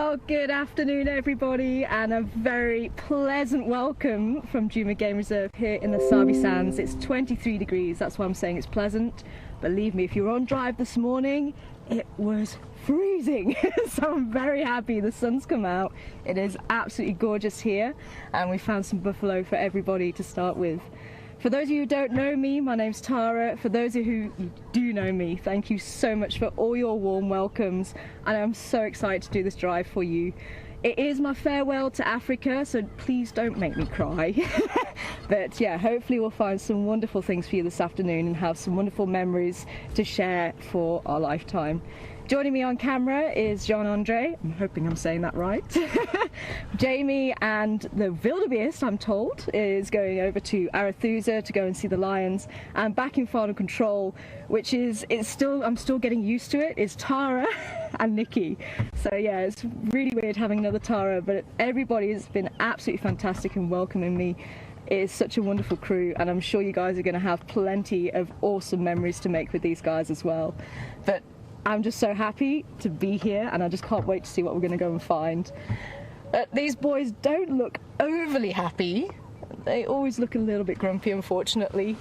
Well, good afternoon everybody, and a very pleasant welcome from Juma Game Reserve here in the Sabi Sands. It's 23 degrees, that's why I'm saying it's pleasant. Believe me, if you were on drive this morning, it was freezing. So I'm very happy the sun's come out. It is absolutely gorgeous here, and we found some buffalo for everybody to start with. For those of you who don't know me, my name's Tara. For those of you who do know me, thank you so much for all your warm welcomes, and I'm so excited to do this drive for you. It is my farewell to Africa, so please don't make me cry. But yeah, hopefully we'll find some wonderful things for you this afternoon and have some wonderful memories to share for our lifetime. Joining me on camera is Jean-Andre, I'm hoping I'm saying that right. Jamie and the wildebeest, I'm told, is going over to Arathusa to go and see the lions. And back in final control, which is, I'm still getting used to it, is Tara and Nikki. So yeah, it's really weird having another Tara, but everybody has been absolutely fantastic in welcoming me. It is such a wonderful crew, and I'm sure you guys are going to have plenty of awesome memories to make with these guys as well. But I'm just so happy to be here, and I just can't wait to see what we're going to go and find. These boys don't look overly happy. They always look a little bit grumpy, unfortunately.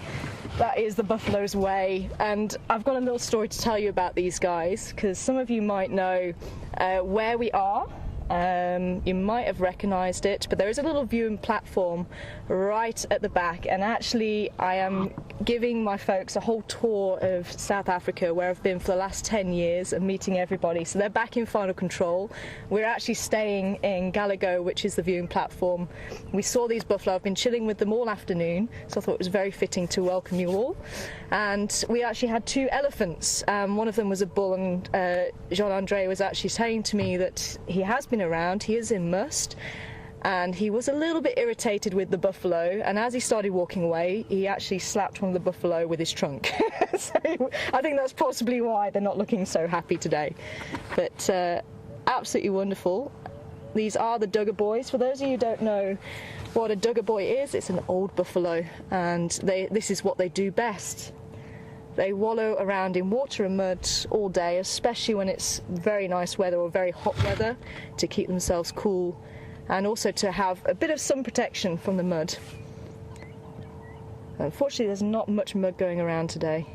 That is the buffalo's way. And I've got a little story to tell you about these guys, because some of you might know where we are. You might have recognised it, but there is a little viewing platform right at the back, and actually I am giving my folks a whole tour of South Africa, where I've been for the last 10 years and meeting everybody. So they're back in final control. We're actually staying in Galago, which is the viewing platform. We saw these buffalo. I've been chilling with them all afternoon, so I thought it was very fitting to welcome you all. And we actually had two elephants. One of them was a bull, and Jean-Andre was actually saying to me that he has been around, he is in Must, and he was a little bit irritated with the buffalo, and as he started walking away, he actually slapped one of the buffalo with his trunk. So I think that's possibly why they're not looking so happy today. But absolutely wonderful. These are the Duggar boys. For those of you who don't know what a Duggar boy is, it's an old buffalo, and this is what they do best. They wallow around in water and mud all day, especially when it's very nice weather or very hot weather, to keep themselves cool, and also to have a bit of sun protection from the mud. Unfortunately, there's not much mud going around today.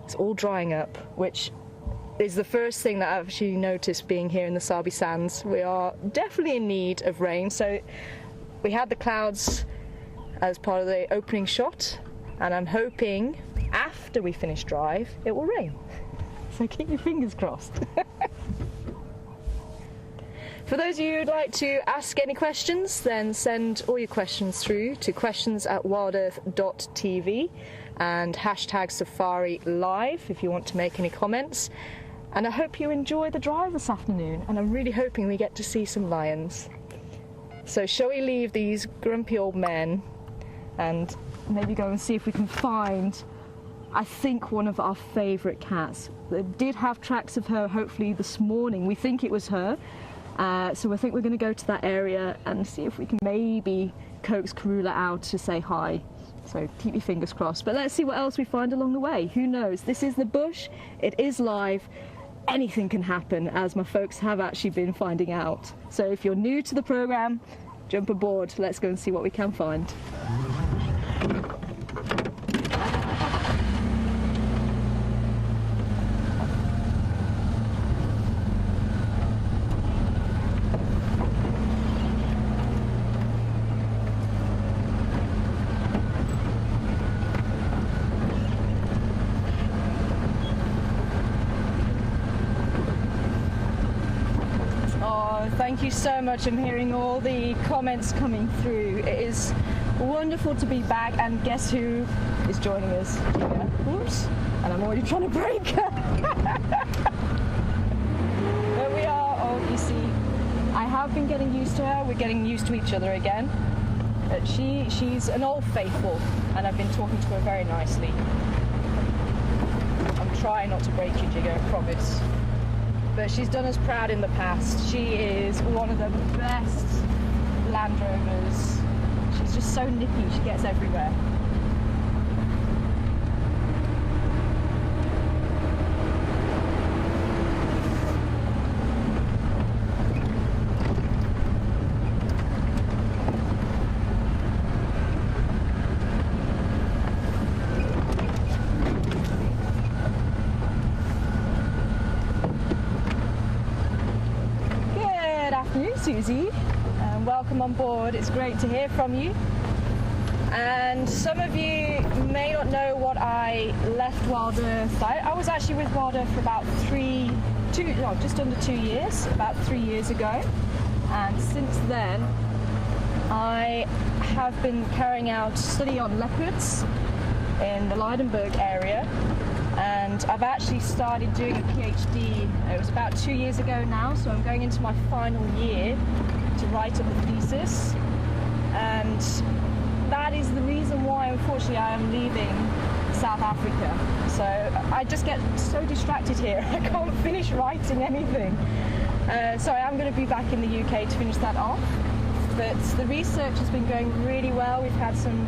It's all drying up, which is the first thing that I've actually noticed being here in the Sabi Sands. We are definitely in need of rain. So we had the clouds as part of the opening shot, and I'm hoping after we finish drive it will rain. So keep your fingers crossed. For those of you who'd like to ask any questions, then send all your questions through to questions@wildearth.tv and hashtag Safari Live if you want to make any comments. And I hope you enjoy the drive this afternoon, and I'm really hoping we get to see some lions. So shall we leave these grumpy old men and maybe go and see if we can find, I think, one of our favourite cats. They did have tracks of her hopefully this morning. We think it was her. So I think we're going to go to that area and see if we can maybe coax Karula out to say hi. So keep your fingers crossed. But let's see what else we find along the way. Who knows? This is the bush. It is live. Anything can happen, as my folks have actually been finding out. So if you're new to the programme, jump aboard. Let's go and see what we can find. Thank you so much. I'm hearing all the comments coming through. It is wonderful to be back, and guess who is joining us? Yeah. Oops. And I'm already trying to break her. There we are. Oh, you see, I have been getting used to her. We're getting used to each other again. But she's an old faithful, and I've been talking to her very nicely. I'm trying not to break you, Jigger, I promise. But she's done us proud in the past. She is one of the best Land Rovers. She's just so nippy, she gets everywhere. Good afternoon, Susie, and welcome on board. It's great to hear from you. And some of you may not know what I left WildEarth. I was actually with WildEarth for about just under 2 years, about 3 years ago. And since then, I have been carrying out study on leopards in the Leidenburg area. And I've actually started doing a PhD. It was about 2 years ago now, so I'm going into my final year to write up the thesis. And that is the reason why, unfortunately, I am leaving South Africa. So I just get so distracted here. I can't finish writing anything. So I am going to be back in the UK to finish that off. But the research has been going really well. We've had some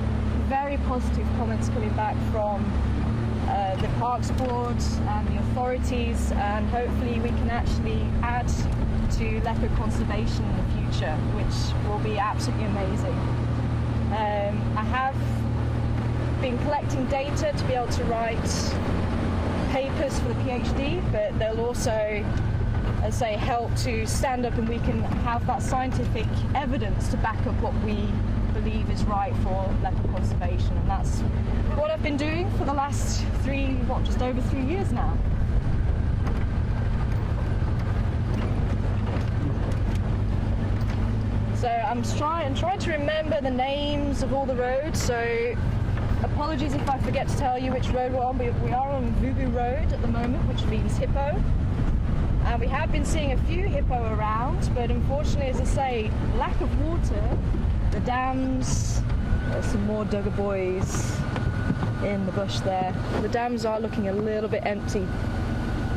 very positive comments coming back from the Parks Board and the authorities, and hopefully we can actually add to leopard conservation in the future, which will be absolutely amazing. I have been collecting data to be able to write papers for the PhD, but they'll also, as I say, help to stand up and we can have that scientific evidence to back up what we believe is right for leopard conservation, and that's what I've been doing for the last just over 3 years now. So I'm trying to remember the names of all the roads, so apologies if I forget to tell you which road we're on. We are on Vubu Road at the moment, which means hippo. And we have been seeing a few hippo around, but unfortunately, as I say, lack of water, the dams, there's some more duggar boys in the bush there. The dams are looking a little bit empty.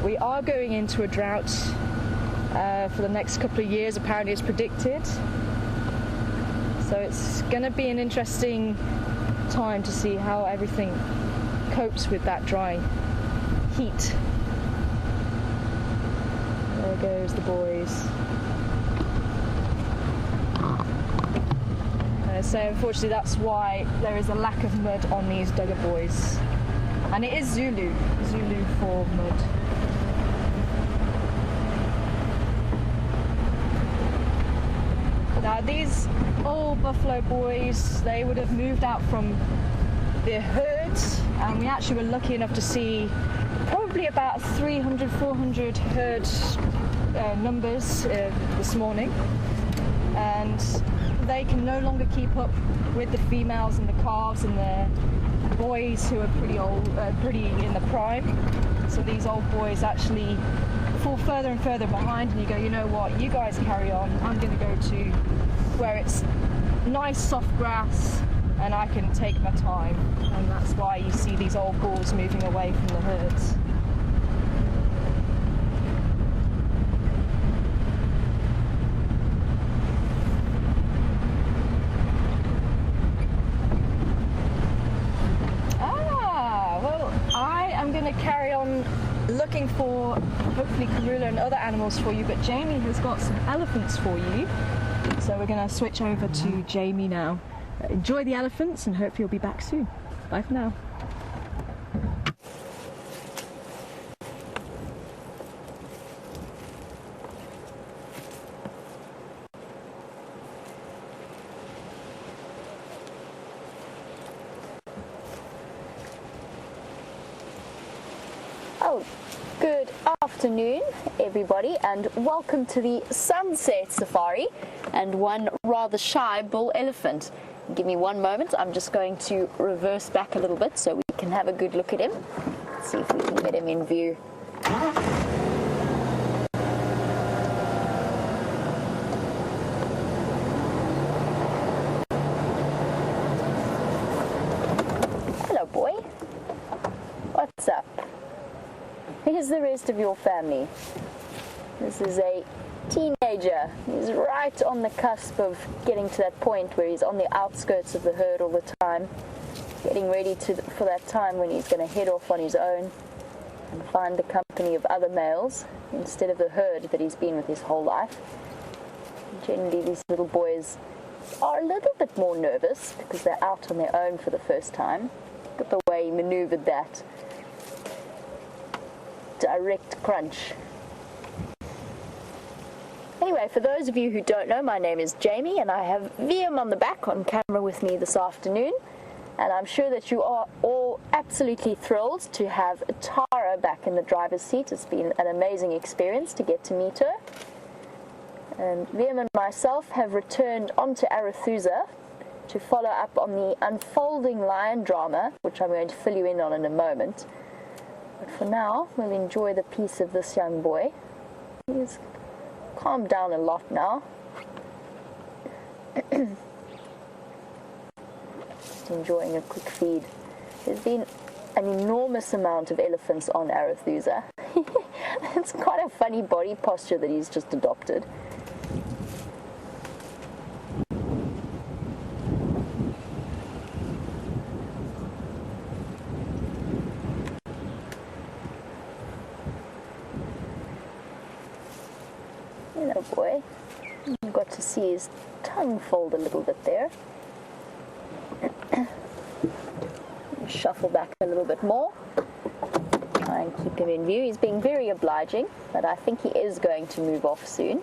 We are going into a drought for the next couple of years, apparently it's predicted. So it's going to be an interesting time to see how everything copes with that dry heat. There goes the boys. So unfortunately that's why there is a lack of mud on these duggar boys. And it is Zulu for mud. Now these old buffalo boys, they would have moved out from the herds, and we actually were lucky enough to see probably about 300, 400 herd numbers this morning. And they can no longer keep up with the females and the calves and the boys who are pretty old, pretty in the prime. So these old boys actually fall further and further behind, and you go, you know what, you guys carry on, I'm going to go to where it's nice soft grass and I can take my time. And that's why you see these old bulls moving away from the herds. Carry on looking for hopefully Karula and other animals for you, but Jamie has got some elephants for you, so we're going to switch over to Jamie now. Enjoy the elephants and hopefully you'll be back soon. Bye for now. Oh, good afternoon everybody, and welcome to the Sunset Safari and one rather shy bull elephant. Give me one moment, I'm just going to reverse back a little bit so we can have a good look at him. Let's see if we can get him in view. Hello boy, what's up? Here's the rest of your family. This is a teenager. He's right on the cusp of getting to that point where he's on the outskirts of the herd all the time, getting ready for that time when he's going to head off on his own and find the company of other males instead of the herd that he's been with his whole life. Generally, these little boys are a little bit more nervous because they're out on their own for the first time. Look at the way he maneuvered that. Direct crunch. Anyway, Anyway, for those of you who don't know, my name is Jamie, and I have VM on the back on camera with me this afternoon. And I'm sure that you are all absolutely thrilled to have Tara back in the driver's seat. It's been an amazing experience to get to meet her. And VM and myself have returned onto Arethusa to follow up on the unfolding lion drama, which I'm going to fill you in on in a moment. But for now, we'll enjoy the peace of this young boy. He's calmed down a lot now. Just enjoying a quick feed. There's been an enormous amount of elephants on Arethusa. It's quite a funny body posture that he's just adopted. Hello, boy. You got to see his tongue fold a little bit there. Shuffle back a little bit more. Try and keep him in view. He's being very obliging, but I think he is going to move off soon.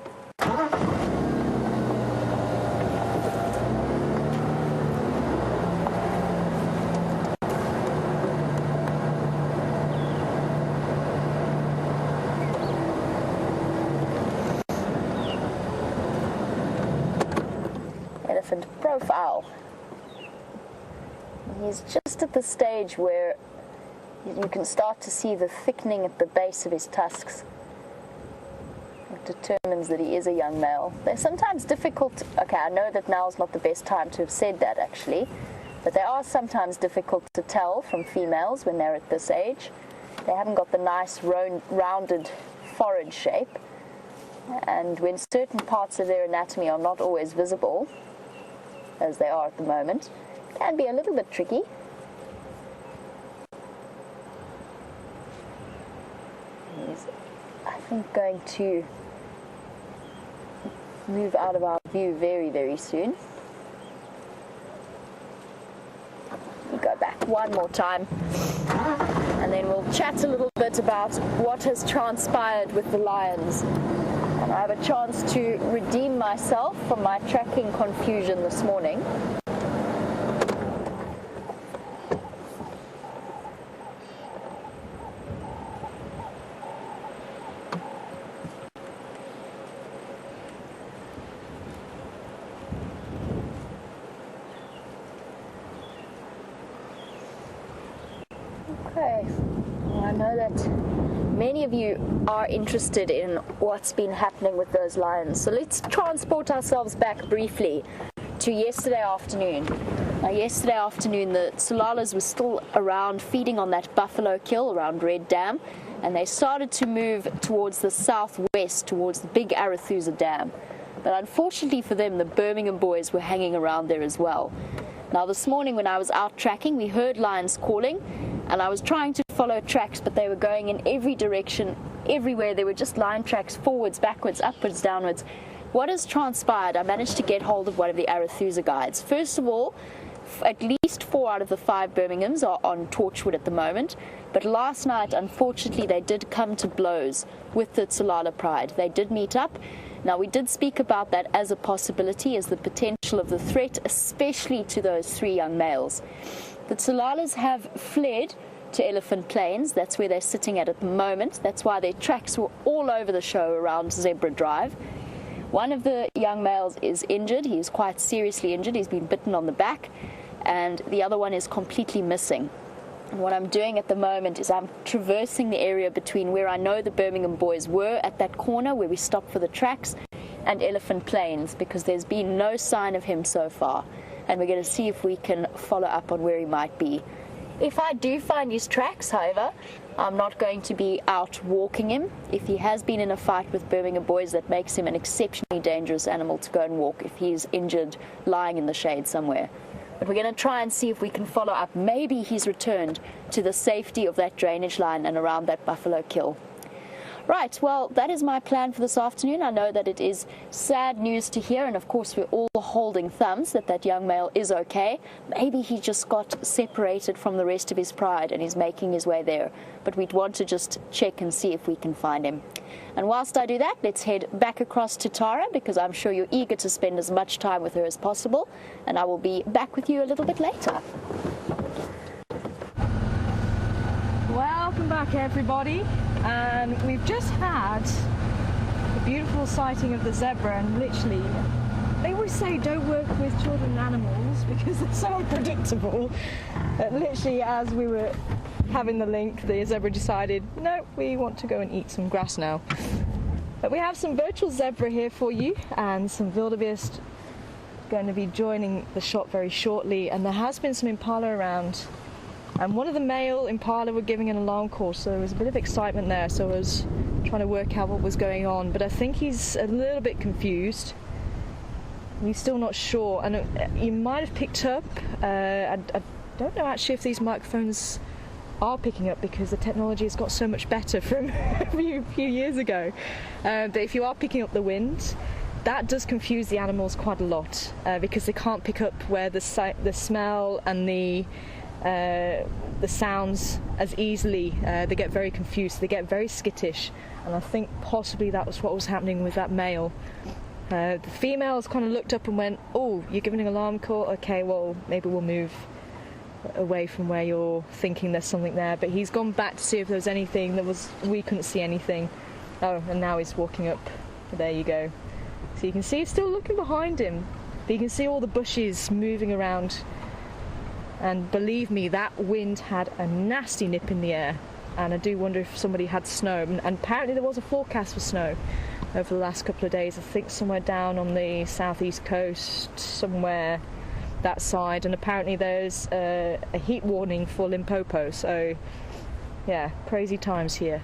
Elephant profile. He's just at the stage where you can start to see the thickening at the base of his tusks. It determines that he is a young male. They're sometimes difficult. Okay, I know that now is not the best time to have said that actually, but they are sometimes difficult to tell from females when they're at this age. They haven't got the nice rounded forehead shape, and when certain parts of their anatomy are not always visible, as they are at the moment, can be a little bit tricky. He's, I think, going to move out of our view very, very soon. We go back one more time, and then we'll chat a little bit about what has transpired with the lions. And I have a chance to redeem myself from my tracking confusion this morning. Okay, well, I know that many of you are interested in what's been happening with those lions. So let's transport ourselves back briefly to yesterday afternoon. Now, yesterday afternoon, the Tsalalas were still around feeding on that buffalo kill around Red Dam, and they started to move towards the southwest, towards the big Arethusa Dam. But unfortunately for them, the Birmingham boys were hanging around there as well. Now, this morning when I was out tracking, we heard lions calling, and I was trying to follow tracks, but they were going in every direction, everywhere. There were just lion tracks, forwards, backwards, upwards, downwards. What has transpired? I managed to get hold of one of the Arethusa guides. First of all, at least 4 out of the 5 Birminghams are on Torchwood at the moment, but last night, unfortunately, they did come to blows with the Tsalala Pride. They did meet up. Now, we did speak about that as a possibility, as the potential of the threat, especially to those 3 young males. The Tsalalas have fled to Elephant Plains. That's where they're sitting at the moment. That's why their tracks were all over the show around Zebra Drive. One of the young males is injured. He is quite seriously injured. He's been bitten on the back, and the other one is completely missing. And what I'm doing at the moment is I'm traversing the area between where I know the Birmingham boys were at that corner where we stopped for the tracks and Elephant Plains, because there's been no sign of him so far. And we're going to see if we can follow up on where he might be. If I do find his tracks, however, I'm not going to be out walking him. If he has been in a fight with Birmingham boys, that makes him an exceptionally dangerous animal to go and walk if he's injured, lying in the shade somewhere. But we're going to try and see if we can follow up. Maybe he's returned to the safety of that drainage line and around that buffalo kill. Right, well, that is my plan for this afternoon. I know that it is sad news to hear, and of course we're all holding thumbs that that young male is okay. Maybe he just got separated from the rest of his pride and he's making his way there. But we'd want to just check and see if we can find him. And whilst I do that, let's head back across to Tara, because I'm sure you're eager to spend as much time with her as possible. And I will be back with you a little bit later. Welcome back, everybody. And we've just had a beautiful sighting of the zebra, and literally, they always say don't work with children and animals because they're so unpredictable. Literally, as we were having the link, the zebra decided, no, we want to go and eat some grass now. But we have some virtual zebra here for you, and some wildebeest going to be joining the shot very shortly. And there has been some impala around. And one of the male impala were giving an alarm call, so there was a bit of excitement there, so I was trying to work out what was going on. But I think he's a little bit confused. He's still not sure, and you might have picked up, I don't know actually if these microphones are picking up, because the technology has got so much better from a few years ago. But if you are picking up the wind, that does confuse the animals quite a lot, because they can't pick up where the smell and the sounds as easily. They get very confused, they get very skittish, and I think possibly that was what was happening with that male. The females kind of looked up and went, oh, you're giving an alarm call? Okay, well, maybe we'll move away from where you're thinking there's something there. But he's gone back to see if there was anything. We couldn't see anything. Oh, and now he's walking up. There you go. So you can see he's still looking behind him, but you can see all the bushes moving around. And believe me, that wind had a nasty nip in the air, and I do wonder if somebody had snow. And apparently there was a forecast for snow over the last couple of days. I think somewhere down on the southeast coast, somewhere that side, and apparently there's a heat warning for Limpopo. So yeah, crazy times here.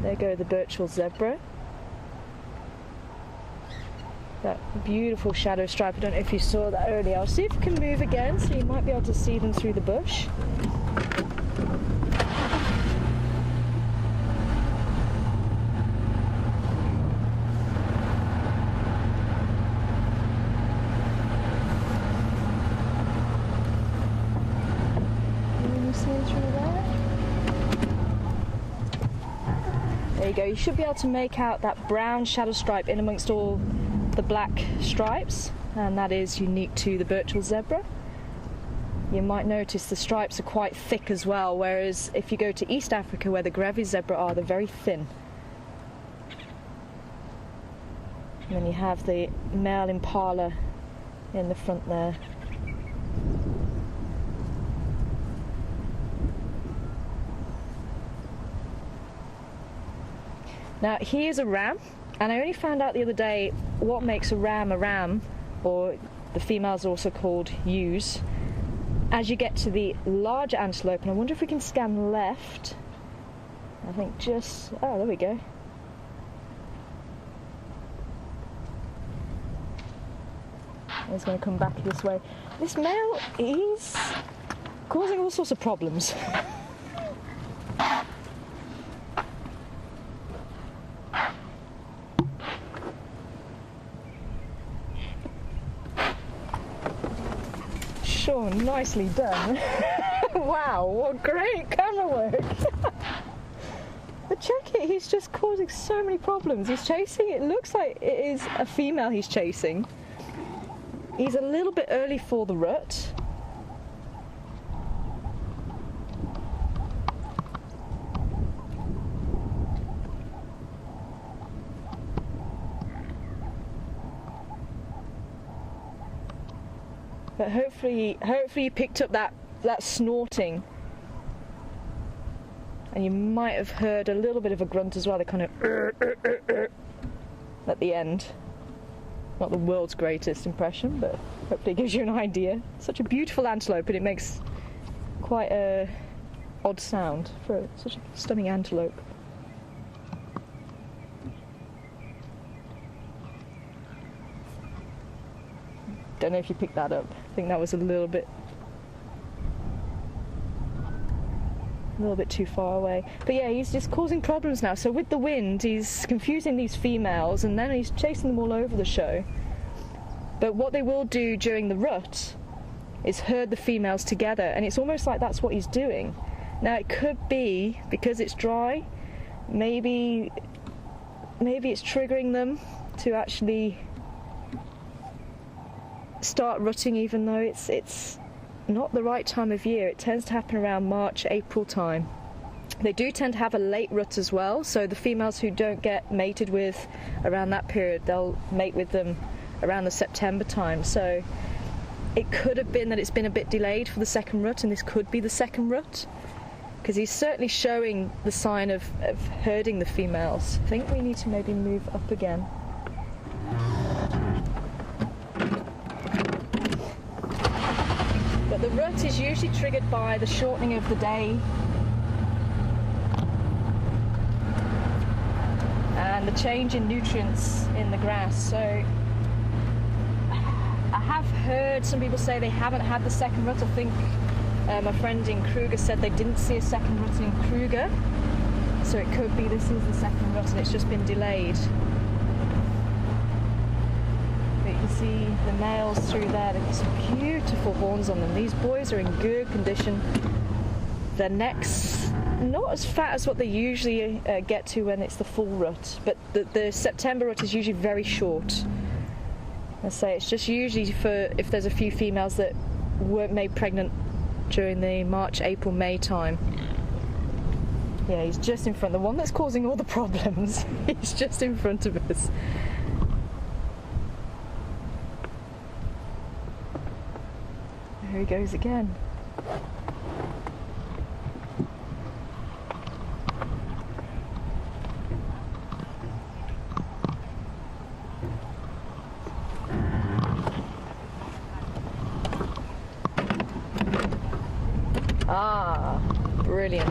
There go the virtual zebra. That beautiful shadow stripe. I don't know if you saw that earlier. I'll see if I can move again, so you might be able to see them through the bush. Can you see them through there? There you go. You should be able to make out that brown shadow stripe in amongst all the black stripes, and that is unique to the virtual zebra. You might notice the stripes are quite thick as well, whereas if you go to East Africa where the Grevy's zebra are, they're very thin. And then you have the male impala in the front there. Now here's a ram. And I only found out the other day what makes a ram, or the females are also called ewes, as you get to the larger antelope. And I wonder if we can scan left. I think just, oh, there we go. He's going to come back this way. This male, he's causing all sorts of problems. Sure, nicely done. Wow, what great camera work. But check it, he's just causing so many problems. He's chasing, it looks like it is a female he's chasing. He's a little bit early for the rut. But hopefully you picked up that snorting, and you might have heard a little bit of a grunt as well. They kind of at the end. Not the world's greatest impression, but hopefully it gives you an idea. Such a beautiful antelope, and it makes quite a odd sound for such a stunning antelope. Don't know if you picked that up. I think that was a little bit. a little bit too far away. But yeah, he's just causing problems now. So with the wind, he's confusing these females, and then he's chasing them all over the show. But what they will do during the rut is herd the females together, and it's almost like that's what he's doing. Now it could be, because it's dry, maybe it's triggering them to actually start rutting, even though it's not the right time of year. It tends to happen around March, April time. They do tend to have a late rut as well, so the females who don't get mated with around that period, they'll mate with them around the September time. So it could have been that it's been a bit delayed for the second rut, and this could be the second rut, because he's certainly showing the sign of herding the females. I think we need to maybe move up again. But the rut is usually triggered by the shortening of the day and the change in nutrients in the grass. So I have heard some people say they haven't had the second rut. I think my friend in Kruger said they didn't see a second rut in Kruger. So it could be this is the second rut and it's just been delayed. But you can see the males through there, they've got some beautiful horns on them. These boys are in good condition. Their necks not as fat as what they usually get to when it's the full rut, but the September rut is usually very short. I say it's just usually for if there's a few females that weren't made pregnant during the March, April, May time. Yeah, he's just in front. The one that's causing all the problems, he's just in front of us. There he goes again. Ah, brilliant.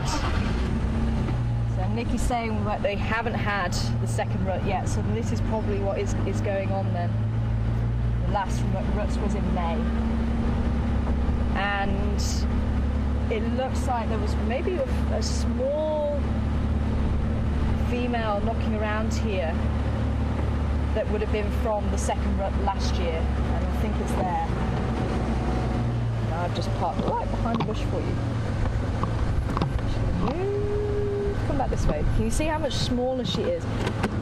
So Nikki's saying that they haven't had the second rut yet, so this is probably what is going on then. The last rut was in May. And it looks like there was maybe a small female knocking around here that would have been from the second rut last year, and I think it's there. Now I've just parked right behind the bush for you. Come back this way. Can you see how much smaller she is?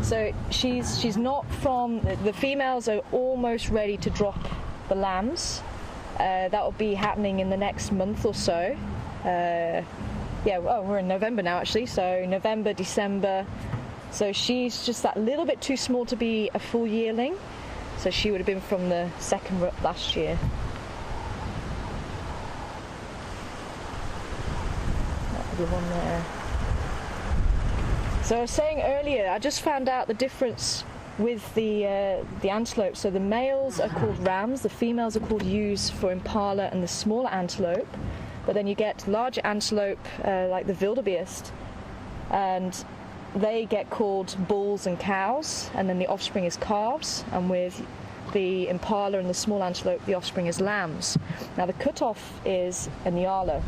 So she's not from, the females are almost ready to drop the lambs. That will be happening in the next month or so. Yeah, well, we're in November now actually, so November, December. So she's just that little bit too small to be a full yearling. So she would have been from the second rut last year. That'll be one there. So I was saying earlier, I just found out the difference with the antelope. So the males are called rams, the females are called ewes for impala and the smaller antelope. But then you get larger antelope like the wildebeest, and they get called bulls and cows, and then the offspring is calves, and with the impala and the small antelope, the offspring is lambs. Now the cutoff is a nyala,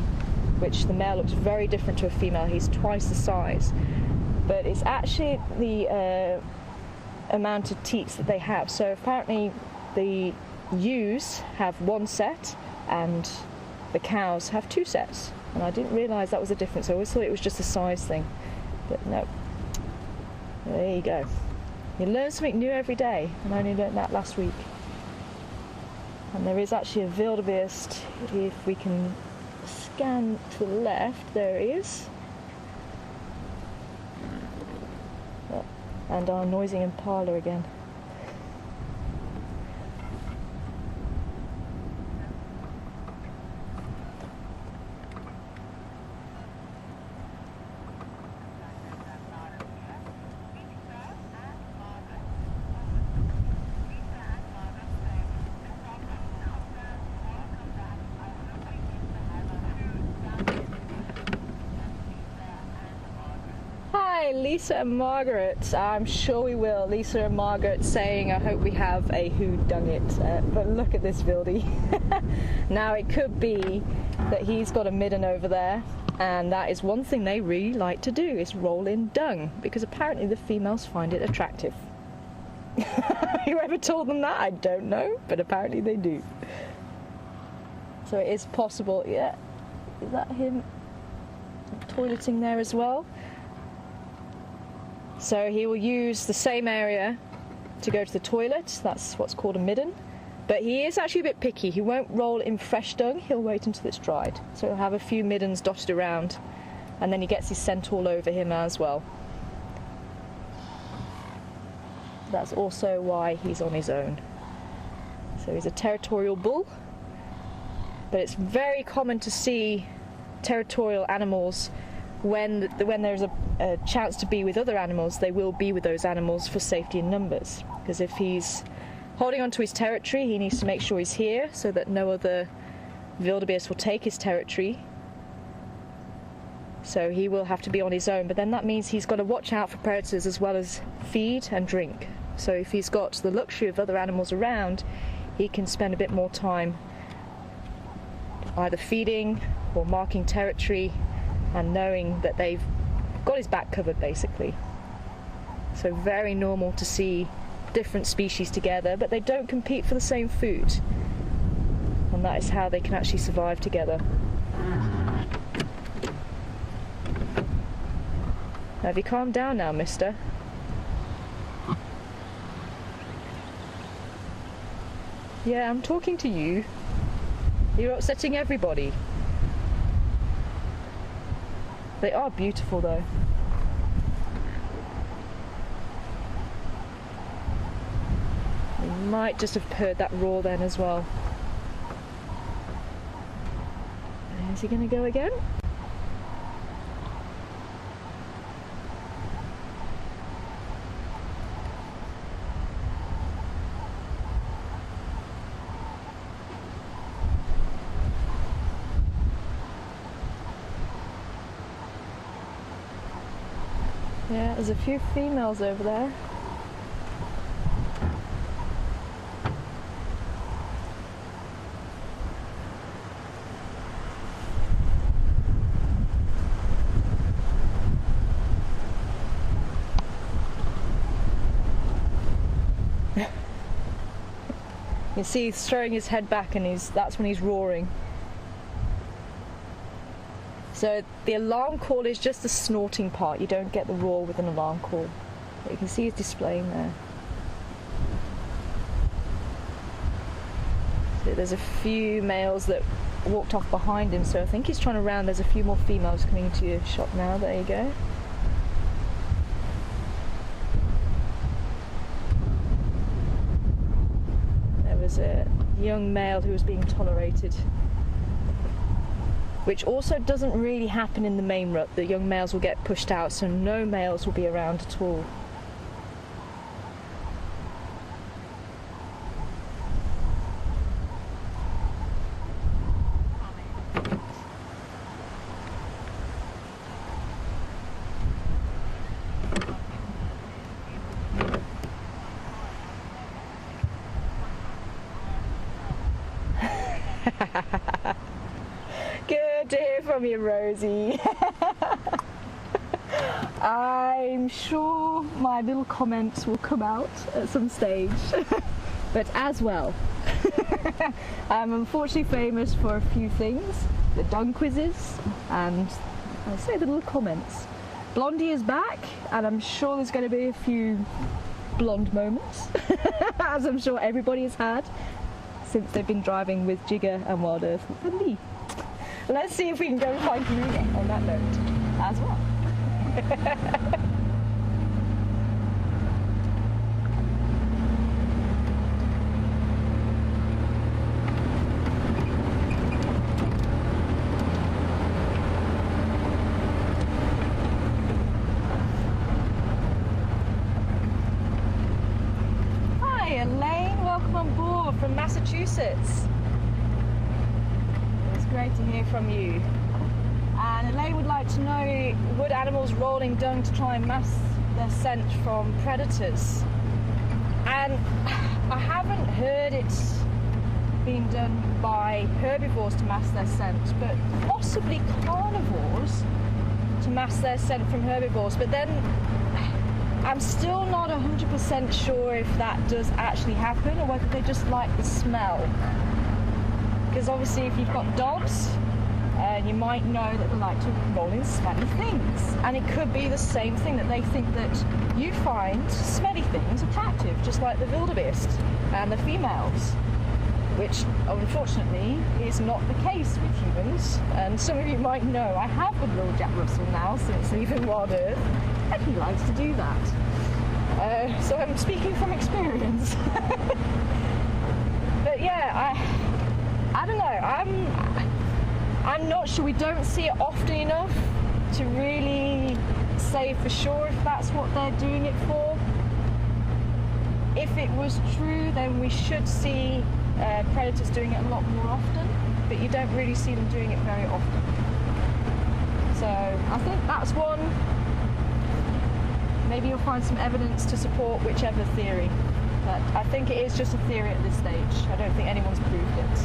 which the male looks very different to a female. He's twice the size, but it's actually the amount of teats that they have. So apparently the ewes have one set and the cows have two sets, and I didn't realise that was a difference. I always thought it was just a size thing, but no. There you go. You learn something new every day, and I only learned that last week. And there is actually a wildebeest. If we can scan to the left, there he is. Oh, and our noisy impala again. Lisa and Margaret, I'm sure we will. Lisa and Margaret saying, I hope we have a whodunit. But look at this wildy. Now it could be that he's got a midden over there, And that is one thing they really like to do, is roll in dung, because apparently the females find it attractive. Whoever told them that, I don't know, but apparently they do. So it is possible. Yeah, is that him toileting there as well? So he will use the same area to go to the toilet. That's what's called a midden. But he is actually a bit picky. He won't roll in fresh dung, he'll wait until it's dried. So he'll have a few middens dotted around, and then he gets his scent all over him as well. That's also why he's on his own. So he's a territorial bull, but it's very common to see territorial animals when there's a chance to be with other animals. They will be with those animals for safety in numbers, because if he's holding on to his territory, he needs to make sure he's here so that no other wildebeest will take his territory. So he will have to be on his own, but then that means he's got to watch out for predators as well as feed and drink. So if he's got the luxury of other animals around, he can spend a bit more time either feeding or marking territory and knowing that they've got his back covered, basically. So very normal to see different species together, but they don't compete for the same food, and that is how they can actually survive together. Have you calmed down now, mister? Yeah, I'm talking to you. You're upsetting everybody. They are beautiful though. You might just have heard that roar then as well. Is he going to go again? Yeah, there's a few females over there. You see he's throwing his head back, and that's when he's roaring. So the alarm call is just the snorting part. You don't get the roar with an alarm call. But you can see he's displaying there. So there's a few males that walked off behind him, so I think he's trying to round. There's a few more females coming into your shot now. There you go. There was a young male who was being tolerated, which also doesn't really happen in the main rut. The young males will get pushed out, so no males will be around at all. Good to hear from you, Rosie. I'm sure my little comments will come out at some stage. But as well, I'm unfortunately famous for a few things: the dung quizzes and, I say, the little comments. Blondie is back, and I'm sure there's going to be a few blonde moments, as I'm sure everybody has had since they've been driving with Jigger and WildEarth and me. Let's see if we can go and find Karina on that note as well. Hi Elaine, welcome on board from Massachusetts. It's great to hear from you. And Elaine would like to know, would animals roll in dung to try and mask their scent from predators? And I haven't heard it being done by herbivores to mask their scent, but possibly carnivores to mask their scent from herbivores. But then I'm still not 100% sure if that does actually happen or whether they just like the smell. Because obviously if you've got dogs, you might know that they like to roll in smelly things. And it could be the same thing, that they think that you find smelly things attractive, just like the wildebeest and the females, which unfortunately is not the case with humans. And some of you might know I have with little Jack Russell now since leaving WildEarth, and he likes to do that. So I'm speaking from experience. But yeah, I don't know, I'm not sure. We don't see it often enough to really say for sure if that's what they're doing it for. If it was true, then we should see predators doing it a lot more often, but you don't really see them doing it very often. So I think that's one. Maybe you'll find some evidence to support whichever theory, but I think it is just a theory at this stage. I don't think anyone's proved it.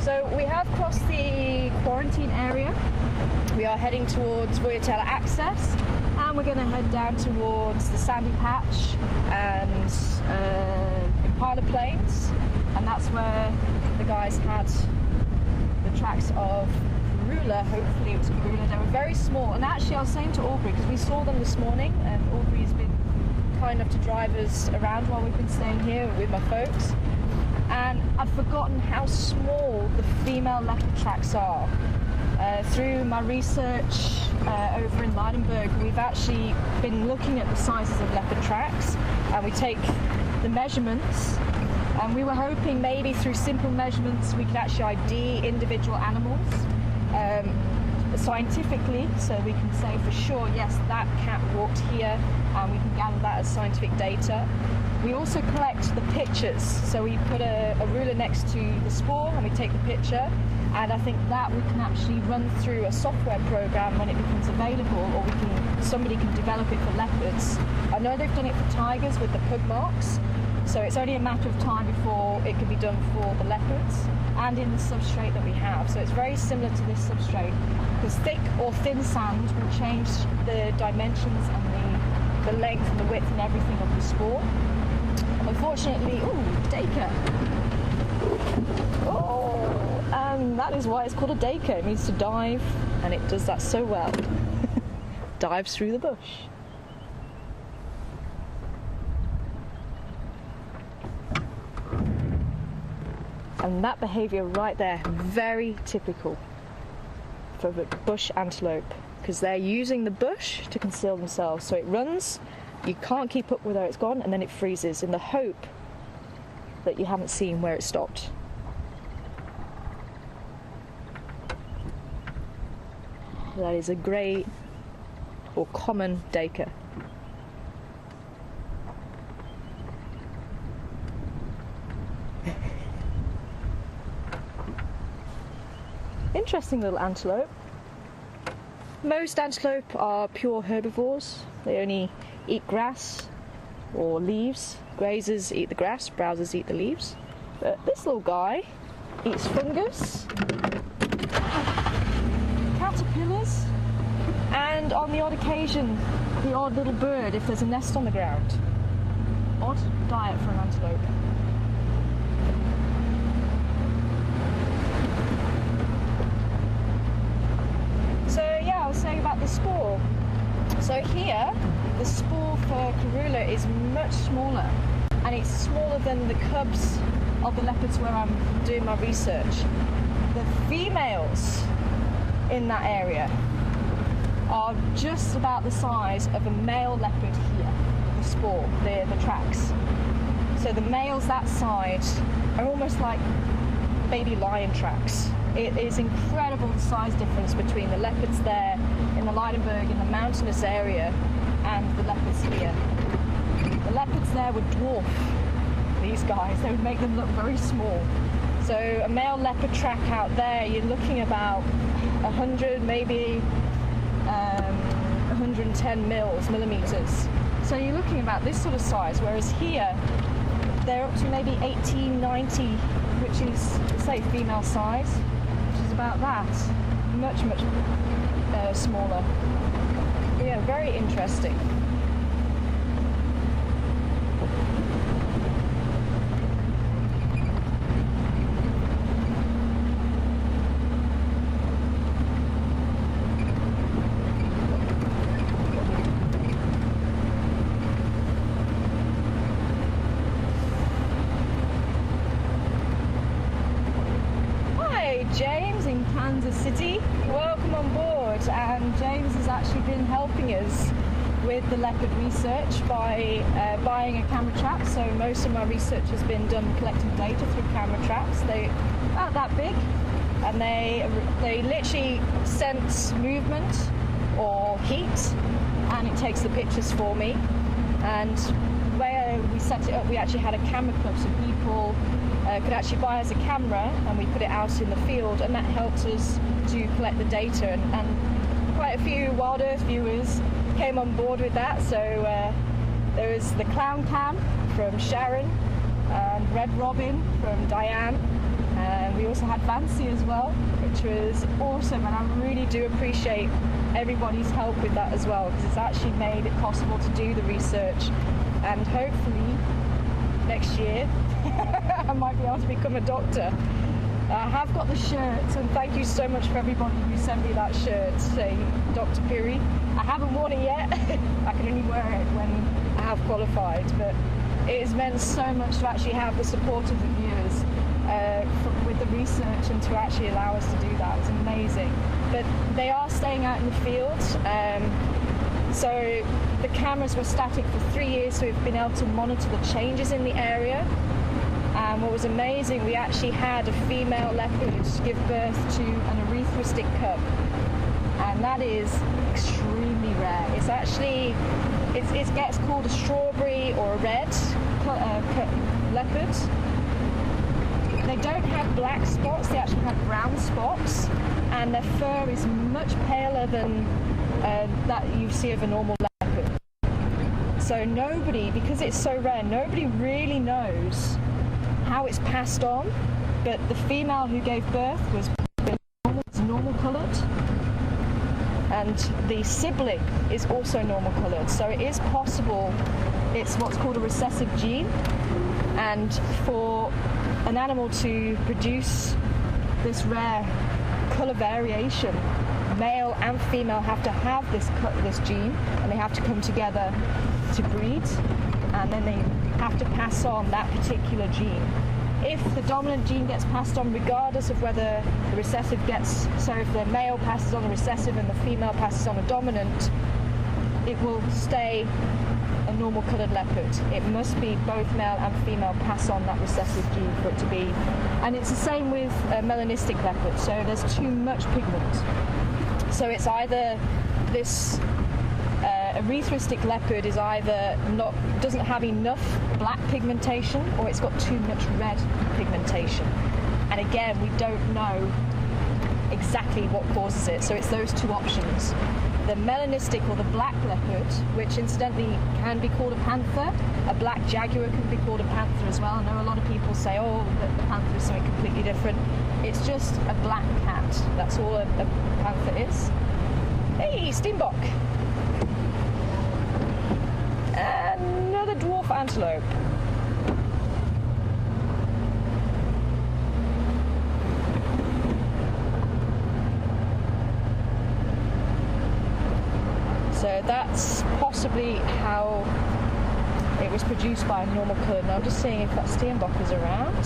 So we have crossed the quarantine area. We are heading towards Voyatella access, and we're going to head down towards the sandy patch and Impala plains, and that's where the guys had the tracks of Karula. Hopefully it was Karula. They were very small, and actually I was saying to Aubrey, because we saw them this morning, and Aubrey's been kind enough to drive us around while we've been staying here with my folks, and I'd forgotten how small the female leopard tracks are. Through my research over in Leidenburg, we've actually been looking at the sizes of leopard tracks, and we take the measurements, and we were hoping maybe through simple measurements we could actually ID individual animals scientifically, so we can say for sure, yes, that cat walked here, and we can gather that as scientific data. We also collect the pictures, so we put a ruler next to the spoor and we take the picture, and I think that we can actually run through a software program when it becomes available, or somebody can develop it for leopards. I know they've done it for tigers with the pug marks, so it's only a matter of time before it can be done for the leopards and in the substrate that we have. So it's very similar to this substrate, because thick or thin sand will change the dimensions and the length and the width and everything of the spoor. Unfortunately, ooh, Dacre. Oh, and that is why it's called a Dacre. It means to dive, and it does that so well. Dives through the bush. And that behaviour right there, very typical for the bush antelope, because they're using the bush to conceal themselves. So it runs, you can't keep up with where it's gone, and then it freezes in the hope that you haven't seen where it stopped. That is a grey or common Dacre. Interesting little antelope. Most antelope are pure herbivores. They only eat grass or leaves. Grazers eat the grass, browsers eat the leaves. But this little guy eats fungus, caterpillars, and on the odd occasion, the odd little bird if there's a nest on the ground. Odd diet for an antelope. I was saying about the spoor. So here, the spoor for Karula is much smaller, and it's smaller than the cubs of the leopards where I'm doing my research. The females in that area are just about the size of a male leopard here, the spoor, the tracks. So the males that side are almost like baby lion tracks. It is incredible the size difference between the leopards there in the Leidenburg, in the mountainous area, and the leopards here. The leopards there would dwarf these guys. They would make them look very small. So a male leopard track out there, you're looking about 100, maybe 110 millimeters. So you're looking about this sort of size, whereas here, they're up to maybe 18, 90, which is, say, female size, which is about that. Much, much smaller. Yeah, very interesting. James in Kansas City, welcome on board. And James has actually been helping us with the leopard research by buying a camera trap. So most of my research has been done collecting data through camera traps. They're about that big, and they literally sense movement or heat, and it takes the pictures for me. And where we set it up, we actually had a camera club, so people could actually buy us a camera, and we put it out in the field, and that helped us to collect the data. And quite a few WildEarth viewers came on board with that. So there was the Clown Cam from Sharon, and Red Robin from Diane, and we also had Fancy as well, which was awesome. And I really do appreciate everybody's help with that as well, because it's actually made it possible to do the research, and hopefully next year I might be able to become a doctor. I have got the shirt, and thank you so much for everybody who sent me that shirt saying Dr. Piri. I haven't worn it yet. I can only wear it when I have qualified, but it has meant so much to actually have the support of the viewers with the research, and to actually allow us to do that. It's amazing. But they are staying out in the field. So the cameras were static for 3 years, so we've been able to monitor the changes in the area. And what was amazing, we actually had a female leopard give birth to an erythrostic cub, and that is extremely rare. It's actually, it gets called a strawberry or a red leopard. They don't have black spots, they actually have brown spots, and their fur is much paler than that you see of a normal leopard. So nobody, because it's so rare, nobody really knows how it's passed on, but the female who gave birth was normal coloured, and the sibling is also normal coloured. So it is possible, it's what's called a recessive gene, and for an animal to produce this rare colour variation, male and female have to have this gene, and they have to come together to breed, and then they have to pass on that particular gene. If the dominant gene gets passed on, regardless of whether the recessive gets, so if the male passes on the recessive and the female passes on a dominant, it will stay a normal coloured leopard. It must be both male and female pass on that recessive gene for it to be. And it's the same with melanistic leopards, so there's too much pigment. So it's either this erythrostic leopard is either doesn't have enough black pigmentation, or it's got too much red pigmentation. And again, we don't know exactly what causes it, so it's those two options. The melanistic or the black leopard, which incidentally can be called a panther. A black jaguar can be called a panther as well. I know a lot of people say, oh, the panther is something completely different. It's just a black cat. That's all a panther is. Hey, Steenbok! Another dwarf antelope. So that's possibly how it was produced by a normal colour. Now I'm just seeing if that Steenbok is around.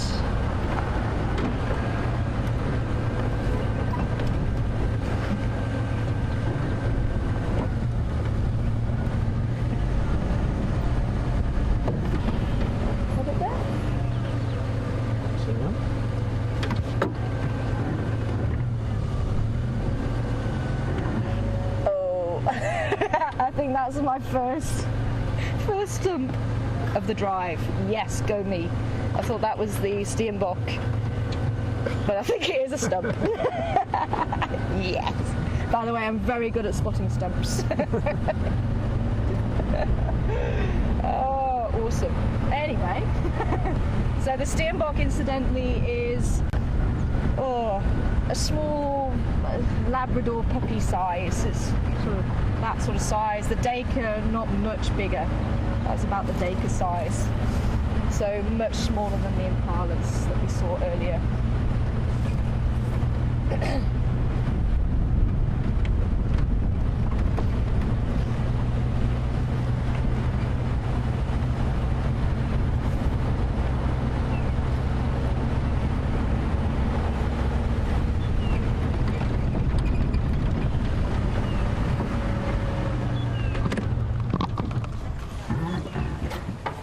That's my first stump of the drive. Yes, go me. I thought that was the Steenbok, but I think it is a stump. Yes. By the way, I'm very good at spotting stumps. Oh, awesome. Anyway, so the Steenbok incidentally is a small Labrador puppy size. It's sort of that sort of size. The Dacre not much bigger. That's about the Dacre size. So much smaller than the Impalas that we saw earlier.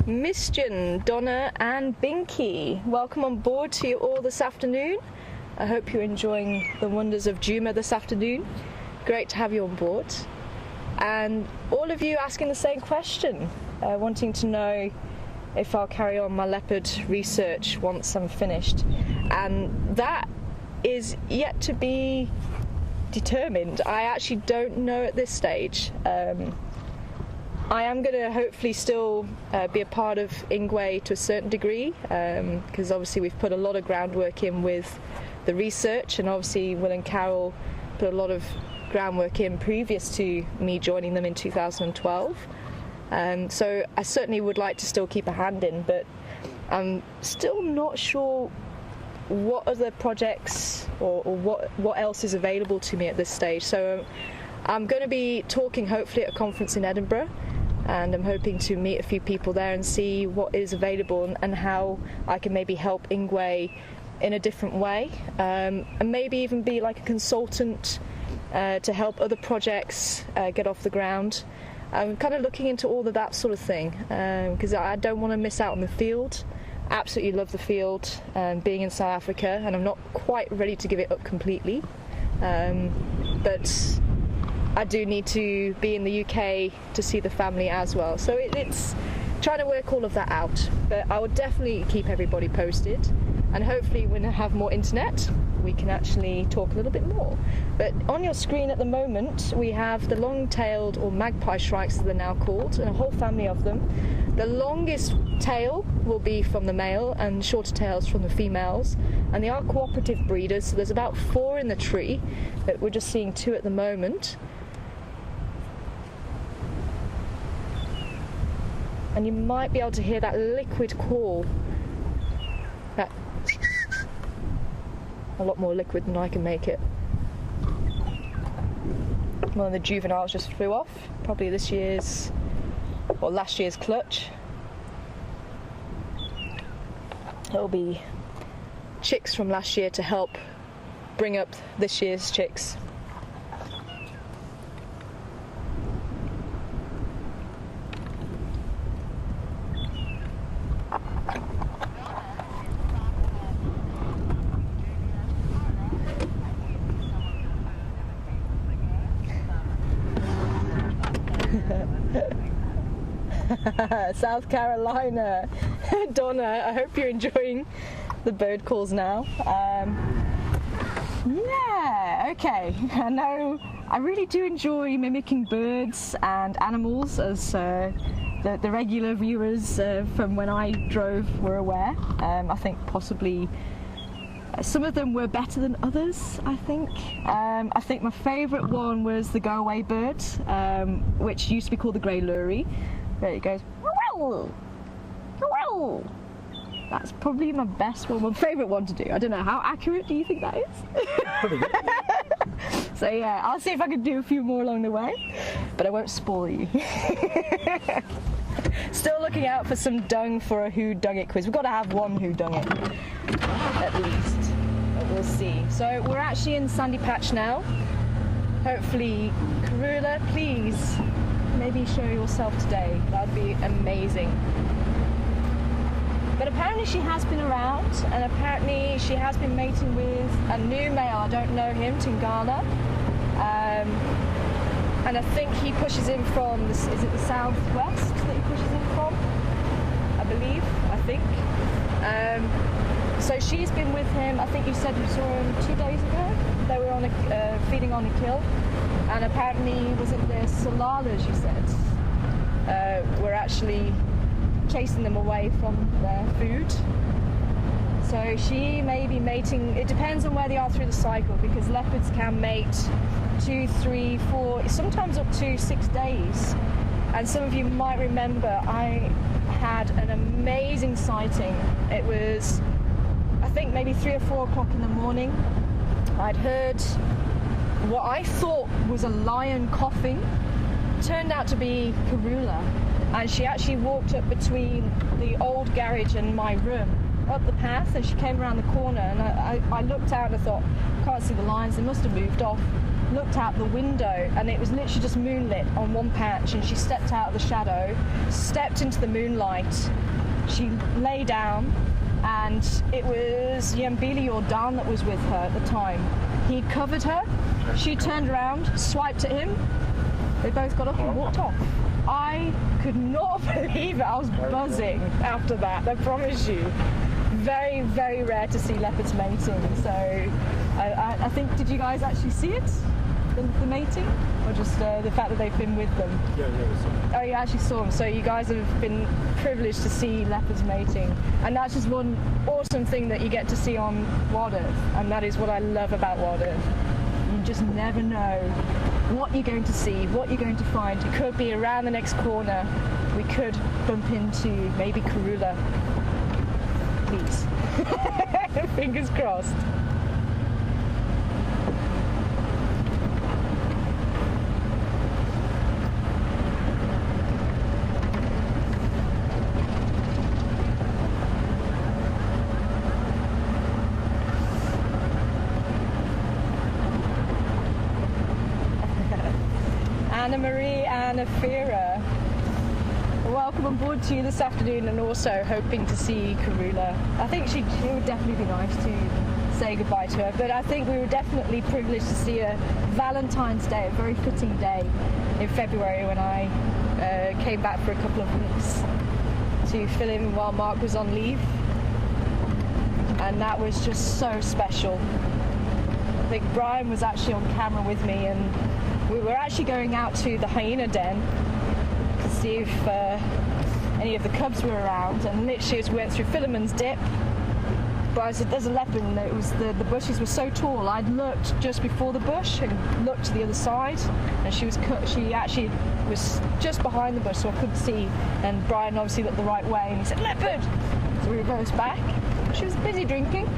Mischian, Donna and Binky, welcome on board to you all this afternoon. I hope you're enjoying the wonders of Juma this afternoon. Great to have you on board. And all of you asking the same question, wanting to know if I'll carry on my leopard research once I'm finished. And that is yet to be determined. I actually don't know at this stage. I am going to hopefully still be a part of Ingwe to a certain degree, because obviously we've put a lot of groundwork in with the research, and obviously Will and Carol put a lot of groundwork in previous to me joining them in 2012. So I certainly would like to still keep a hand in, but I'm still not sure what other projects or what else is available to me at this stage. So I'm going to be talking hopefully at a conference in Edinburgh, and I'm hoping to meet a few people there and see what is available and how I can maybe help Ingwe in a different way, and maybe even be like a consultant to help other projects get off the ground. I'm kind of looking into all of that sort of thing, because I don't want to miss out on the field. Absolutely love the field and being in South Africa, and I'm not quite ready to give it up completely, but I do need to be in the UK to see the family as well. So it's trying to work all of that out. But I will definitely keep everybody posted, and hopefully when I have more internet we can actually talk a little bit more. But on your screen at the moment we have the long-tailed, or magpie shrikes as they're now called, and a whole family of them. The longest tail will be from the male and shorter tails from the females, and they are cooperative breeders, so there's about 4 in the tree, but we're just seeing 2 at the moment. And you might be able to hear that liquid call. That a lot more liquid than I can make it. One of the juveniles just flew off, probably this year's or last year's clutch. It'll be chicks from last year to help bring up this year's chicks. South Carolina. Donna, I hope you're enjoying the bird calls now. Yeah, okay. I know I really do enjoy mimicking birds and animals, as the regular viewers from when I drove were aware. I think possibly some of them were better than others, I think. I think my favourite one was the go-away bird, which used to be called the grey lory. There it goes. That's probably my best one, my favourite one to do. I don't know, how accurate do you think that is? Pretty good. So yeah, I'll see if I can do a few more along the way, but I won't spoil you. Still looking out for some dung for a Who Dung It quiz. We've got to have one Who Dung It, at least. But we'll see. So we're actually in Sandy Patch now. Hopefully, Karula, please, maybe show yourself today. That would be amazing. But apparently she has been around, and apparently she has been mating with a new male. I don't know him, Tingala. And I think he pushes in from, is it the southwest that he pushes in from? I believe, I think. So she's been with him, I think you said you saw him 2 days ago. They were on feeding on a kill. And apparently, was it the Salalas you said? Were actually chasing them away from their food. So she may be mating, it depends on where they are through the cycle, because leopards can mate 2, 3, 4, sometimes up to 6 days. And some of you might remember I had an amazing sighting. It was, I think, maybe 3 or 4 o'clock in the morning. I'd heard what I thought was a lion coughing. Turned out to be Karula, and she actually walked up between the old garage and my room, up the path, and she came around the corner, and I looked out and I thought, can't see the lions, they must have moved off. Looked out the window, and it was literally just moonlit on one patch, and she stepped out of the shadow, stepped into the moonlight, she lay down, and it was Yambili or Dan that was with her at the time. He covered her, she turned around, swiped at him, they both got up and walked off. I could not believe it. I was buzzing after that, I promise you. Very, very rare to see leopards mating. So I think, did you guys actually see it? The mating? Or just the fact that they've been with them? Yeah, we saw them. Oh, you actually saw them. So you guys have been privileged to see leopards mating. And that's just one awesome thing that you get to see on WildEarth. And that is what I love about WildEarth. You just never know what you're going to see, what you're going to find. It could be around the next corner. We could bump into maybe Karula. Please. Fingers crossed. Anna Marie and Afira, welcome on board to you this afternoon, and also hoping to see Karula. I think it would definitely be nice to say goodbye to her, but I think we were definitely privileged to see her Valentine's Day, a very fitting day in February when I came back for a couple of weeks to fill in while Mark was on leave, and that was just so special. I think Brian was actually on camera with me, and we were actually going out to the hyena den to see if any of the cubs were around, and literally as we went through Philemon's dip, Brian said there's a leopard, and it was the bushes were so tall. I'd looked just before the bush and looked to the other side, and she actually was just behind the bush, so I couldn't see, and Brian obviously looked the right way and he said leopard, so we reversed back. She was busy drinking,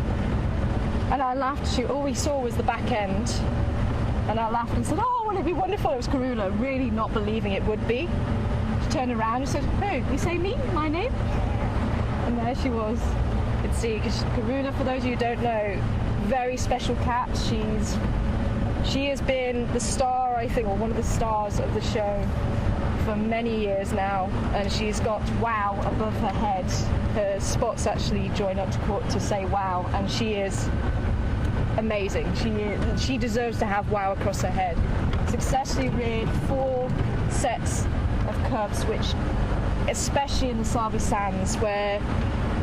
and I laughed. All we saw was the back end. And I laughed and said, oh, wouldn't it be wonderful? It was Karula, really not believing it would be. She turned around and said, oh, you say me? My name? And there she was. You could see, because Karula, for those of you who don't know, very special cat. She has been the star, I think, or one of the stars of the show for many years now. And she's got wow above her head. Her spots actually join up to say wow. And she is amazing. She deserves to have wow across her head. Successfully reared 4 sets of cubs, which, especially in the Sabi Sands, where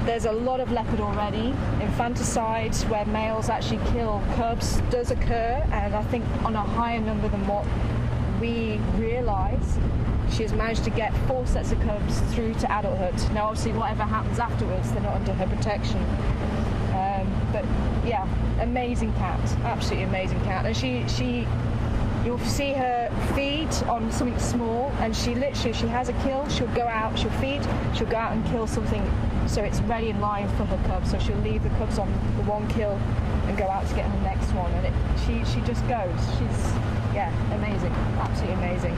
there's a lot of leopard already, infanticide, where males actually kill cubs, does occur, and I think on a higher number than what we realise. She has managed to get 4 sets of cubs through to adulthood. Now, obviously, whatever happens afterwards, they're not under her protection. But yeah, amazing cat, absolutely amazing cat. And you'll see her feed on something small, and she has a kill, she'll go out, she'll feed, she'll go out and kill something so it's ready in line for her cubs. So she'll leave the cubs on the one kill and go out to get her next one, and she just goes. She's, yeah, amazing, absolutely amazing.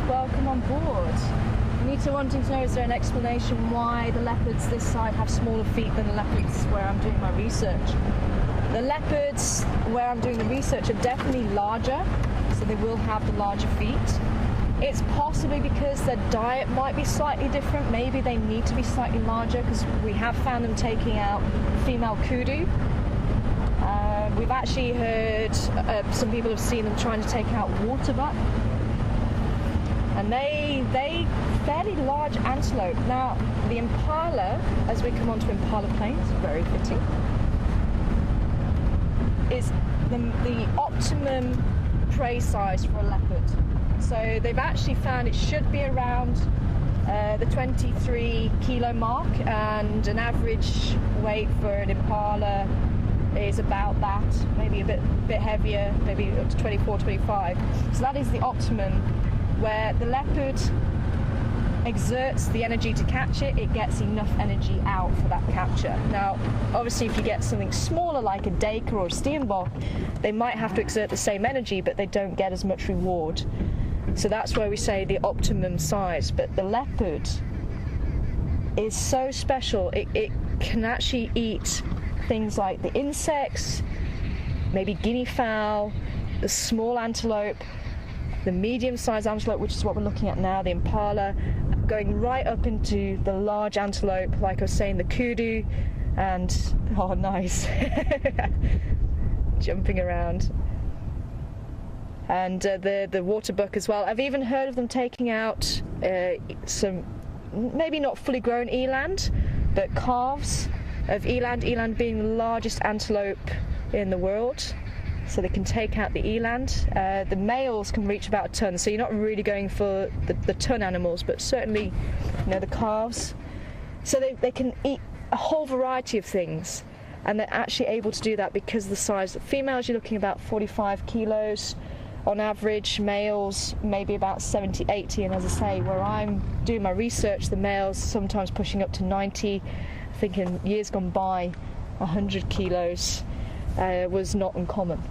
Welcome on board. Anita wanting to know, is there an explanation why the leopards this side have smaller feet than the leopards where I'm doing my research? The leopards where I'm doing the research are definitely larger, so they will have the larger feet. It's possibly because their diet might be slightly different. Maybe they need to be slightly larger, because we have found them taking out female kudu. We've actually heard some people have seen them trying to take out water buck, and they fairly large antelope. Now the impala, as we come onto impala plains, very fitting, is the optimum prey size for a leopard. So they've actually found it should be around the 23 kilo mark, and an average weight for an impala is about that, maybe a bit heavier, maybe up to 24, 25. So that is the optimum, where the leopard exerts the energy to catch it, it gets enough energy out for that capture. Now, obviously, if you get something smaller like a daker or a steenbok, they might have to exert the same energy, but they don't get as much reward. So that's why we say the optimum size. But the leopard is so special. It can actually eat things like the insects, maybe guinea fowl, the small antelope, the medium-sized antelope, which is what we're looking at now, the impala, going right up into the large antelope, like I was saying, the kudu, and, oh nice, jumping around. And the water buck as well. I've even heard of them taking out some, maybe not fully grown eland, but calves of eland, eland being the largest antelope in the world. So they can take out the eland. The males can reach about a ton, so you're not really going for the ton animals, but certainly, you know, the calves. So they can eat a whole variety of things, and they're actually able to do that because of the size. The females, you're looking about 45 kilos on average, males maybe about 70, 80, and as I say, where I'm doing my research, the males sometimes pushing up to 90. I think in years gone by, 100 kilos was not uncommon.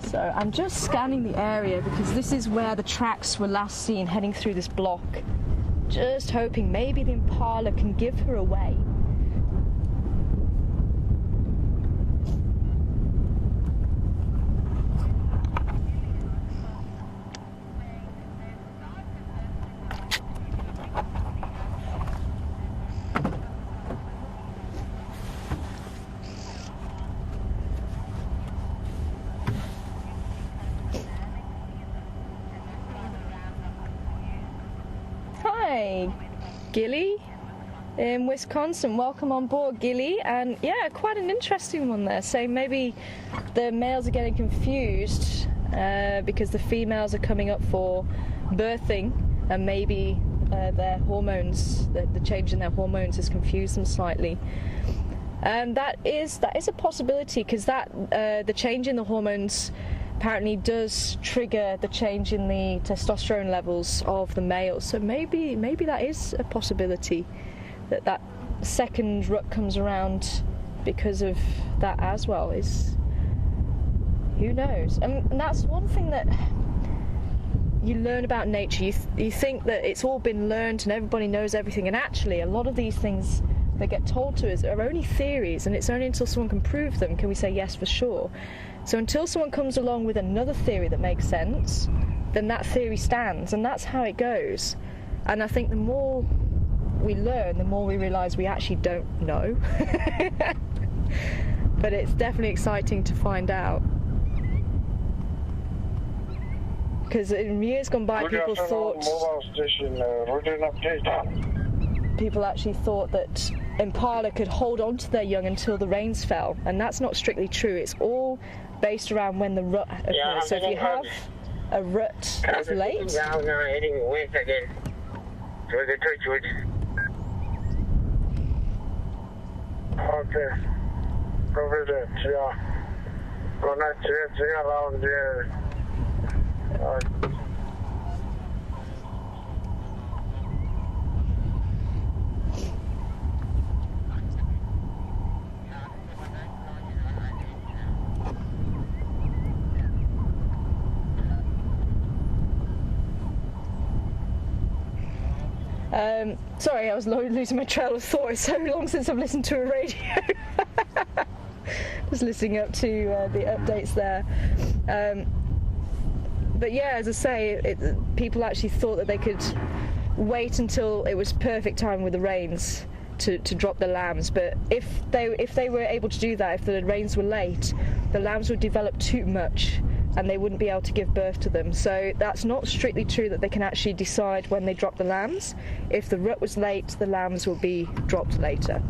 So I'm just scanning the area because this is where the tracks were last seen heading through this block. Just hoping maybe the impala can give her away. Hi, Gilly in Wisconsin. Welcome on board, Gilly. And yeah, quite an interesting one there. So maybe the males are getting confused because the females are coming up for birthing, and maybe their hormones, the change in their hormones has confused them slightly. And that is a possibility, because the change in the hormones apparently does trigger the change in the testosterone levels of the males. So maybe that is a possibility, that second rut comes around because of that as well. Who knows? And that's one thing that you learn about nature. You think that it's all been learned and everybody knows everything, and actually a lot of these things that get told to us are only theories, and it's only until someone can prove them can we say yes for sure. So until someone comes along with another theory that makes sense, then that theory stands, and that's how it goes. And I think the more we learn, the more we realise we actually don't know. But it's definitely exciting to find out. Because in years gone by, people actually thought that impala could hold on to their young until the rains fell, and that's not strictly true. It's all based around when the rut occurs. Yeah, so if you have a rut that's late, heading west again towards the Torchwood. Okay, over there, yeah. Go not around there. Sorry, I was losing my trail of thought. It's so long since I've listened to a radio. Just listening up to the updates there. But yeah, as I say, people actually thought that they could wait until it was perfect time with the rains to drop the lambs. But if they were able to do that, if the rains were late, the lambs would develop too much and they wouldn't be able to give birth to them. So that's not strictly true that they can actually decide when they drop the lambs. If the rut was late, the lambs will be dropped later.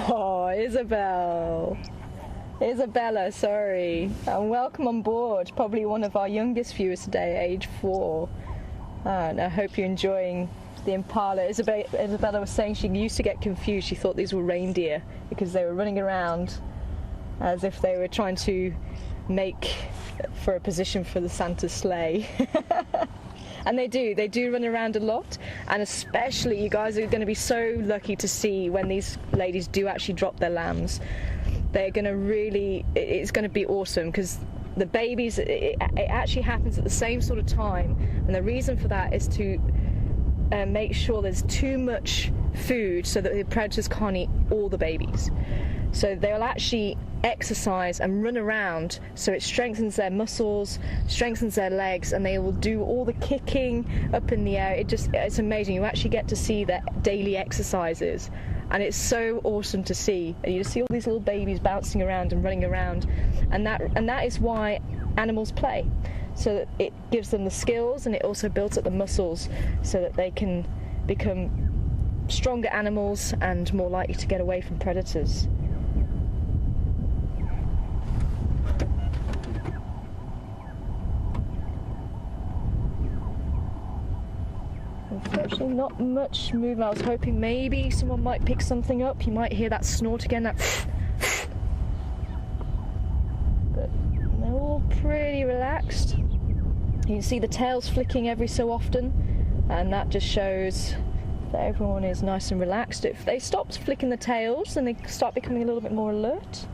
Oh, Isabella, sorry, and welcome on board. Probably one of our youngest viewers today, age 4. And I hope you're enjoying the impala. Isabella was saying she used to get confused. She thought these were reindeer because they were running around as if they were trying to make for a position for the Santa's sleigh. And they do run around a lot, and especially you guys are going to be so lucky to see when these ladies do actually drop their lambs. They're going to really, it's going to be awesome because the babies, it actually happens at the same sort of time, and the reason for that is to make sure there's too much food so that the predators can't eat all the babies. So they'll actually exercise and run around, so it strengthens their muscles, strengthens their legs, and they will do all the kicking up in the air. It's amazing. You actually get to see their daily exercises, and it's so awesome to see. And you just see all these little babies bouncing around and running around, and that is why animals play, so that it gives them the skills, and it also builds up the muscles so that they can become stronger animals and more likely to get away from predators. Unfortunately, not much movement. I was hoping maybe someone might pick something up. You might hear that snort again, that but they're all pretty relaxed. You can see the tails flicking every so often, and that just shows that everyone is nice and relaxed. If they stop flicking the tails, then they start becoming a little bit more alert.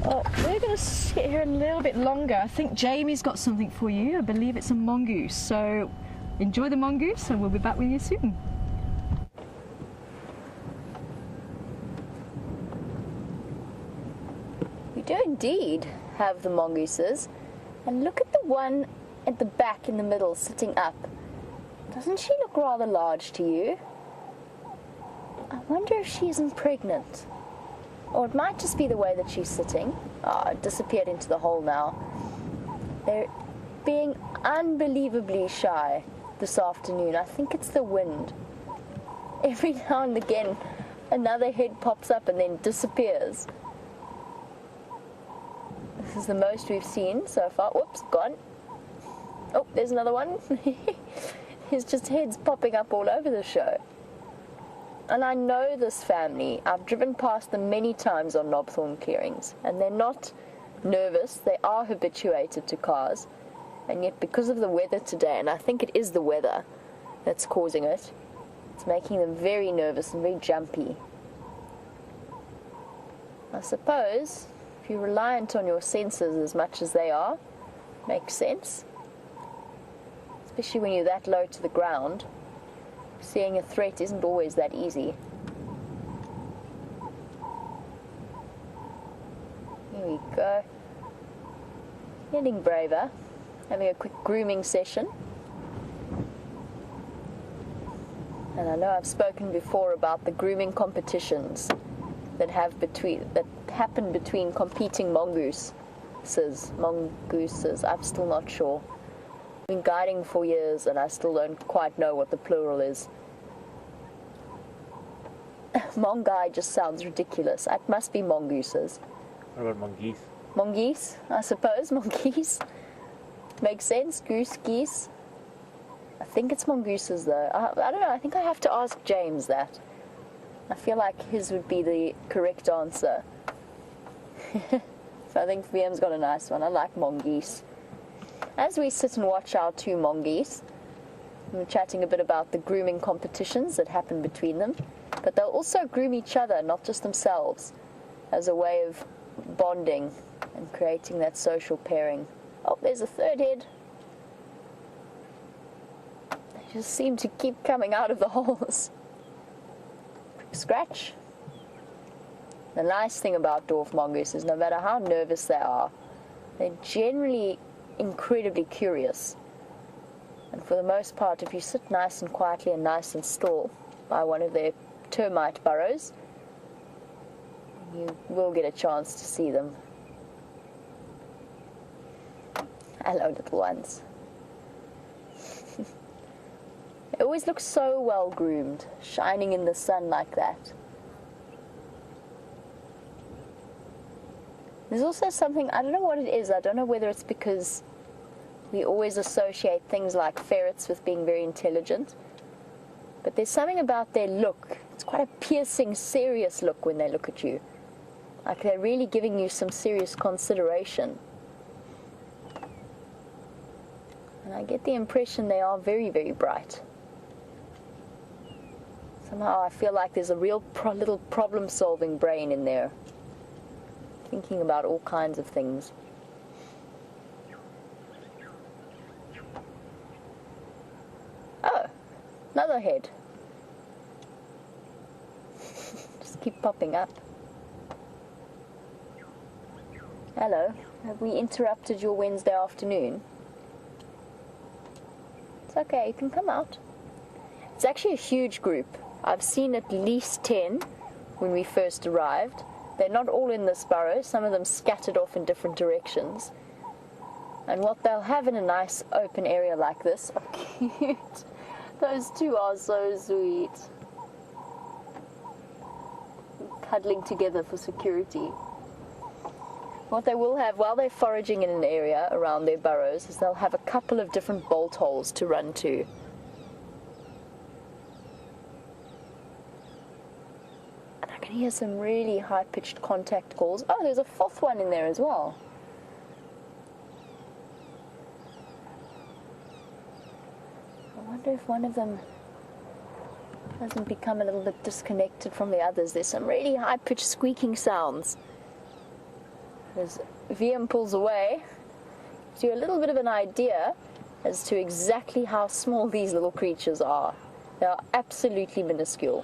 Oh, we're going to sit here a little bit longer. I think Jamie's got something for you. I believe it's a mongoose. So enjoy the mongoose, and we'll be back with you soon. We do indeed have the mongooses. And look at the one at the back in the middle sitting up. Doesn't she look rather large to you? I wonder if she isn't pregnant. Or it might just be the way that she's sitting. Oh, it disappeared into the hole now. They're being unbelievably shy this afternoon. I think it's the wind. Every now and again, another head pops up and then disappears. This is the most we've seen so far. Whoops, gone. Oh, there's another one. There's just heads popping up all over the show. And I know this family. I've driven past them many times on knobthorn clearings, and they're not nervous. They are habituated to cars, and yet because of the weather today, and I think it is the weather that's causing it, it's making them very nervous and very jumpy. I suppose if you're reliant on your senses as much as they are, makes sense, especially when you're that low to the ground. Seeing a threat isn't always that easy. Here we go. Getting braver. Having a quick grooming session. And I know I've spoken before about the grooming competitions that happen between competing mongooses. I'm still not sure. I've been guiding for years and I still don't quite know what the plural is. Mongai just sounds ridiculous. It must be mongooses. What about mongoose? Mongoose, I suppose. Mongoose. Makes sense. Goose, geese. I think it's mongooses though. I don't know. I think I have to ask James that. I feel like his would be the correct answer. So I think VM's got a nice one. I like mongoose. As we sit and watch our two mongoose, we're chatting a bit about the grooming competitions that happen between them. But they'll also groom each other, not just themselves, as a way of bonding and creating that social pairing. Oh, there's a third head. They just seem to keep coming out of the holes. Quick scratch. The nice thing about dwarf mongooses, no matter how nervous they are, they're generally incredibly curious. And for the most part, if you sit nice and quietly and nice and still by one of their termite burrows, you will get a chance to see them. Hello, little ones. They always look so well groomed, shining in the sun like that. There's also something, I don't know what it is, I don't know whether it's because we always associate things like ferrets with being very intelligent, but there's something about their look. It's quite a piercing, serious look when they look at you. Like they're really giving you some serious consideration. And I get the impression they are very, very bright. Somehow I feel like there's a real little problem-solving brain in there, thinking about all kinds of things. Oh, another head. Just keep popping up. Hello, have we interrupted your Wednesday afternoon? It's okay, you can come out. It's actually a huge group. I've seen at least 10 when we first arrived. They're not all in this burrow, some of them scattered off in different directions. And what they'll have in a nice open area like this, oh cute, those two are so sweet. Cuddling together for security. What they will have while they're foraging in an area around their burrows is they'll have a couple of different bolt holes to run to. And I can hear some really high-pitched contact calls. Oh, there's a fourth one in there as well. I wonder if one of them hasn't become a little bit disconnected from the others. There's some really high-pitched squeaking sounds. As VM pulls away, gives you a little bit of an idea as to exactly how small these little creatures are. They are absolutely minuscule.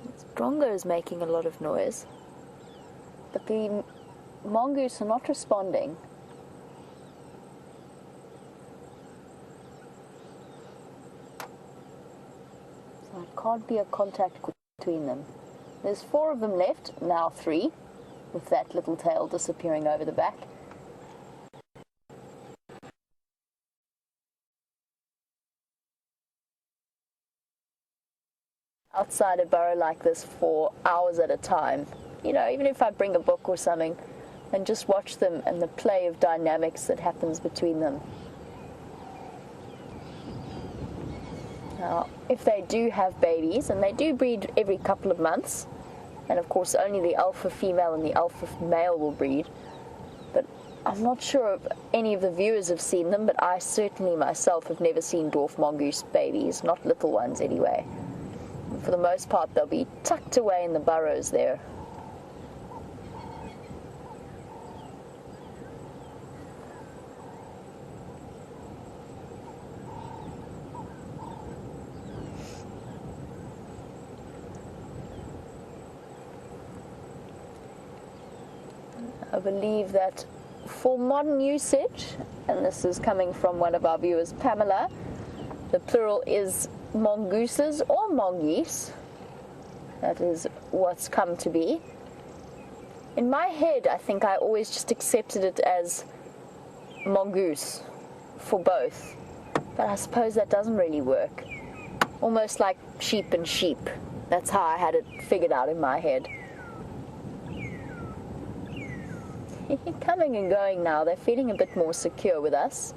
This drongo is making a lot of noise, but the mongoose are not responding. Can't be a contact between them. There's 4 of them left, now 3, with that little tail disappearing over the back. Outside a burrow like this for hours at a time, you know, even if I bring a book or something and just watch them and the play of dynamics that happens between them. Now, if they do have babies, and they do breed every couple of months, and of course only the alpha female and the alpha male will breed, but I'm not sure if any of the viewers have seen them, but I certainly myself have never seen dwarf mongoose babies, not little ones anyway. And for the most part they'll be tucked away in the burrows there. I believe that for modern usage, and this is coming from one of our viewers, Pamela, the plural is mongooses or mongeese. That is what's come to be. In my head, I think I always just accepted it as mongoose for both. But I suppose that doesn't really work. Almost like sheep and sheep. That's how I had it figured out in my head. Coming and going now. They're feeling a bit more secure with us.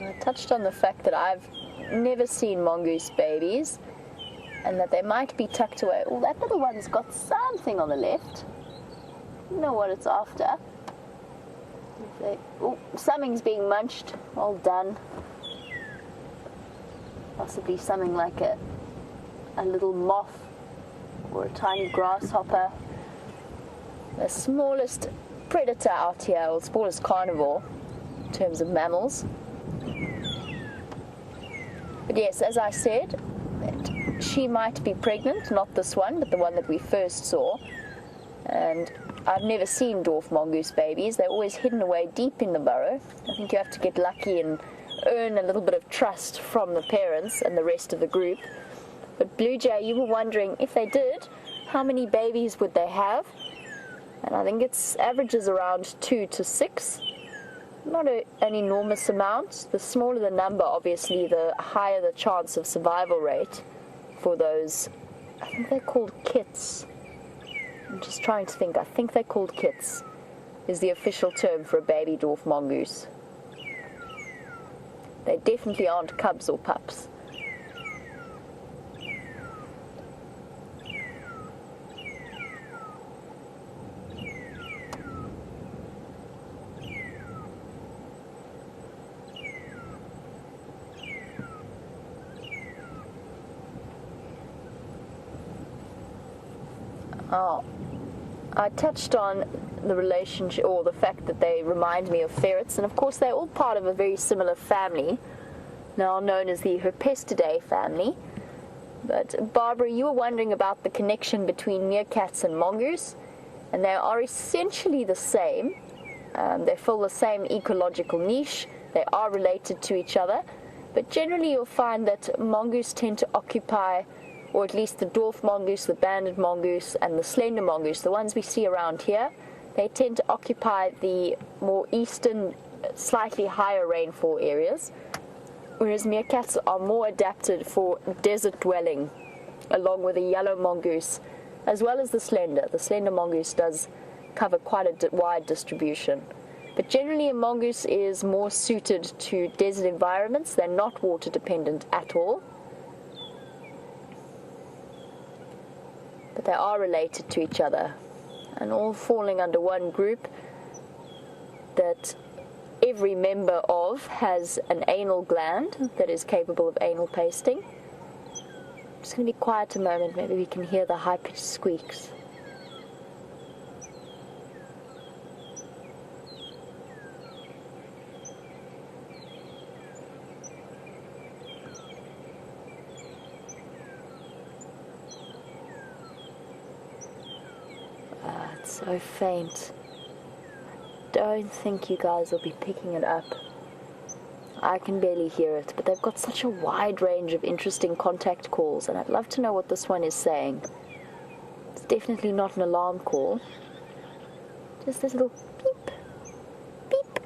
I touched on the fact that I've never seen mongoose babies and that they might be tucked away. Oh, that little one's got something on the left. I don't know what it's after. Oh, something's being munched. Well done. Possibly something like a little moth or a tiny grasshopper. The smallest predator out here, or smallest carnivore in terms of mammals. But yes, as I said, she might be pregnant, not this one, but the one that we first saw. And I've never seen dwarf mongoose babies. They're always hidden away deep in the burrow. I think you have to get lucky and earn a little bit of trust from the parents and the rest of the group. But Blue Jay, you were wondering if they did, how many babies would they have? And I think it's averages around 2 to 6. Not an enormous amount. The smaller the number, obviously, the higher the chance of survival rate for those. I think they're called kits. I'm just trying to think. I think they're called kits, is the official term for a baby dwarf mongoose. They definitely aren't cubs or pups. Oh, I touched on the relationship, or the fact that they remind me of ferrets, and of course they're all part of a very similar family, now known as the Herpestidae family. But Barbara, you were wondering about the connection between meerkats and mongoose, and they are essentially the same. They fill the same ecological niche. They are related to each other, but generally you'll find that mongoose tend to occupy, or at least the dwarf mongoose, the banded mongoose, and the slender mongoose, the ones we see around here, they tend to occupy the more eastern, slightly higher rainfall areas, whereas meerkats are more adapted for desert dwelling, along with the yellow mongoose, as well as the slender. The slender mongoose does cover quite a wide distribution. But generally a mongoose is more suited to desert environments. They're not water dependent at all. But they are related to each other, and all falling under one group that every member of has an anal gland that is capable of anal pasting. I'm just going to be quiet a moment, maybe we can hear the high-pitched squeaks. So faint. Don't think you guys will be picking it up. I can barely hear it, but they've got such a wide range of interesting contact calls, and I'd love to know what this one is saying. It's definitely not an alarm call. Just this little beep, beep.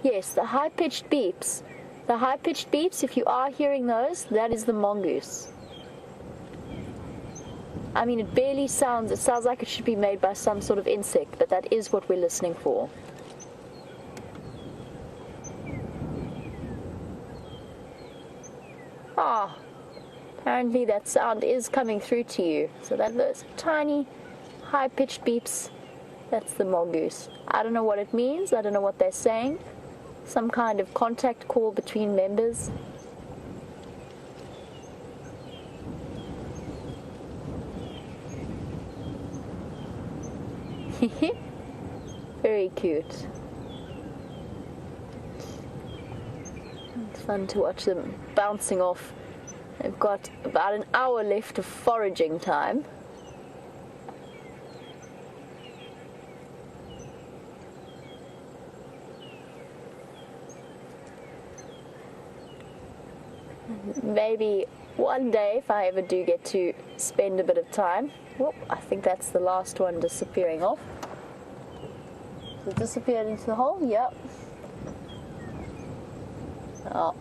Yes, the high-pitched beeps. The high-pitched beeps, if you are hearing those, that is the mongoose. I mean, it barely sounds, it sounds like it should be made by some sort of insect, but that is what we're listening for. Ah, apparently that sound is coming through to you. So that those tiny, high-pitched beeps, that's the mongoose. I don't know what it means, I don't know what they're saying. Some kind of contact call between members. Very cute. It's fun to watch them bouncing off. They've got about an hour left of foraging time. And maybe one day, if I ever do get to spend a bit of time. Whoop, I think that's the last one disappearing off. Has it disappeared into the hole? Yep. Oh,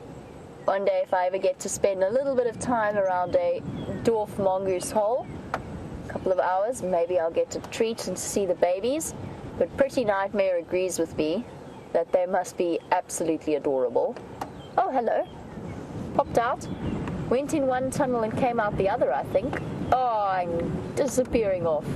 one day, if I ever get to spend a little bit of time around a dwarf mongoose hole, a couple of hours, maybe I'll get to treat and see the babies. But Pretty Nightmare agrees with me that they must be absolutely adorable. Oh, hello. Popped out. Went in one tunnel and came out the other, I think. Oh, I'm disappearing off.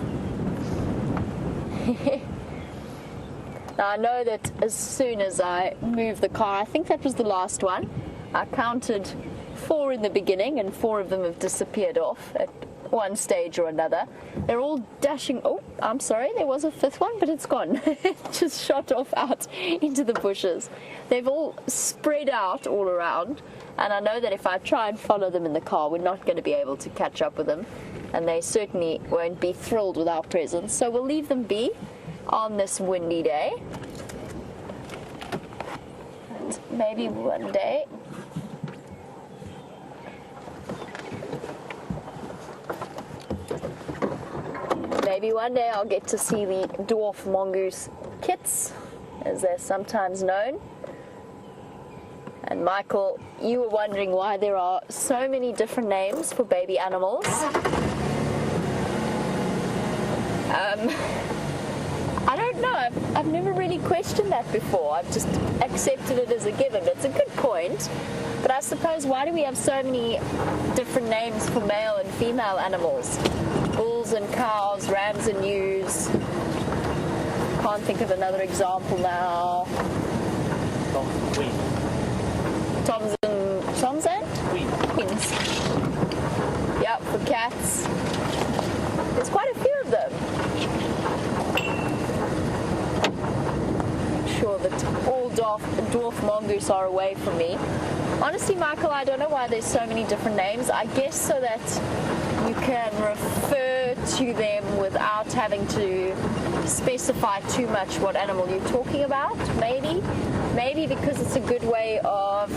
Now, I know that as soon as I move the car, I think that was the last one. I counted 4 in the beginning, and 4 of them have disappeared off at one stage or another. They're all dashing. Oh, I'm sorry, there was a 5th one, but it's gone. It just shot off out into the bushes. They've all spread out all around, and I know that if I try and follow them in the car, we're not going to be able to catch up with them, and they certainly won't be thrilled with our presence. So we'll leave them be on this windy day, and maybe one day I'll get to see the dwarf mongoose kits, as they're sometimes known. And Michael, you were wondering why there are so many different names for baby animals. I don't know. I've never really questioned that before. I've just accepted it as a given. It's a good point. But I suppose, why do we have so many different names for male and female animals? Bulls and cows, rams and ewes. Can't think of another example now. Toms and queens. Yep, for cats. There's quite a few of them. Sure that all dwarf mongoose are away from me. Honestly, Michael, I don't know why there's so many different names. I guess so that you can refer to them without having to specify too much what animal you're talking about, maybe because it's a good way of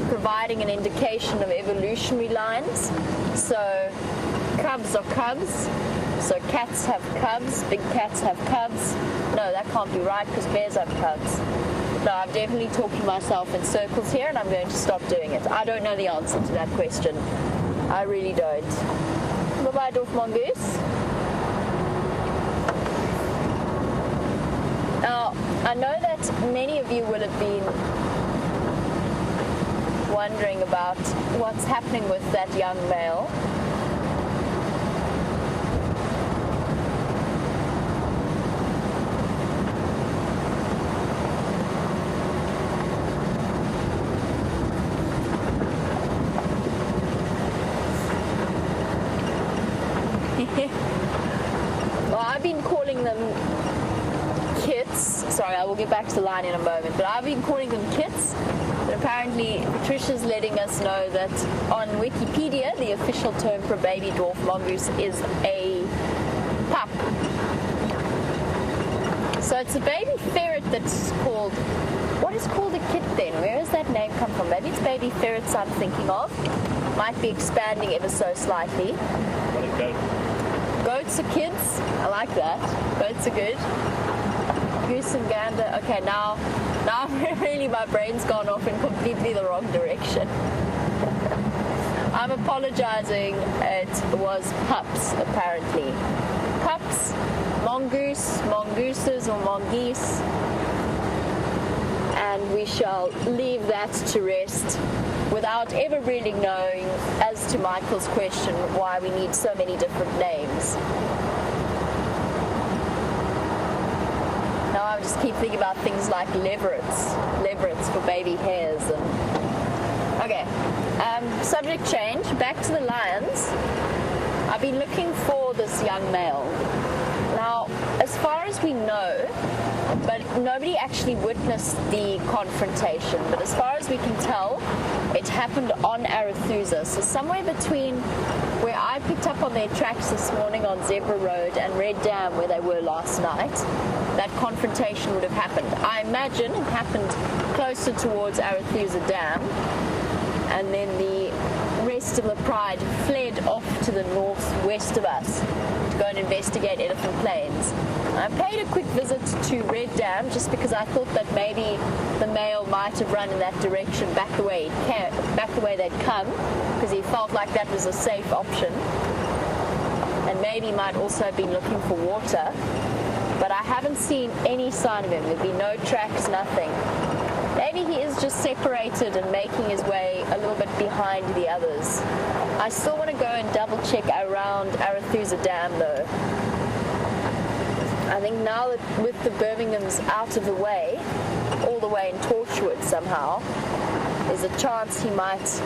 providing an indication of evolutionary lines. So cubs are cubs. So cats have cubs, big cats have cubs. No, that can't be right, because bears have cubs. No, I'm definitely talking myself in circles here, and I'm going to stop doing it. I don't know the answer to that question. I really don't. Bye-bye, dwarf mongoose. Now, I know that many of you will have been wondering about what's happening with that young male. Well, I've been calling them kits. Sorry, I will get back to the line in a moment. But I've been calling them kits. But apparently, Patricia's letting us know that on Wikipedia, the official term for baby dwarf mongoose is a pup. So it's a baby ferret that's called... What is called a kit then? Where does that name come from? Maybe it's baby ferrets I'm thinking of. Might be expanding ever so slightly. What a goat. Goats are kids. I like that. Goats are good. Goose and gander. Okay, now really my brain's gone off in completely the wrong direction. I'm apologizing. It was pups, apparently. Pups, mongoose, mongooses or mongeese. And we shall leave that to rest without ever really knowing, as to Michael's question, why we need so many different names. Now I just keep thinking about things like leverets for baby hares. Okay, subject change, back to the lions. I've been looking for this young male. Now, as far as we know, but nobody actually witnessed the confrontation, but as far as we can tell, it happened on Arethusa, so somewhere between where I picked up on their tracks this morning on Zebra Road and Red Dam, where they were last night, that confrontation would have happened. I imagine it happened closer towards Arethusa Dam, and then the rest of the pride fled off to the northwest of us to go and investigate elephant plains. I paid a quick visit to Red Dam just because I thought that maybe the male might have run in that direction back the way they'd come, because he felt like that was a safe option, and maybe might also have been looking for water. But I haven't seen any sign of him. There'd be no tracks, nothing. Maybe he is just separated and making his way a little bit behind the others. I still want to go and double check around Arathusa Dam though. I think now that with the Birmingham's out of the way, all the way in Torchwood somehow, there's a chance he might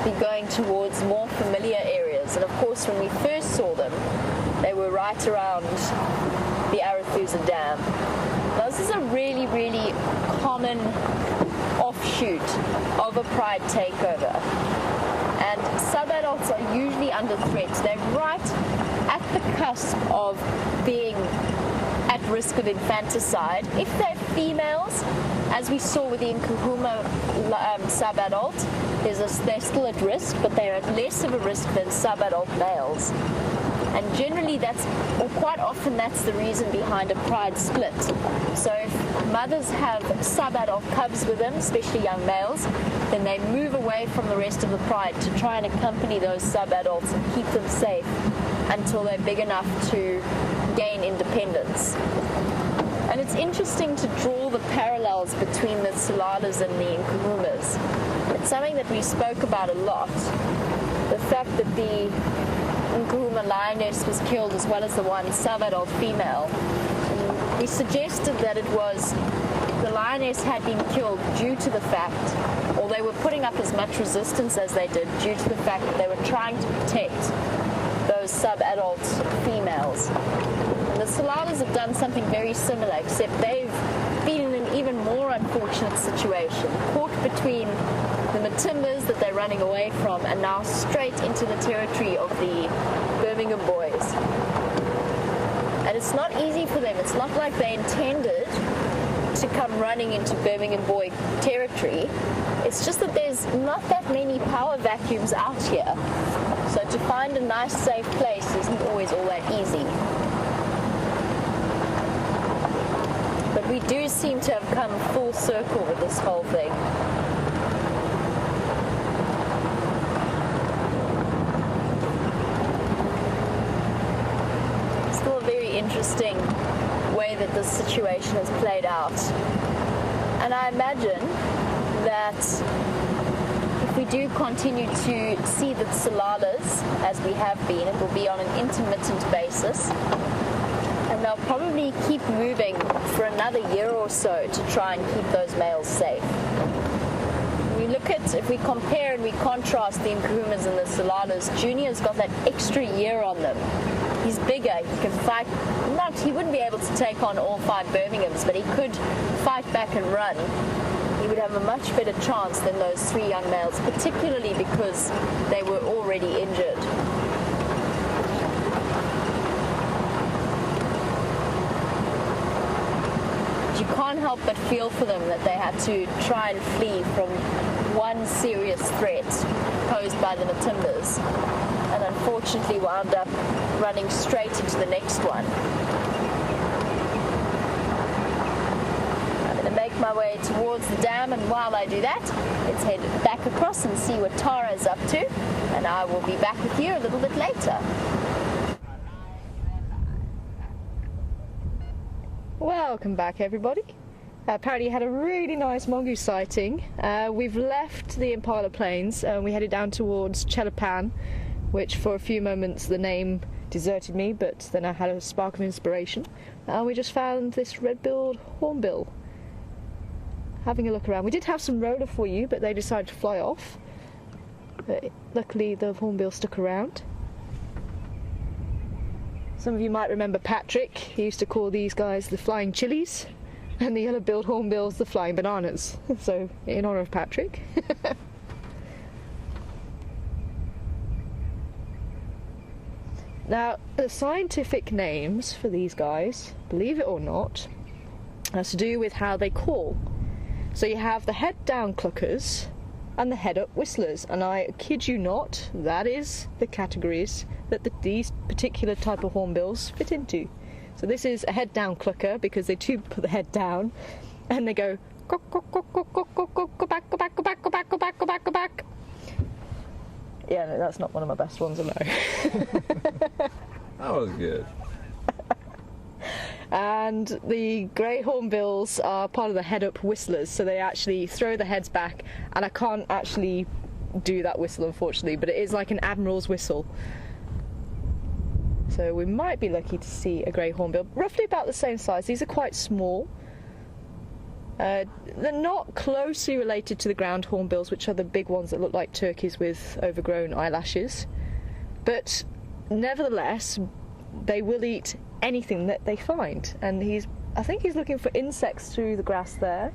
be going towards more familiar areas. And of course when we first saw them, they were right around the Arathusa Dam. Now, this is a really, really common offshoot of a pride takeover. And subadults are usually under threat. They're right at the cusp of being at risk of infanticide. If they're females, as we saw with the Nkuhuma subadult, they're still at risk, but they're at less of a risk than subadult males. And generally quite often that's the reason behind a pride split. So if mothers have subadult cubs with them, especially young males, then they move away from the rest of the pride to try and accompany those subadults and keep them safe until they're big enough to gain independence. And it's interesting to draw the parallels between the Saladas and the Nkuhumas. It's something that we spoke about a lot. The fact that the Nkuhuma lioness was killed as well as the one subadult female. We suggested that it was the lioness had been killed due to the fact, or they were putting up as much resistance as they did due to the fact that they were trying to protect those subadult females. And the Saladas have done something very similar, except they've been in an even more unfortunate situation, caught between the Matimbas that they're running away from and now straight into the territory of the Birmingham boys. And it's not easy for them. It's not like they intended to come running into Birmingham boy territory. It's just that there's not that many power vacuums out here. So to find a nice safe place isn't always all that easy. But we do seem to have come full circle with this whole thing. Interesting way that this situation has played out. And I imagine that if we do continue to see the Saladas as we have been, it will be on an intermittent basis. And they'll probably keep moving for another year or so to try and keep those males safe. If we compare and we contrast the Nkuhumas and the Saladas, Junior's got that extra year on them. He's bigger, he can fight, he wouldn't be able to take on all 5 Birminghams, but he could fight back and run. He would have a much better chance than those 3 young males, particularly because they were already injured. You can't help but feel for them that they had to try and flee from one serious threat posed by the Matimbas, and unfortunately wound up running straight into the next one. I'm going to make my way towards the dam, and while I do that, let's head back across and see what Tara is up to, and I will be back with you a little bit later. Welcome back, everybody. Apparently had a really nice mongoose sighting. We've left the Impala Plains and we headed down towards Chelapan, which for a few moments the name deserted me, but then I had a spark of inspiration. And we just found this red-billed hornbill. Having a look around. We did have some roller for you, but they decided to fly off. But luckily the hornbill stuck around. Some of you might remember Patrick. He used to call these guys the flying chilies, and the yellow-billed hornbills the flying bananas. So, in honour of Patrick. Now, the scientific names for these guys, believe it or not, has to do with how they call. So you have the head-down cluckers, and the head-up whistlers. And I kid you not, that is the categories that these particular type of hornbills fit into. So this is a head-down clucker because they do put the head down, and they go go back, go back, go back, go back, go back, go back, go back. Yeah, no, that's not one of my best ones, I know. That was good. And the grey hornbills are part of the head-up whistlers, so they actually throw the heads back, and I can't actually do that whistle, unfortunately, but it is like an admiral's whistle. So we might be lucky to see a grey hornbill, roughly about the same size. These are quite small. They're not closely related to the ground hornbills, which are the big ones that look like turkeys with overgrown eyelashes, but nevertheless they will eat anything that they find, and I think he's looking for insects through the grass there.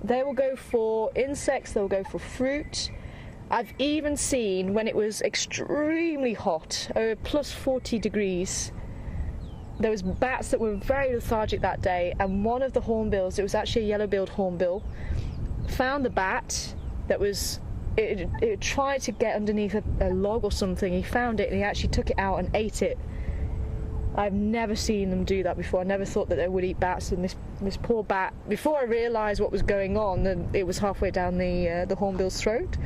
They will go for insects, they'll go for fruit. I've even seen, when it was extremely hot, plus 40 degrees, there was bats that were very lethargic that day, and one of the hornbills, it was actually a yellow-billed hornbill, found the bat that was it tried to get underneath a log or something. He found it and he actually took it out and ate it. I've never seen them do that before. I never thought that they would eat bats, and this poor bat, before I realised what was going on, then it was halfway down the hornbill's throat.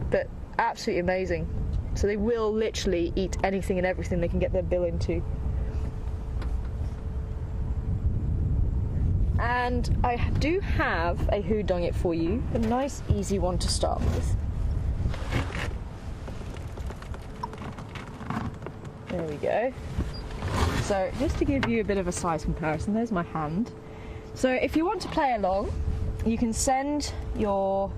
But absolutely amazing. So they will literally eat anything and everything they can get their bill into. And I do have a whodunit for you, a nice easy one to start with. There we go. So just to give you a bit of a size comparison, there's my hand. So if you want to play along, you can send your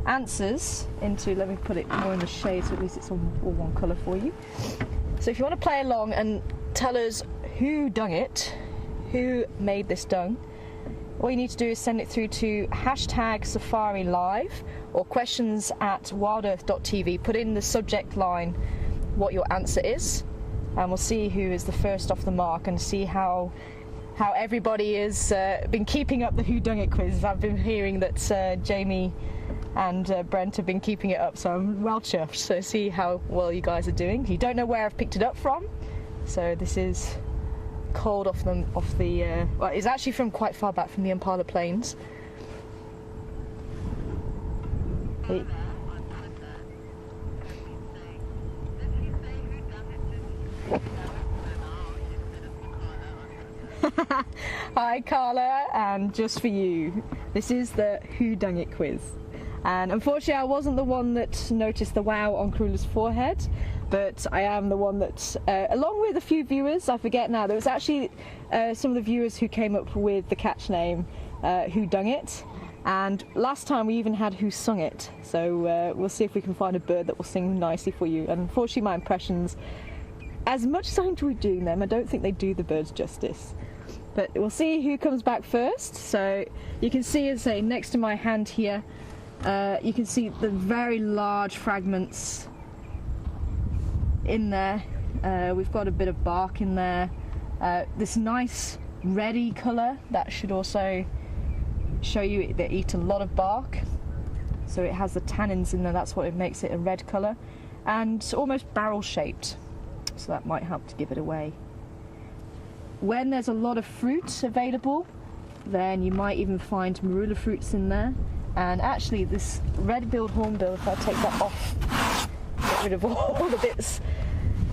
answers into, let me put it more in the shade so at least it's all one colour for you. So if you want to play along and tell us who dung it, who made this dung, all you need to do is send it through to #SafariLive or questions@wildearth.tv. Put in the subject line what your answer is, and we'll see who is the first off the mark and see how everybody has been keeping up the Who Dung It quiz. I've been hearing that Jamie and Brent have been keeping it up, so I'm well chuffed. So see how well you guys are doing. You don't know where I've picked it up from, so this is cold off the well, it's actually from quite far back from the Impala Plains. Hi Carla, and just for you, this is the Who Dung It quiz. And unfortunately I wasn't the one that noticed the wow on Karula's forehead, but I am the one that, along with a few viewers, I forget now, there was actually some of the viewers who came up with the catch name Who Dung It, and last time we even had Who Sung It, so we'll see if we can find a bird that will sing nicely for you. And unfortunately my impressions, as much as I enjoy doing them, I don't think they do the birds justice. But we'll see who comes back first. So you can see, as I say, next to my hand here, you can see the very large fragments in there. We've got a bit of bark in there. This nice reddy colour, that should also show you they eat a lot of bark. So it has the tannins in there, that's what it makes it a red colour. And almost barrel shaped, so that might help to give it away. When there's a lot of fruit available, then you might even find marula fruits in there. And actually this red-billed hornbill, if I take that off, get rid of all the bits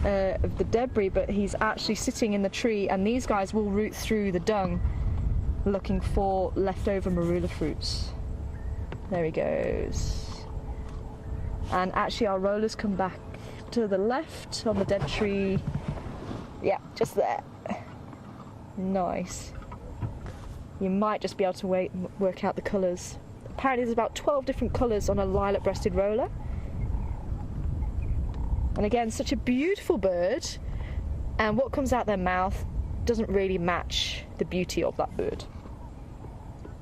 of the debris, but he's actually sitting in the tree, and these guys will root through the dung looking for leftover marula fruits. There he goes. And actually our rollers come back to the left on the dead tree. Yeah, just there. Nice. You might just be able to work out the colours. Apparently there's about 12 different colours on a lilac-breasted roller. And again, such a beautiful bird, and what comes out their mouth doesn't really match the beauty of that bird.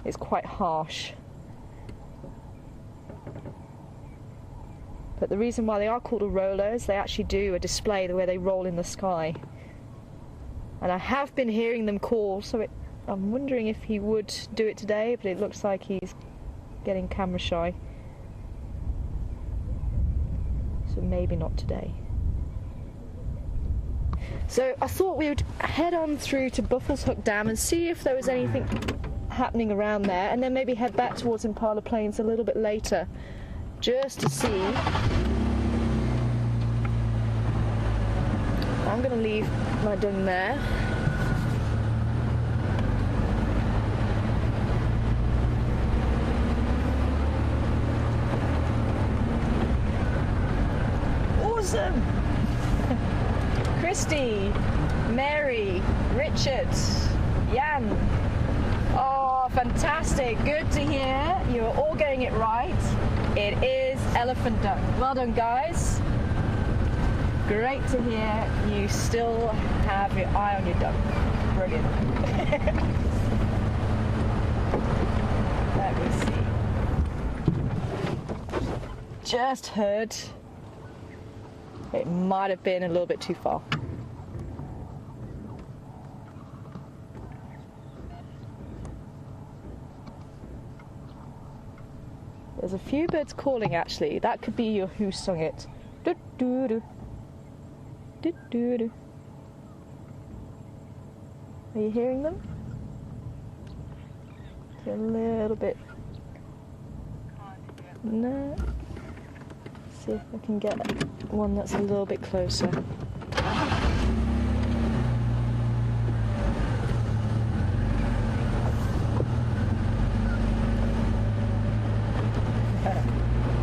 It's quite harsh. But the reason why they are called a roller is they actually do a display where they roll in the sky. And I have been hearing them call, so I'm wondering if he would do it today, but it looks like he's getting camera shy. So maybe not today. So I thought we would head on through to Buffles Hook Dam and see if there was anything happening around there, and then maybe head back towards Impala Plains a little bit later, just to see. I'm going to leave my dung there. Awesome! Christy, Mary, Richard, Jan. Oh, fantastic. Good to hear. You're all getting it right. It is elephant duck. Well done, guys. Great to hear you still have your eye on your duck. Brilliant. Let me see. Just heard. It might have been a little bit too far. There's a few birds calling actually. That could be your who sung it. Do do do. Do do do. Are you hearing them? It's a little bit. No. See if I can get one that's a little bit closer.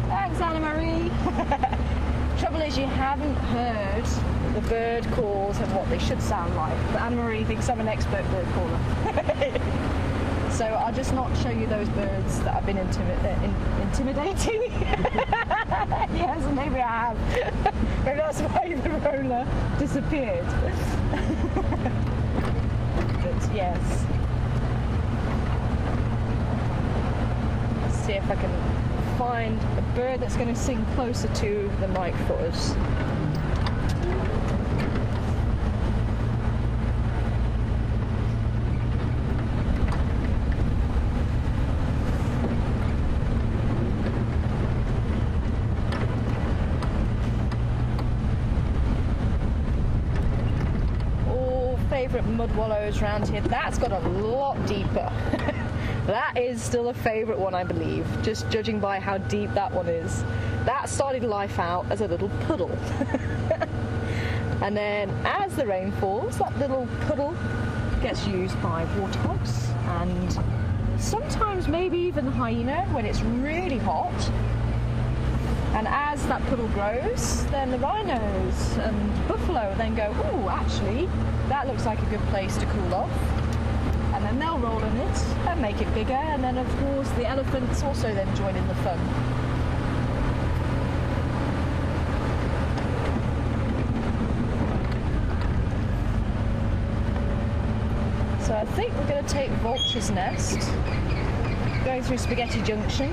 Thanks, Anna Marie. Trouble is, you haven't heard the bird calls and what they should sound like. But Anna Marie thinks I'm an expert bird caller. So I'll just not show you those birds that I've been intimidating. Yes, maybe I have. Maybe that's why the roller disappeared. But yes. Let's see if I can find a bird that's going to sing closer to the mic for us. Favourite mud wallows around here. That's got a lot deeper. That is still a favourite one, I believe, just judging by how deep that one is. That started life out as a little puddle. And then as the rain falls, that little puddle gets used by warthogs and sometimes maybe even the hyena when it's really hot. And as that puddle grows, then the rhinos and buffalo then go, ooh, actually, that looks like a good place to cool off. And then they'll roll in it and make it bigger. And then, of course, the elephants also then join in the fun. So I think we're going to take Vulture's Nest, going through Spaghetti Junction.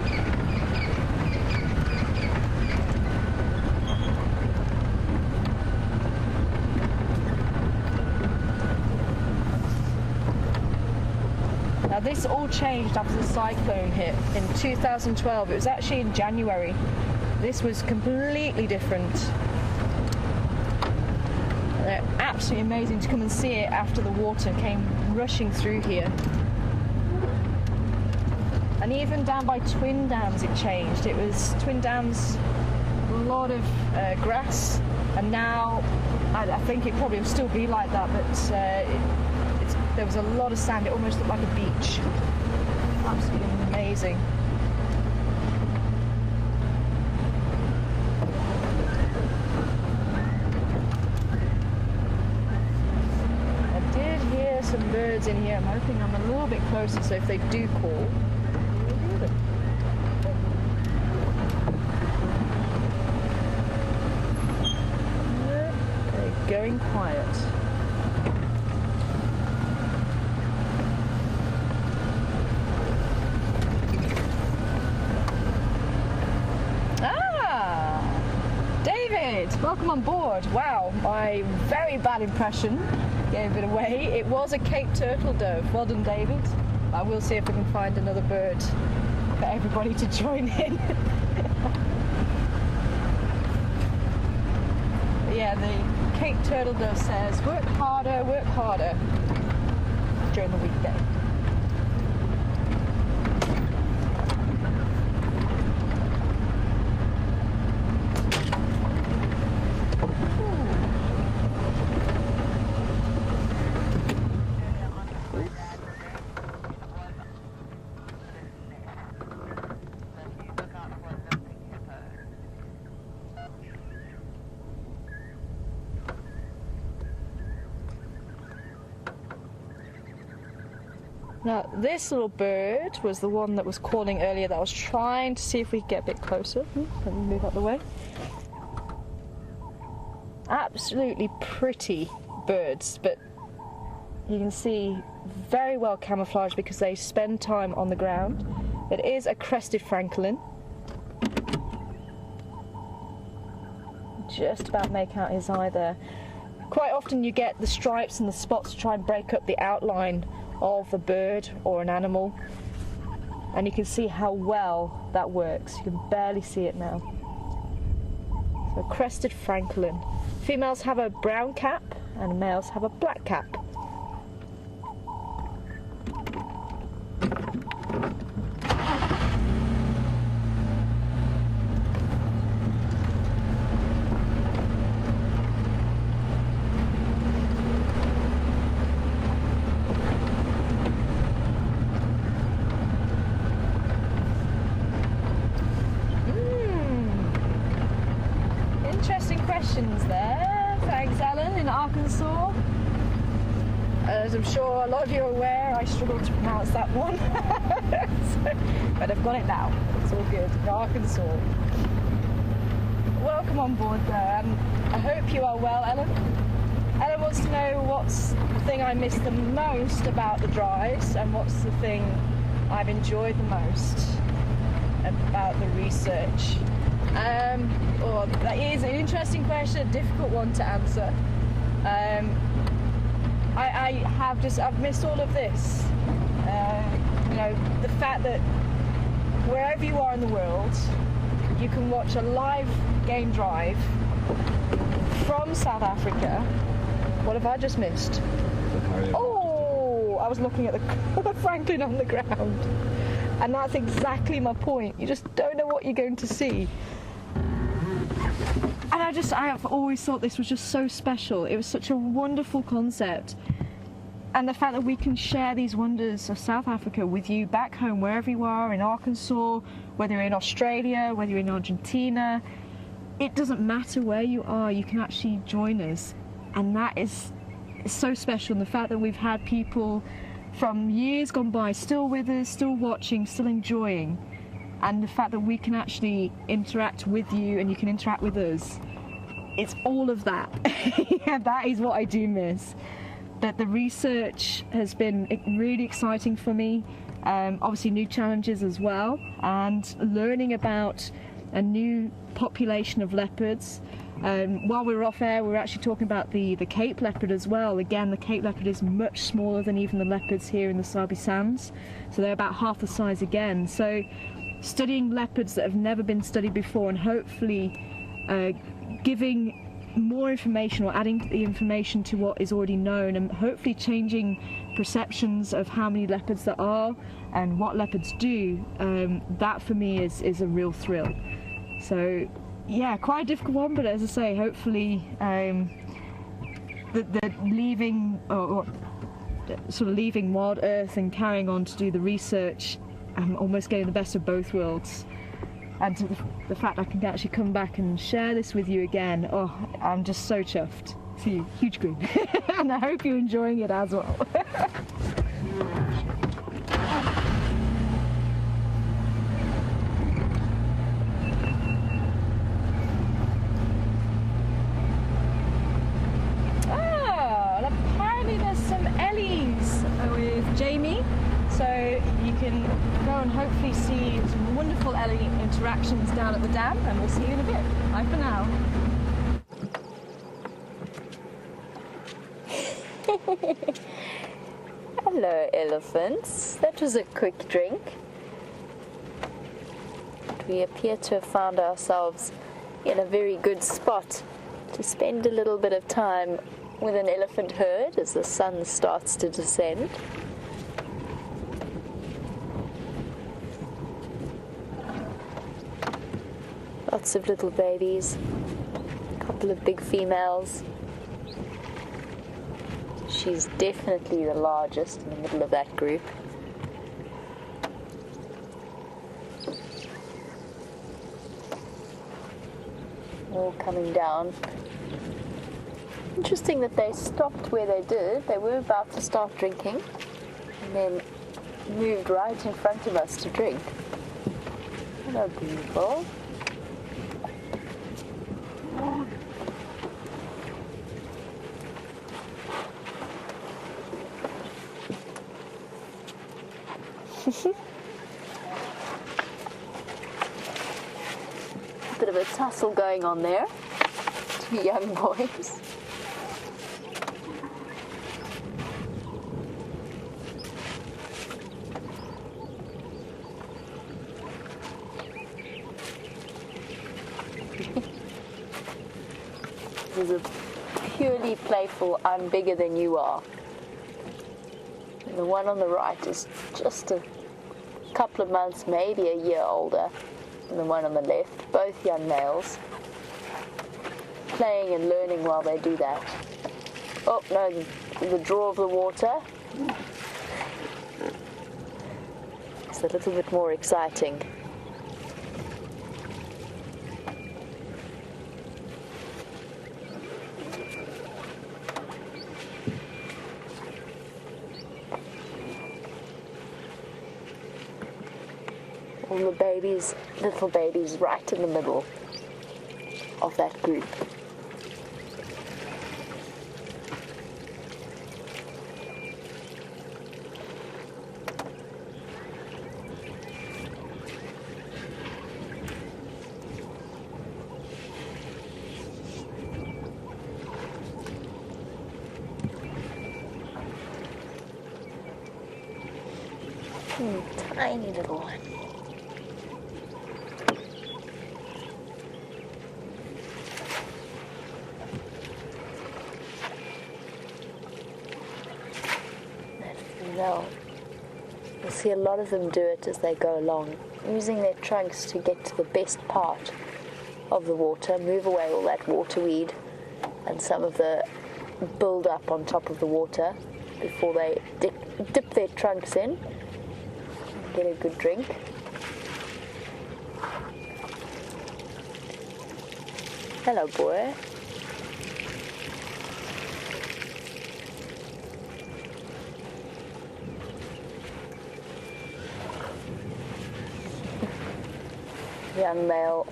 This all changed after the cyclone hit in 2012. It was actually in January. This was completely different. They're absolutely amazing to come and see it after the water came rushing through here. And even down by Twin Dams it changed. It was Twin Dams, a lot of grass, and now I think it probably will still be like that, but there was a lot of sand. It almost looked like a beach. Absolutely amazing. I did hear some birds in here. I'm hoping I'm a little bit closer, so if they do call, we'll hear them. They're going quiet. Welcome on board. Wow, my very bad impression gave it away. It was a Cape turtle dove. Well done, David. I will see if I can find another bird for everybody to join in. But yeah, the Cape Turtle Dove says, work harder during the weekday. Now, this little bird was the one that was calling earlier that I was trying to see if we could get a bit closer. Let me move out the way. Absolutely pretty birds, but you can see very well camouflaged because they spend time on the ground. It is a crested francolin. Just about make out his eye there. Quite often you get the stripes and the spots to try and break up the outline of a bird or an animal, and you can see how well that works. You can barely see it now. So crested francolin. Females have a brown cap and males have a black cap. There. Thanks, Alan, in Arkansas. As I'm sure a lot of you are aware, I struggle to pronounce that one. But I've got it now. It's all good. In Arkansas. Welcome on board there. I hope you are well, Ellen. Ellen wants to know what's the thing I miss the most about the drives and what's the thing I've enjoyed the most about the research. Oh, that is an interesting question, a difficult one to answer. I've missed all of this. You know, the fact that wherever you are in the world, you can watch a live game drive from South Africa. What have I just missed? Oh, I was looking at the francolin on the ground. And that's exactly my point. You just don't know what you're going to see. And I have always thought this was just so special. It was such a wonderful concept. And the fact that we can share these wonders of South Africa with you back home, wherever you are, in Arkansas, whether you're in Australia, whether you're in Argentina, it doesn't matter where you are, you can actually join us. And that is so special. And the fact that we've had people from years gone by still with us, still watching, still enjoying. And the fact that we can actually interact with you and you can interact with us, it's all of that. Yeah, that is what I do miss. That the research has been really exciting for me. Obviously new challenges as well, and learning about a new population of leopards. While we were off air, we were actually talking about the Cape leopard as well. Again, the Cape leopard is much smaller than even the leopards here in the Sabi Sands. So they're about half the size again. So studying leopards that have never been studied before, and hopefully giving more information or adding the information to what is already known, and hopefully changing perceptions of how many leopards there are and what leopards do, that for me is a real thrill. So yeah, quite a difficult one, but as I say, hopefully the leaving or sort of leaving WildEarth and carrying on to do the research, almost getting the best of both worlds, and to the fact I can actually come back and share this with you again. Oh, I'm just so chuffed. See you, huge grin. And I hope you're enjoying it as well. Jamie, so you can go and hopefully see some wonderful Ellie interactions down at the dam, and we'll see you in a bit. Bye for now. Hello, elephants. That was a quick drink. We appear to have found ourselves in a very good spot to spend a little bit of time with an elephant herd as the sun starts to descend. Lots of little babies, a couple of big females. She's definitely the largest in the middle of that group. All coming down. Interesting that they stopped where they did. They were about to start drinking and then moved right in front of us to drink. Hello, beautiful. Bit of a tussle going on there. Two young boys. This is a purely playful, I'm bigger than you are. And the one on the right is just a couple of months, maybe a year older than the one on the left, both young males, playing and learning while they do that. Oh no, the draw of the water is a little bit more exciting. All the babies, little babies, right in the middle of that group. Tiny little one. You'll see a lot of them do it as they go along, using their trunks to get to the best part of the water, move away all that water weed and some of the build up on top of the water before they dip their trunks in and get a good drink. Hello, boy. Young male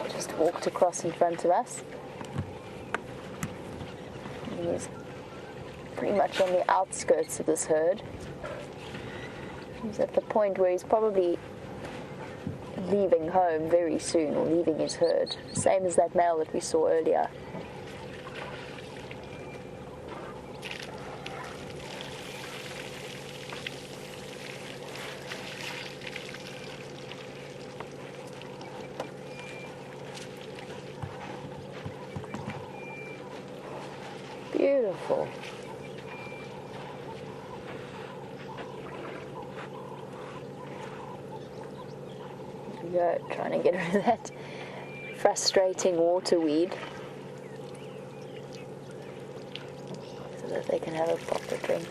just walked across in front of us. He's pretty much on the outskirts of this herd. He's at the point where he's probably leaving home very soon, or leaving his herd, same as that male that we saw earlier. Beautiful. There we go, trying to get rid of that frustrating water weed so that they can have a proper drink.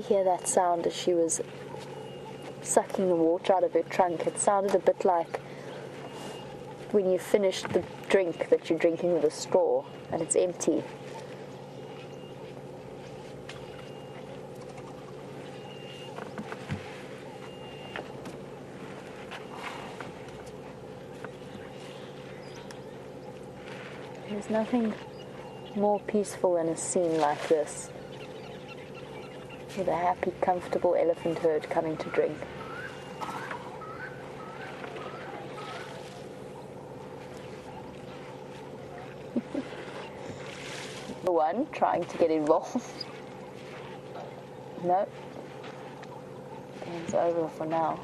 Hear that sound as she was sucking the water out of her trunk. It sounded a bit like when you finish the drink that you're drinking with a straw and it's empty. There's nothing more peaceful than a scene like this, with a happy, comfortable elephant herd coming to drink. The one trying to get involved. No. Game's over for now.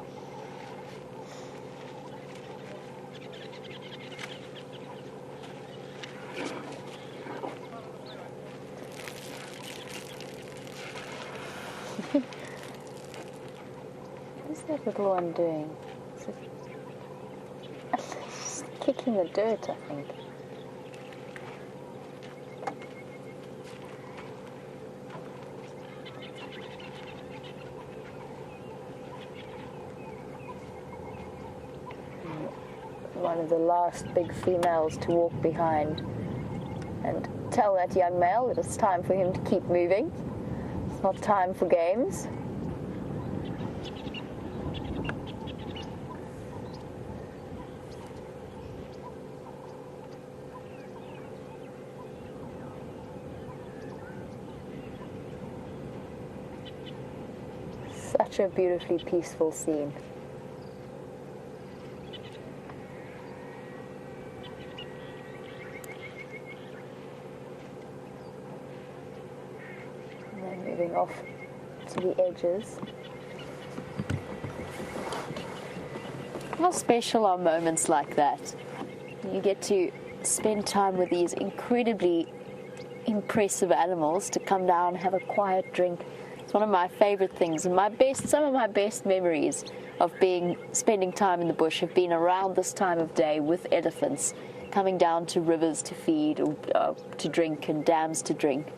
What is that little one doing? Is it... It's kicking the dirt, I think. One of the last big females to walk behind and tell that young male that it's time for him to keep moving. It's not time for games. Such a beautifully peaceful scene. Moving off to the edges. How special are moments like that? You get to spend time with these incredibly impressive animals, to come down, have a quiet drink. It's one of my favorite things, and some of my best memories of spending time in the bush have been around this time of day with elephants, coming down to rivers to feed or to drink, and dams to drink.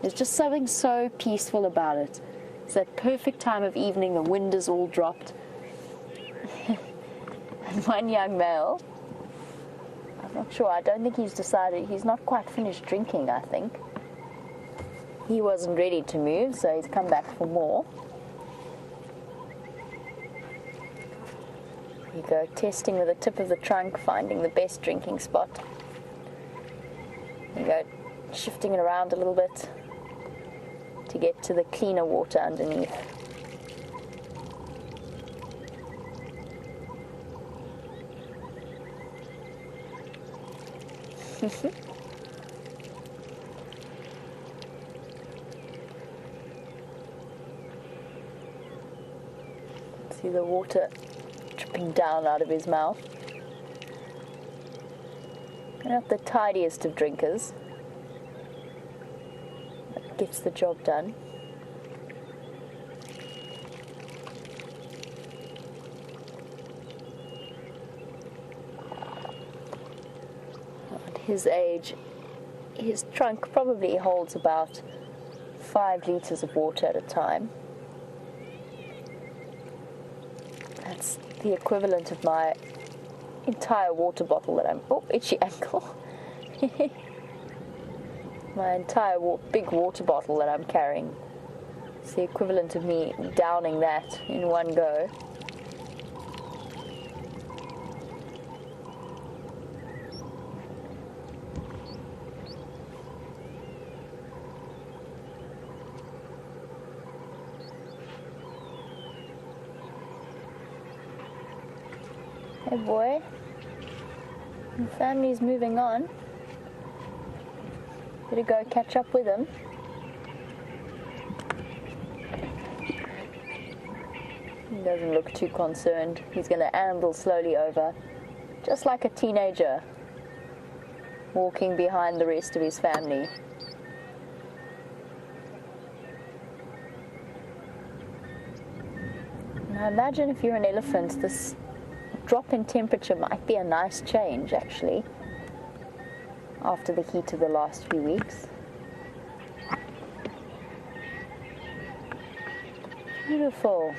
There's just something so peaceful about it. It's that perfect time of evening, the wind is all dropped. And one young male, I'm not sure, I don't think he's decided, he's not quite finished drinking, I think. He wasn't ready to move, so he's come back for more. You go testing with the tip of the trunk, finding the best drinking spot. You go shifting it around a little bit to get to the cleaner water underneath. See the water dripping down out of his mouth. They're not the tidiest of drinkers. Gets the job done. At his age, his trunk probably holds about 5 liters of water at a time. That's the equivalent of my entire water bottle that I'm... Oh, itchy ankle. My entire big water bottle that I'm carrying. It's the equivalent of me downing that in one go. Hey boy, the family's moving on. Better go catch up with him. He doesn't look too concerned. He's going to amble slowly over, just like a teenager, walking behind the rest of his family. Now imagine if you're an elephant, this drop in temperature might be a nice change, actually, after the heat of the last few weeks. Beautiful.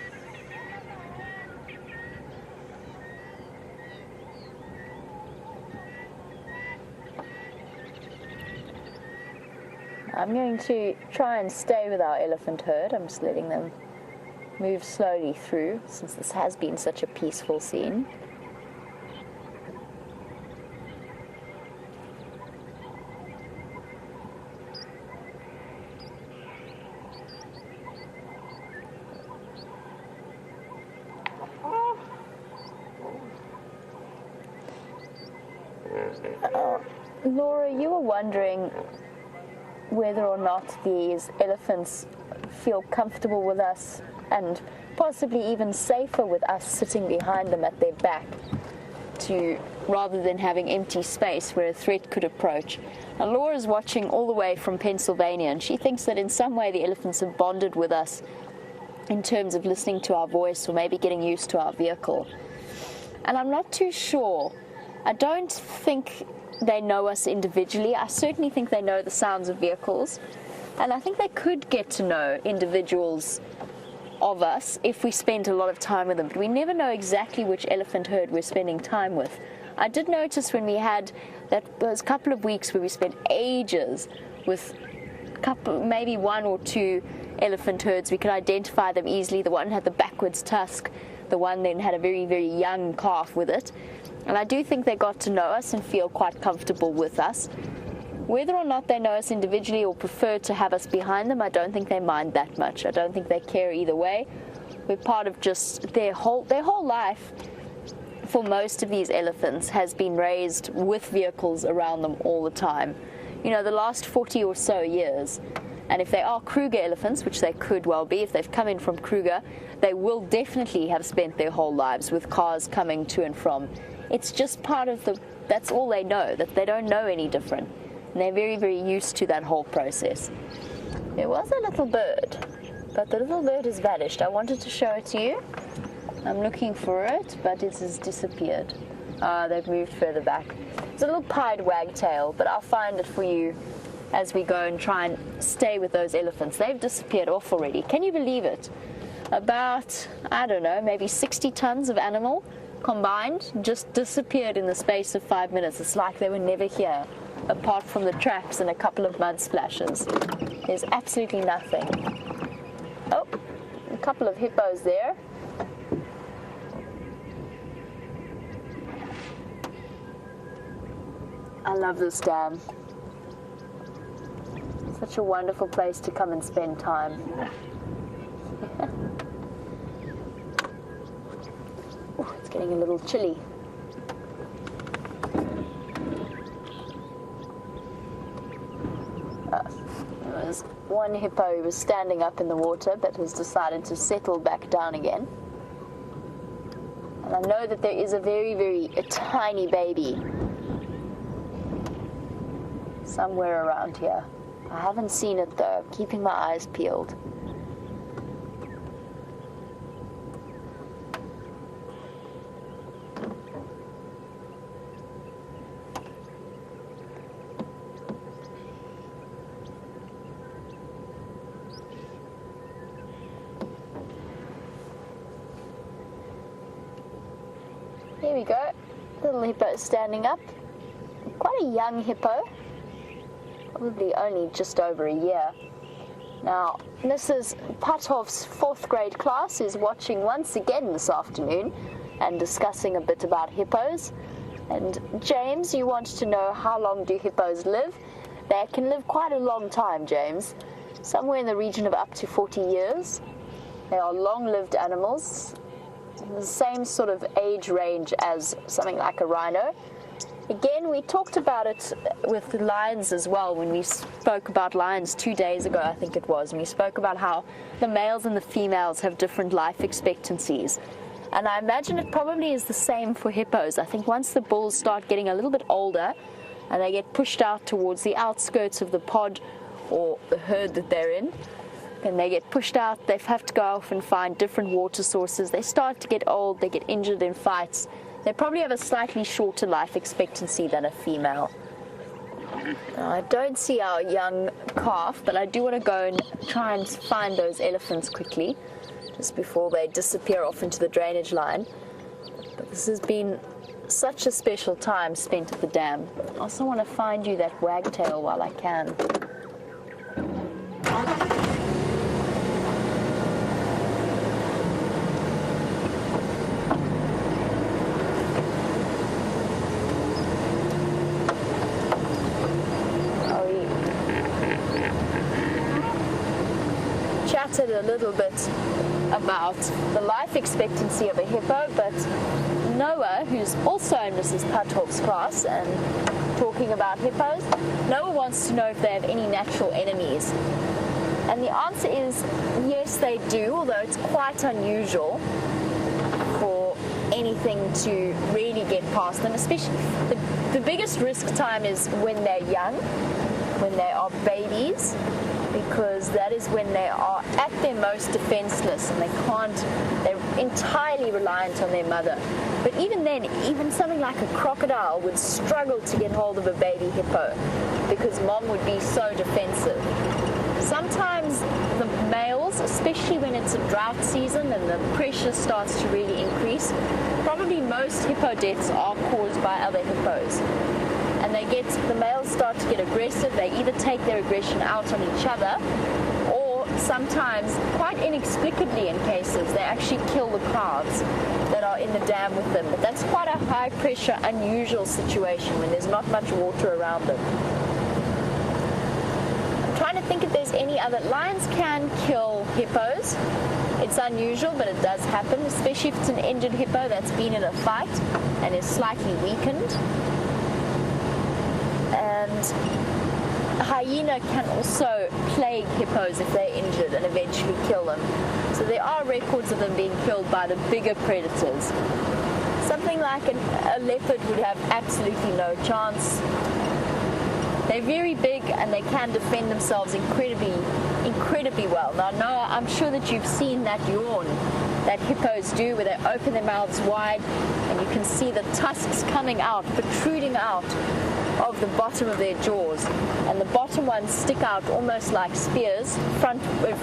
I'm going to try and stay with our elephant herd. I'm just letting them move slowly through, since this has been such a peaceful scene. Laura, you were wondering whether or not these elephants feel comfortable with us and possibly even safer with us sitting behind them at their back, rather than having empty space where a threat could approach. Now, Laura's watching all the way from Pennsylvania, and she thinks that in some way the elephants have bonded with us in terms of listening to our voice or maybe getting used to our vehicle. And I'm not too sure. I don't think they know us individually. I certainly think they know the sounds of vehicles, and I think they could get to know individuals of us if we spent a lot of time with them, but we never know exactly which elephant herd we're spending time with. I did notice when we had those couple of weeks where we spent ages with maybe one or two elephant herds, we could identify them easily. The one had the backwards tusk, the one then had a very, very young calf with it, and I do think they got to know us and feel quite comfortable with us. Whether or not they know us individually or prefer to have us behind them, I don't think they mind that much. I don't think they care either way. We're part of just their whole life. For most of these elephants has been raised with vehicles around them all the time. You know, the last 40 or so years. And if they are Kruger elephants, which they could well be, if they've come in from Kruger, they will definitely have spent their whole lives with cars coming to and from. It's just part of that's all they know, that they don't know any different. And they're very, very used to that whole process. There was a little bird, but the little bird has vanished. I wanted to show it to you. I'm looking for it, but it has disappeared. They've moved further back. It's a little pied wagtail, but I'll find it for you as we go and try and stay with those elephants. They've disappeared off already. Can you believe it? About, I don't know, maybe 60 tons of animal combined just disappeared in the space of 5 minutes. It's like they were never here, apart from the tracks and a couple of mud splashes. There's absolutely nothing. Oh, a couple of hippos there. I love this dam. Such a wonderful place to come and spend time. Oh, it's getting a little chilly. There was one hippo who was standing up in the water but has decided to settle back down again. And I know that there is a very tiny baby somewhere around here. I haven't seen it though, I'm keeping my eyes peeled. Here we go, little hippo standing up. Quite a young hippo. Probably only just over a year. Now, Mrs. Puthoff's 4th grade class is watching once again this afternoon and discussing a bit about hippos. And James, you want to know how long do hippos live? They can live quite a long time, James. Somewhere in the region of up to 40 years. They are long-lived animals, the same sort of age range as something like a rhino. Again, we talked about it with lions as well when we spoke about lions 2 days ago, I think it was, and we spoke about how the males and the females have different life expectancies. And I imagine it probably is the same for hippos. I think once the bulls start getting a little bit older and they get pushed out towards the outskirts of the pod or the herd that they're in, and they get pushed out, they have to go off and find different water sources. They start to get old, they get injured in fights. They probably have a slightly shorter life expectancy than a female. Now, I don't see our young calf, but I do want to go and try and find those elephants quickly, just before they disappear off into the drainage line. But this has been such a special time spent at the dam. I also want to find you that wagtail while I can. A little bit about the life expectancy of a hippo, but Noah, who's also in Mrs. Puthoff's class and talking about hippos. Noah wants to know if they have any natural enemies. And the answer is yes, they do, although it's quite unusual for anything to really get past them. Especially the biggest risk time is when they're young, when they are babies, because that is when they are at their most defenseless and they're entirely reliant on their mother. But even then, even something like a crocodile would struggle to get hold of a baby hippo because mom would be so defensive. Sometimes the males, especially when it's a drought season and the pressure starts to really increase, probably most hippo deaths are caused by other hippos. And the males start to get aggressive. They either take their aggression out on each other, or sometimes, quite inexplicably in cases, they actually kill the calves that are in the dam with them. But that's quite a high pressure, unusual situation when there's not much water around them. I'm trying to think if there's any other. Lions can kill hippos. It's unusual, but it does happen, especially if it's an injured hippo that's been in a fight and is slightly weakened. And hyena can also plague hippos if they're injured and eventually kill them. So there are records of them being killed by the bigger predators. Something like a leopard would have absolutely no chance. They're very big and they can defend themselves incredibly well. Now, Noah, I'm sure that you've seen that yawn that hippos do, where they open their mouths wide and you can see the tusks coming out, protruding out of the bottom of their jaws, and the bottom ones stick out almost like spears,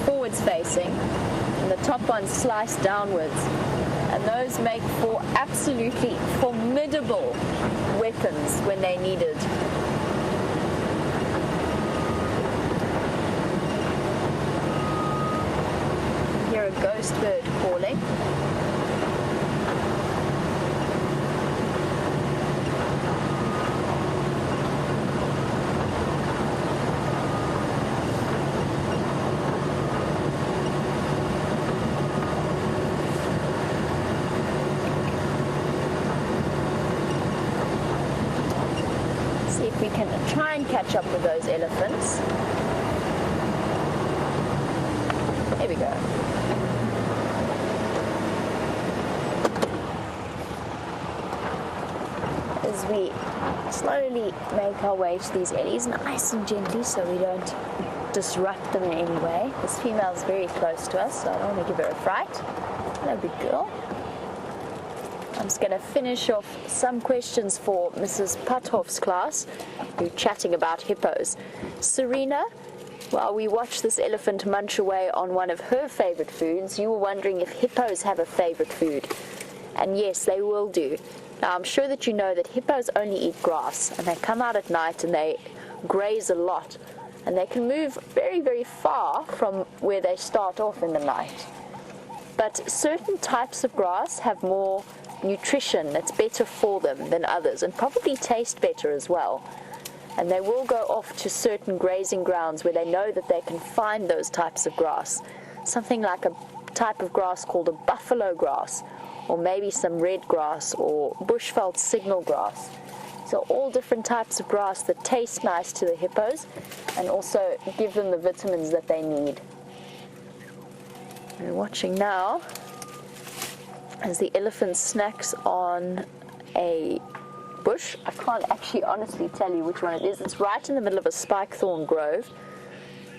forwards facing, and the top ones slice downwards, and those make for absolutely formidable weapons when they're needed. You hear a ghost bird calling. We can try and catch up with those elephants. There we go. As we slowly make our way to these eddies, nice and gently so we don't disrupt them in any way. This female is very close to us, so I don't want to give her a fright. Hello, big girl. I'm just going to finish off some questions for Mrs. Puthoff's class, who's chatting about hippos. Serena, while we watch this elephant munch away on one of her favorite foods, you were wondering if hippos have a favorite food. And yes, they will do. Now, I'm sure that you know that hippos only eat grass, and they come out at night and they graze a lot. And they can move very, very far from where they start off in the night. But certain types of grass have more nutrition that's better for them than others, and probably taste better as well. And they will go off to certain grazing grounds where they know that they can find those types of grass. Something like a type of grass called a buffalo grass, or maybe some red grass or bushveld signal grass. So all different types of grass that taste nice to the hippos and also give them the vitamins that they need. We're watching now as the elephant snacks on a bush. I can't actually honestly tell you which one it is. It's right in the middle of a spike thorn grove.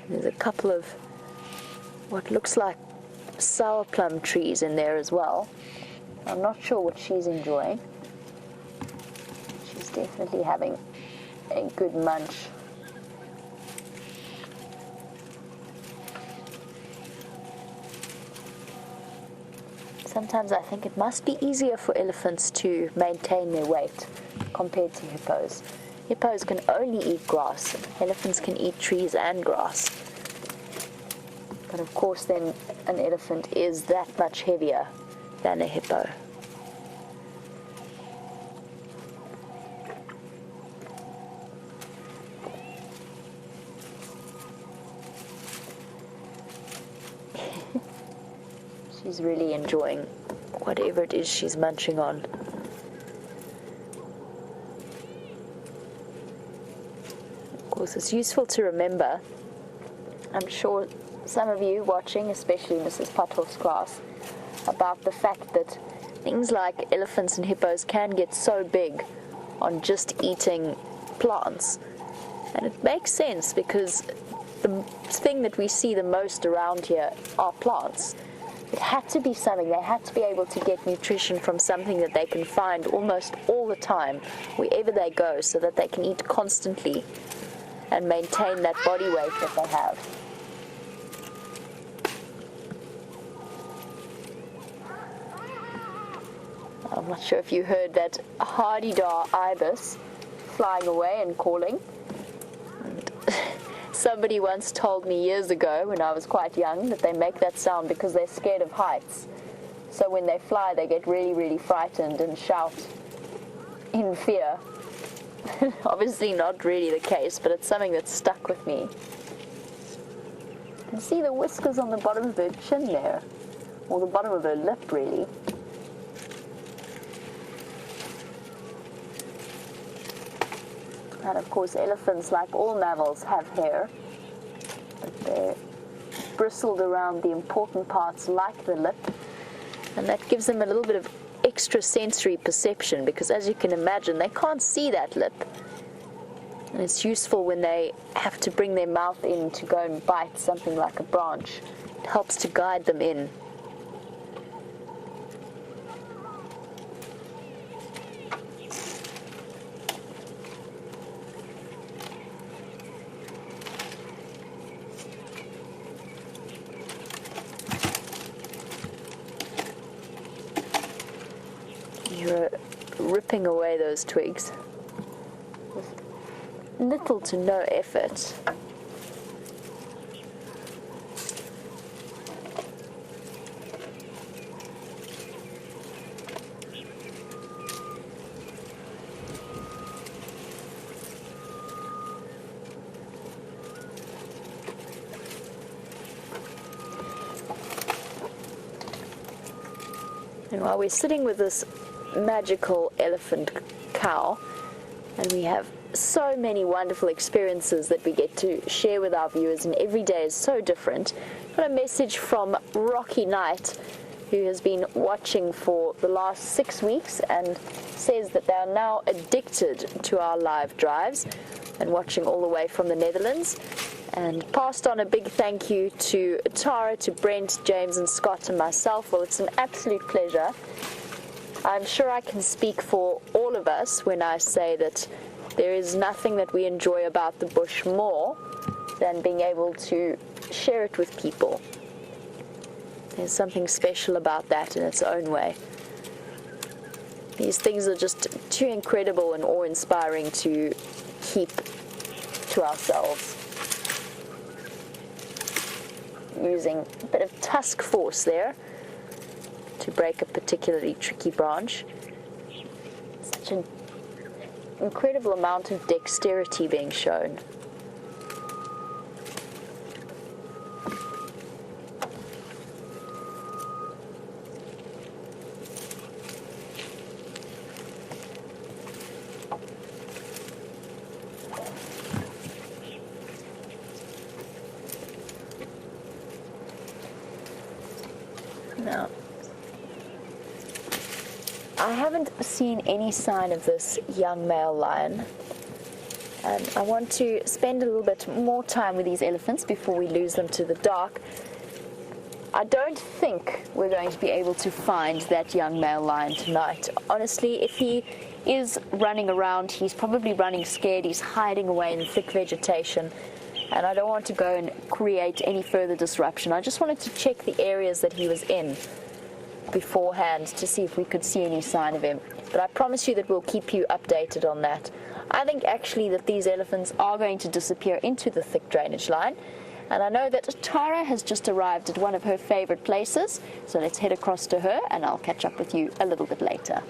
There's a couple of what looks like sour plum trees in there as well. I'm not sure what she's enjoying. She's definitely having a good munch. Sometimes I think it must be easier for elephants to maintain their weight compared to hippos. Hippos can only eat grass. Elephants can eat trees and grass. But of course then an elephant is that much heavier than a hippo. She's really enjoying whatever it is she's munching on. course, it's useful to remember. I'm sure some of you watching, especially Mrs. Pothoff's class, about the fact that things like elephants and hippos can get so big on just eating plants. And it makes sense because the thing that we see the most around here are plants. It had to be something. They had to be able to get nutrition from something that they can find almost all the time, wherever they go, so that they can eat constantly and maintain that body weight that they have. I'm not sure if you heard that hardy-dar ibis flying away and calling. And somebody once told me years ago, when I was quite young, that they make that sound because they're scared of heights. So when they fly, they get really, really frightened and shout in fear. Obviously not really the case, but it's something that's stuck with me. You can see the whiskers on the bottom of her chin there, or the bottom of her lip, really. And of course, elephants, like all mammals, have hair, but they're bristled around the important parts like the lip, and that gives them a little bit of extra sensory perception, because as you can imagine, they can't see that lip. And it's useful when they have to bring their mouth in to go and bite something like a branch. It helps to guide them in. You're ripping away those twigs with little to no effort. And while we're sitting with this magical elephant cow, and we have so many wonderful experiences that we get to share with our viewers, and every day is so different. I've got a message from Rocky Knight, who has been watching for the last 6 weeks and says that they are now addicted to our live drives and watching all the way from the Netherlands, and passed on a big thank you to Tara, to Brent, James and Scott and myself. Well, it's an absolute pleasure. I'm sure I can speak for all of us when I say that there is nothing that we enjoy about the bush more than being able to share it with people. There's something special about that in its own way. These things are just too incredible and awe-inspiring to keep to ourselves. Using a bit of tusk force there to break a particularly tricky branch. Such an incredible amount of dexterity being shown. Now, I haven't seen any sign of this young male lion, and I want to spend a little bit more time with these elephants before we lose them to the dark. I don't think we're going to be able to find that young male lion tonight. Honestly, if he is running around, he's probably running scared, he's hiding away in thick vegetation, and I don't want to go and create any further disruption. I just wanted to check the areas that he was in beforehand to see if we could see any sign of him. But I promise you that we'll keep you updated on that. I think actually that these elephants are going to disappear into the thick drainage line. And I know that Tara has just arrived at one of her favorite places. So let's head across to her and I'll catch up with you a little bit later.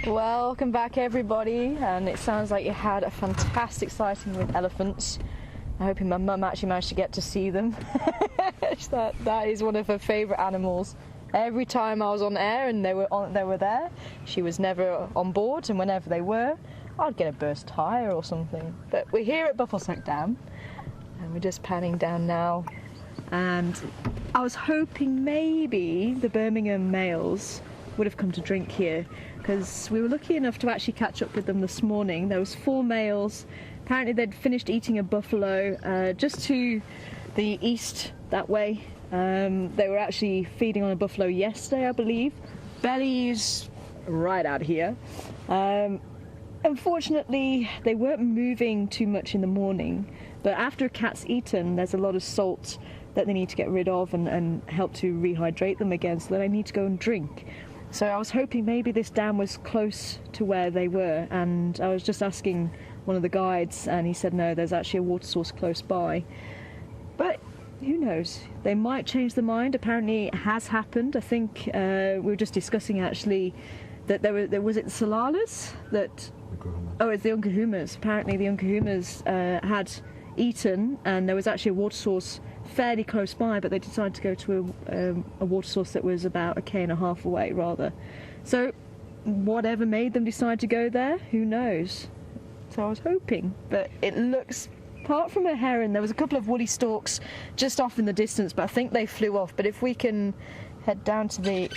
Welcome back everybody, and it sounds like you had a fantastic sighting with elephants. I'm hoping my mum actually managed to get to see them. That is one of her favourite animals. Every time I was on air and they were there, she was never on board, and whenever they were, I'd get a burst tyre or something. But we're here at Buffelshoek Dam, and we're just panning down now. And I was hoping maybe the Birmingham males would have come to drink here, because we were lucky enough to actually catch up with them this morning. There was 4 males. Apparently they'd finished eating a buffalo just to the east that way. They were actually feeding on a buffalo yesterday, I believe. Bellies right out here. Unfortunately, they weren't moving too much in the morning, but after a cat's eaten, there's a lot of salt that they need to get rid of and help to rehydrate them again, so that I need to go and drink. So I was hoping maybe this dam was close to where they were, and I was just asking one of the guides, and he said no, there's actually a water source close by. But who knows? They might change their mind. Apparently it has happened. I think we were just discussing actually that was it the Salalas that... Oh, it's the Unkahumas. Apparently the Unkahumas had eaten, and there was actually a water source fairly close by, but they decided to go to a water source that was about 1.5 km away rather. So whatever made them decide to go there, who knows? So I was hoping, but it looks, apart from a heron, there was a couple of woolly storks just off in the distance, but I think they flew off. But if we can head down to the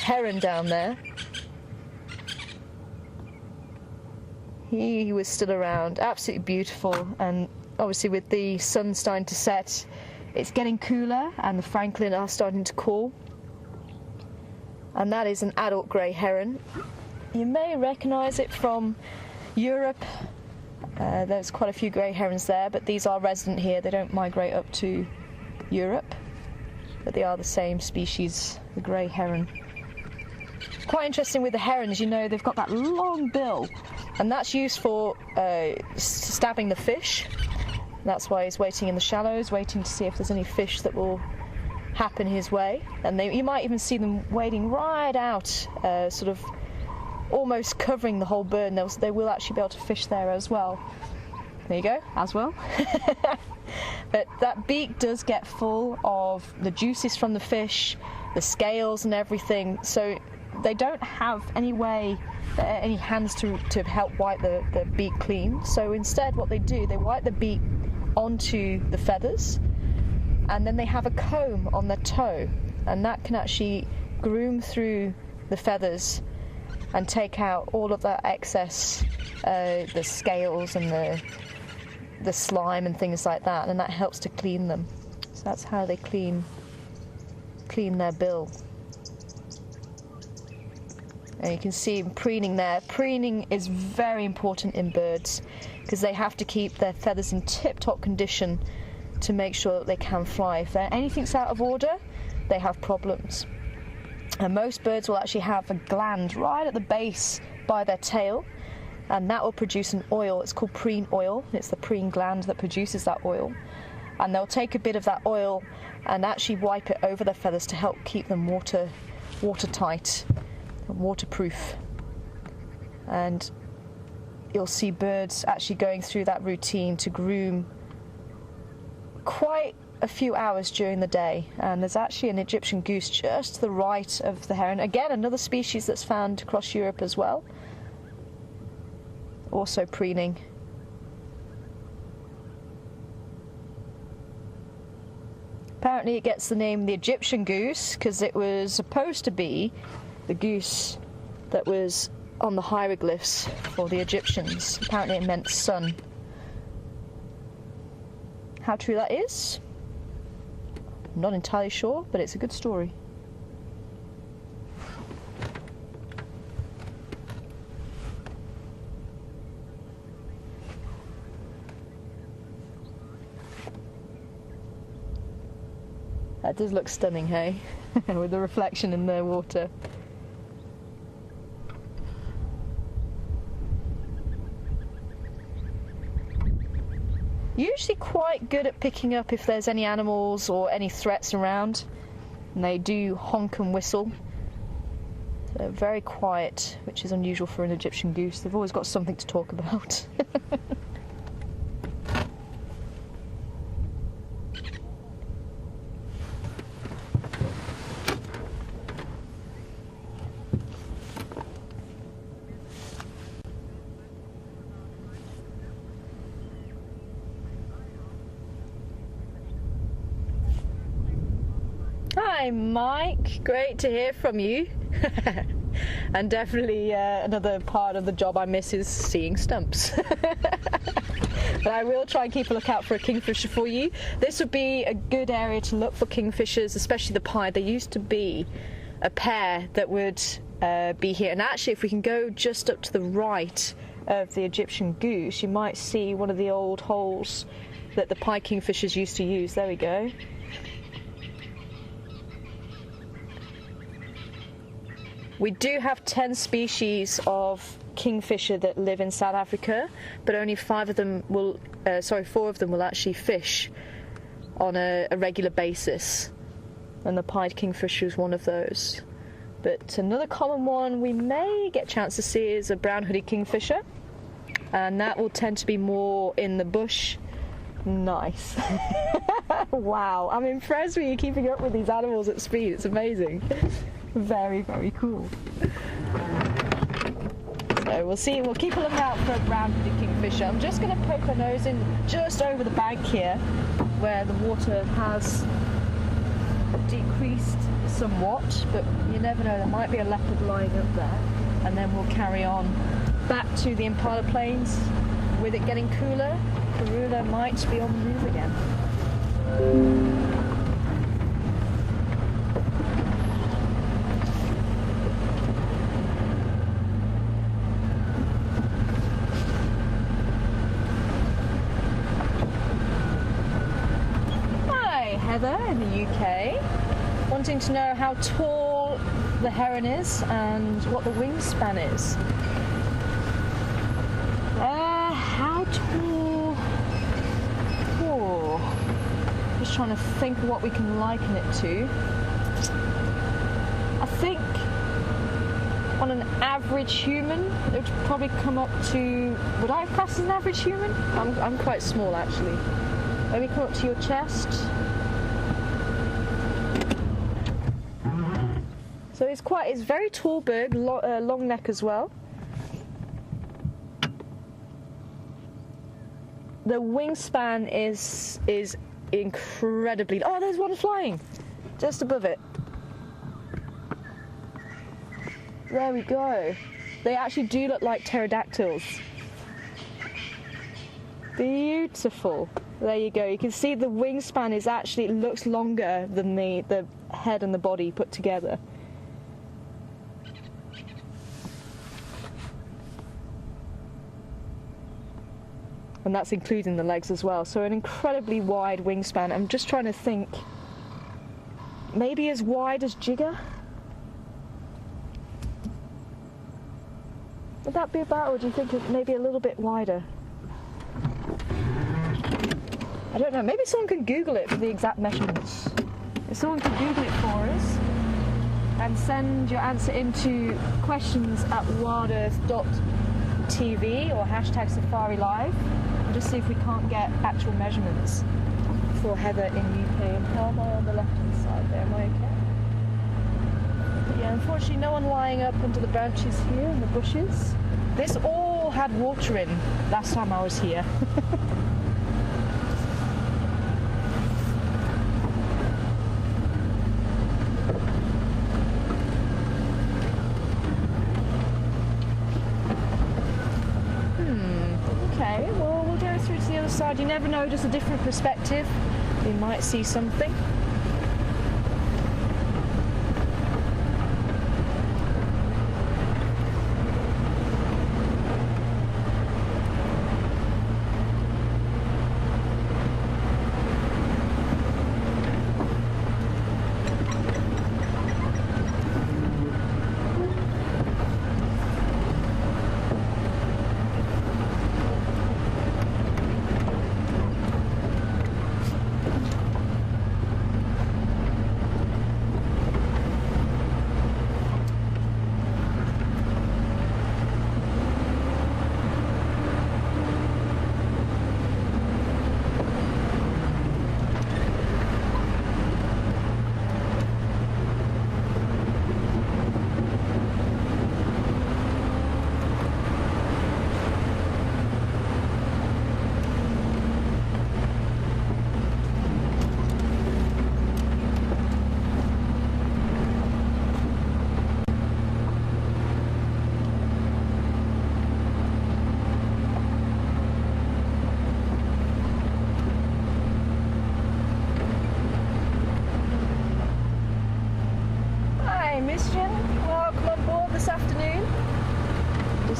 heron down there, he was still around, absolutely beautiful. And obviously with the sun starting to set, it's getting cooler and the francolin are starting to cool. And that is an adult grey heron. You may recognise it from Europe. There's quite a few grey herons there, but these are resident here. They don't migrate up to Europe, but they are the same species, the grey heron. Quite interesting with the herons, you know, they've got that long bill, and that's used for stabbing the fish. That's why he's waiting in the shallows, waiting to see if there's any fish that will happen his way. And you might even see them wading right out, sort of almost covering the whole bird, and they will actually be able to fish there as well. There you go, as well. But that beak does get full of the juices from the fish, the scales and everything, so they don't have any way, any hands to help wipe the beak clean. So instead what they do, they wipe the beak onto the feathers, and then they have a comb on their toe, and that can actually groom through the feathers and take out all of that excess, the scales and the slime and things like that, and that helps to clean them. So that's how they clean their bill. And you can see preening there. Preening is very important in birds because they have to keep their feathers in tip-top condition to make sure that they can fly. If anything's out of order, they have problems. And most birds will actually have a gland right at the base by their tail, and that will produce an oil. It's called preen oil. It's the preen gland that produces that oil. And they'll take a bit of that oil and actually wipe it over their feathers to help keep them watertight, waterproof. And you'll see birds actually going through that routine to groom quite a few hours during the day. And there's actually an Egyptian goose just to the right of the heron. Again, another species that's found across Europe as well. Also preening. Apparently it gets the name the Egyptian goose because it was supposed to be the goose that was on the hieroglyphs for the Egyptians. Apparently it meant sun. How true that is? I'm not entirely sure, but it's a good story. That does look stunning, hey? With the reflection in the water. Usually quite good at picking up if there's any animals or any threats around, and they do honk and whistle. They're very quiet, which is unusual for an Egyptian goose. They've always got something to talk about. Hi, Mike. Great to hear from you. And definitely another part of the job I miss is seeing stumps. But I will try and keep a lookout for a kingfisher for you. This would be a good area to look for kingfishers, especially the pied. There used to be a pair that would be here. And actually, if we can go just up to the right of the Egyptian goose, you might see one of the old holes that the pied kingfishers used to use. There we go. We do have 10 species of kingfisher that live in South Africa, but only 4 of them will actually fish on a regular basis, and the pied kingfisher is one of those. But another common one we may get a chance to see is a brown-hooded kingfisher, and that will tend to be more in the bush. Nice. Wow, I'm impressed with you keeping up with these animals at speed. It's amazing. Very, very cool. So we'll see, we'll keep a lookout for a brown-hooded kingfisher. I'm just going to poke our nose in just over the bank here, where the water has decreased somewhat, but you never know, there might be a leopard lying up there. And then we'll carry on back to the Impala Plains. With it getting cooler, Karula might be on the move again. Heather in the UK, wanting to know how tall the heron is and what the wingspan is. How tall? Oh, just trying to think of what we can liken it to. I think on an average human, it would probably come up to, would I class as an average human? I'm quite small actually. Maybe come up to your chest. So it's very tall bird, long neck as well. The wingspan is incredibly. Oh, there's one flying, just above it. There we go. They actually do look like pterodactyls. Beautiful. There you go. You can see the wingspan is actually, it looks longer than the head and the body put together. And that's including the legs as well. So an incredibly wide wingspan. I'm just trying to think, maybe as wide as Jigger? Would that be about, or do you think maybe a little bit wider? I don't know, maybe someone can Google it for the exact measurements. If someone can Google it for us and send your answer into questions@wildearth.tv or #SafariLive. Just see if we can't get actual measurements for Heather in UK. And how am I on the left-hand side there? Am I okay? But yeah, unfortunately, no one lying up under the branches here in the bushes. This all had water in last time I was here. Okay, well, we'll go through to the other side. You never know, just a different perspective. We might see something.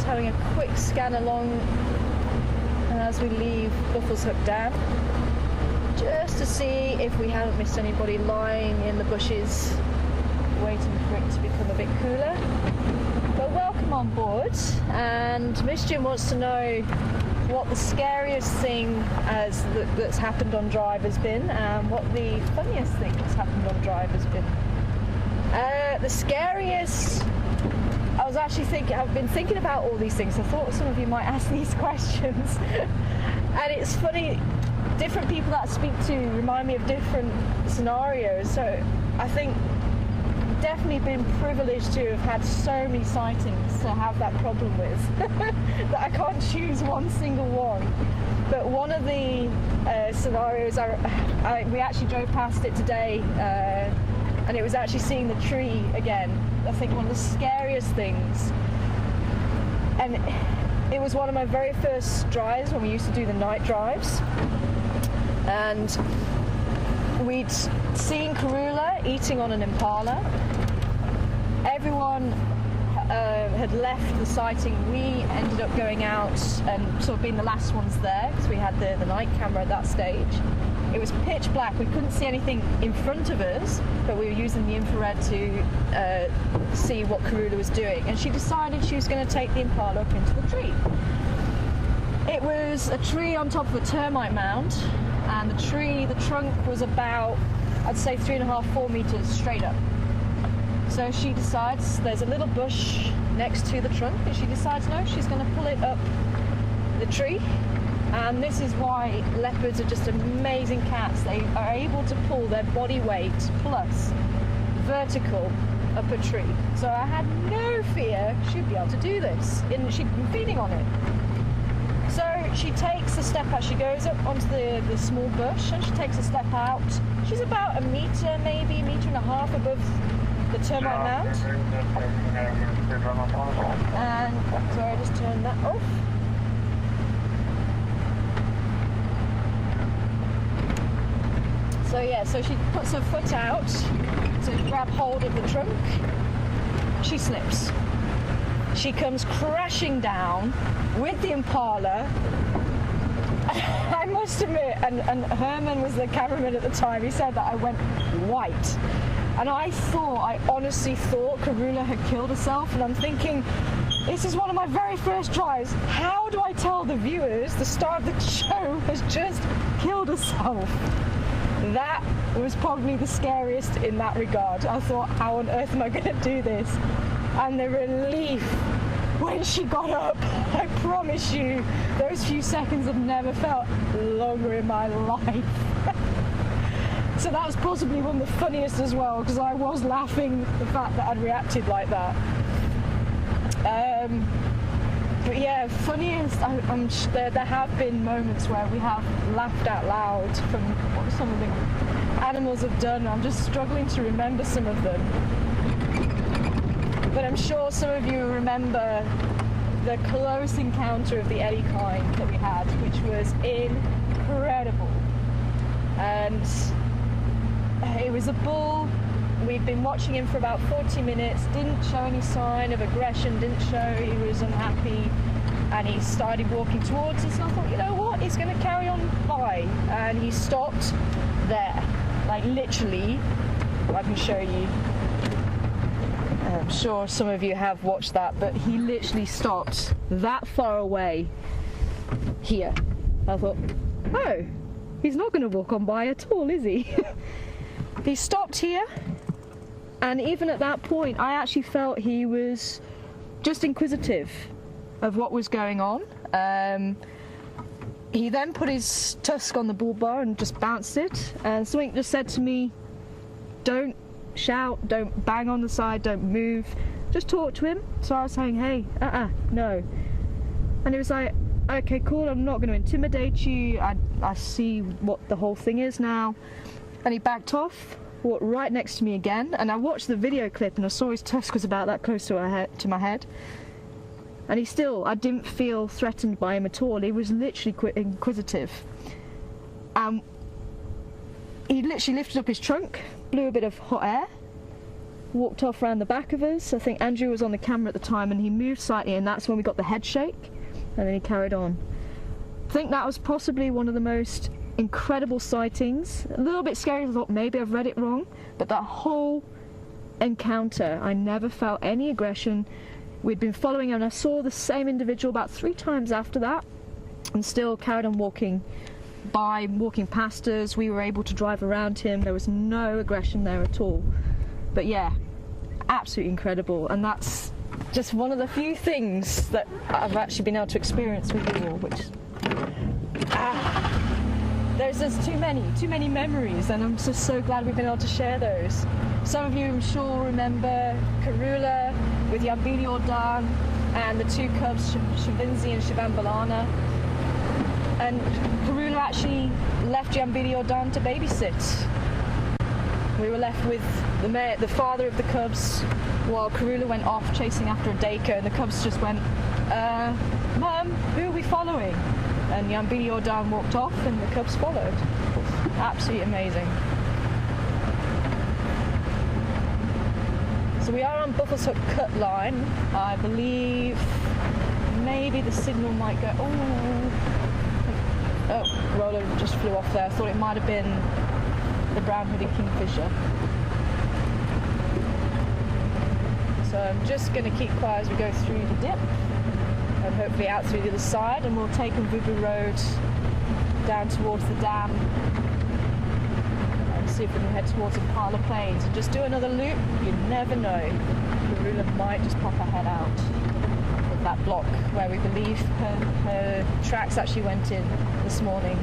having a quick scan along, and as we leave Buffles Hook Dam, just to see if we haven't missed anybody lying in the bushes waiting for it to become a bit cooler. But welcome on board, and Mischief wants to know what the scariest thing that's happened on drive has been, and what the funniest thing that's happened on drive has been. The scariest, I've been thinking about all these things. I thought some of you might ask these questions. And it's funny, different people that I speak to remind me of different scenarios. So I think definitely been privileged to have had so many sightings to have that problem with that I can't choose one single one. But one of the scenarios, we actually drove past it today, and it was actually seeing the tree again. I think one of the scariest things, and it was one of my very first drives when we used to do the night drives, and we'd seen Karula eating on an impala. Everyone had left the sighting. We ended up going out and sort of being the last ones there because we had the night camera at that stage. It was pitch black. We couldn't see anything in front of us, but we were using the infrared to see what Karula was doing. And she decided she was going to take the impala up into the tree. It was a tree on top of a termite mound, and the trunk was about, I'd say 3.5, 4 meters straight up. So she decides, there's a little bush next to the trunk, and she decides no, she's going to pull it up the tree. And this is why leopards are just amazing cats. They are able to pull their body weight plus vertical up a tree. So I had no fear she'd be able to do this, and she'd been feeding on it. So she takes a step out, she goes up onto the small bush, and she takes a step out. She's about a meter, maybe 1.5 meters above the termite mound. And sorry, I just turned that off. So yeah, so she puts her foot out to grab hold of the trunk. She slips. She comes crashing down with the impala. I must admit, and Herman was the cameraman at the time, he said that I went white. And I honestly thought Karula had killed herself, and I'm thinking, this is one of my very first drives. How do I tell the viewers the star of the show has just killed herself? That was probably the scariest in that regard. I thought, how on earth am I going to do this? And the relief when she got up, I promise you, those few seconds I've never felt longer in my life. So that was possibly one of the funniest as well, because I was laughing the fact that I'd reacted like that. But yeah, funniest, there have been moments where we have laughed out loud from what some of the animals have done. I'm just struggling to remember some of them. But I'm sure some of you remember the close encounter of the Eddie kind that we had, which was incredible. And it was a bull. We'd been watching him for about 40 minutes, didn't show any sign of aggression, didn't show he was unhappy, and he started walking towards us, and I thought, you know what, he's going to carry on by. And he stopped there, like literally, I can show you. I'm sure some of you have watched that, but he literally stopped that far away here. I thought, oh, he's not going to walk on by at all, is he? He stopped here, and even at that point I actually felt he was just inquisitive of what was going on. He then put his tusk on the bull bar and just bounced it, and something just said to me, don't shout, don't bang on the side, don't move, just talk to him. So I was saying, hey, no. And he was like, okay, cool, I'm not going to intimidate you, I see what the whole thing is now. And he backed off, walked right next to me again, and I watched the video clip and I saw his tusk was about that close to my head. And I didn't feel threatened by him at all. He was literally inquisitive. He literally lifted up his trunk, blew a bit of hot air, walked off around the back of us. I think Andrew was on the camera at the time and he moved slightly, and that's when we got the head shake, and then he carried on. I think that was possibly one of the most incredible sightings. A little bit scary, I thought maybe I've read it wrong, but that whole encounter, I never felt any aggression. We'd been following him and I saw the same individual about 3 times after that, and still carried on walking past us. We were able to drive around him. There was no aggression there at all. But yeah, absolutely incredible, and that's just one of the few things that I've actually been able to experience with you all, which there's just too many memories, and I'm just so glad we've been able to share those. Some of you, I'm sure, remember Karula with Yambili Ordan and the 2 cubs, Shavinzi and Shivambalana. And Karula actually left Yambili Ordan to babysit. We were left with the father of the cubs while Karula went off chasing after a Dacre, and the cubs just went, Mum, who are we following? And Yambili Ordan walked off and the cubs followed. Absolutely amazing. So we are on Buffles Hook Cut Line. I believe maybe the signal might go, oh, roller just flew off there. I thought it might have been the brown-hooded kingfisher. So I'm just going to keep quiet as we go through the dip, and hopefully out through the other side, and we'll take Mvubu Road down towards the dam and see if we can head towards Impala Plains and just do another loop. You never know, Karula might just pop her head out of that block where we believe her tracks actually went in this morning.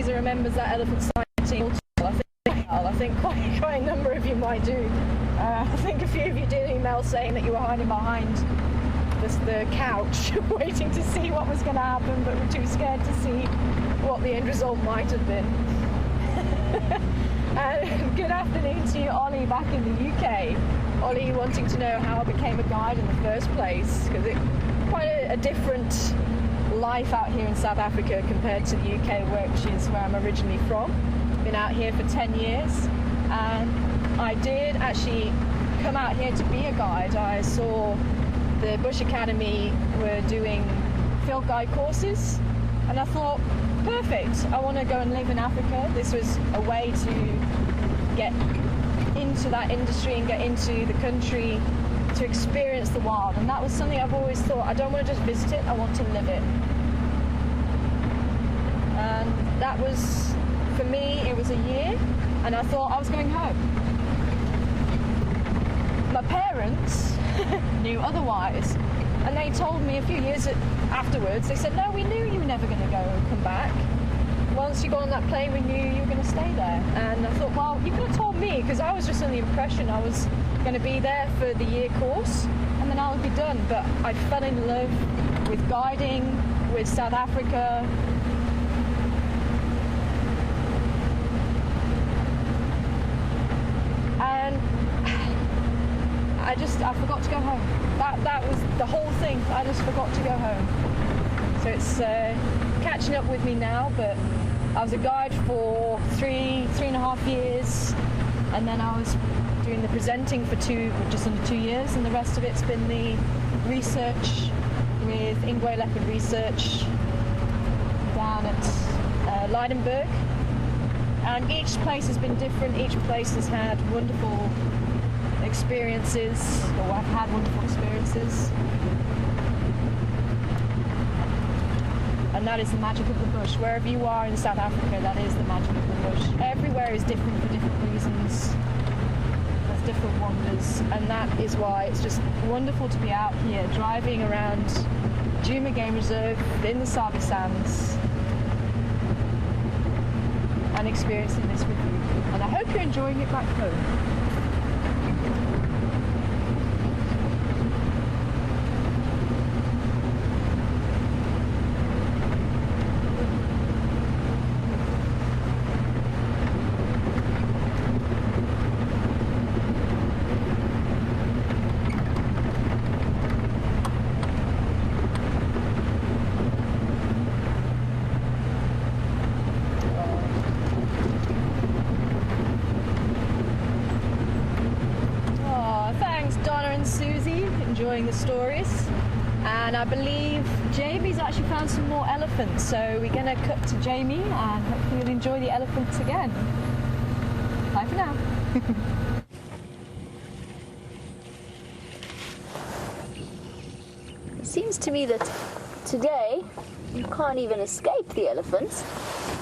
Remembers that elephant sighting. I think quite a number of you might do. I think a few of you did email saying that you were hiding behind the couch waiting to see what was going to happen, but were too scared to see what the end result might have been. And good afternoon to you, Ollie, back in the UK. Ollie wanting to know how I became a guide in the first place, because it's quite a different life out here in South Africa compared to the UK, which is where I'm originally from. Been out here for 10 years, and I did actually come out here to be a guide. I saw the Bush Academy were doing field guide courses, and I thought, perfect, I want to go and live in Africa. This was a way to get into that industry and get into the country to experience the wild, and that was something I've always thought, I don't want to just visit it, I want to live it. And that was, for me, it was a year, and I thought I was going home. My parents knew otherwise, and they told me a few years afterwards, they said, no, we knew you were never going to go and come back. Once you got on that plane, we knew you were going to stay there. And I thought, well, you could have told me, because I was just under the impression I was going to be there for the year course, and then I would be done. But I fell in love with guiding, with South Africa. And I forgot to go home. That was the whole thing. I just forgot to go home. So it's catching up with me now, but I was a guide for three and a half years, and then I was doing the presenting for just under 2 years, and the rest of it's been the research with Ingwe Leopard Research down at Leidenburg. And each place has been different, each place has had wonderful experiences, or I've had wonderful experiences. And that is the magic of the bush. Wherever you are in South Africa, that is the magic of the bush. Everywhere is different for different reasons. There's different wonders, and that is why it's just wonderful to be out here driving around Djuma Game Reserve in the Sabi Sands and experiencing this with you. And I hope you're enjoying it back home. Enjoying the stories, and I believe Jamie's actually found some more elephants, so we're going to cut to Jamie and hopefully you'll enjoy the elephants again. Bye for now. It seems to me that today you can't even escape the elephants.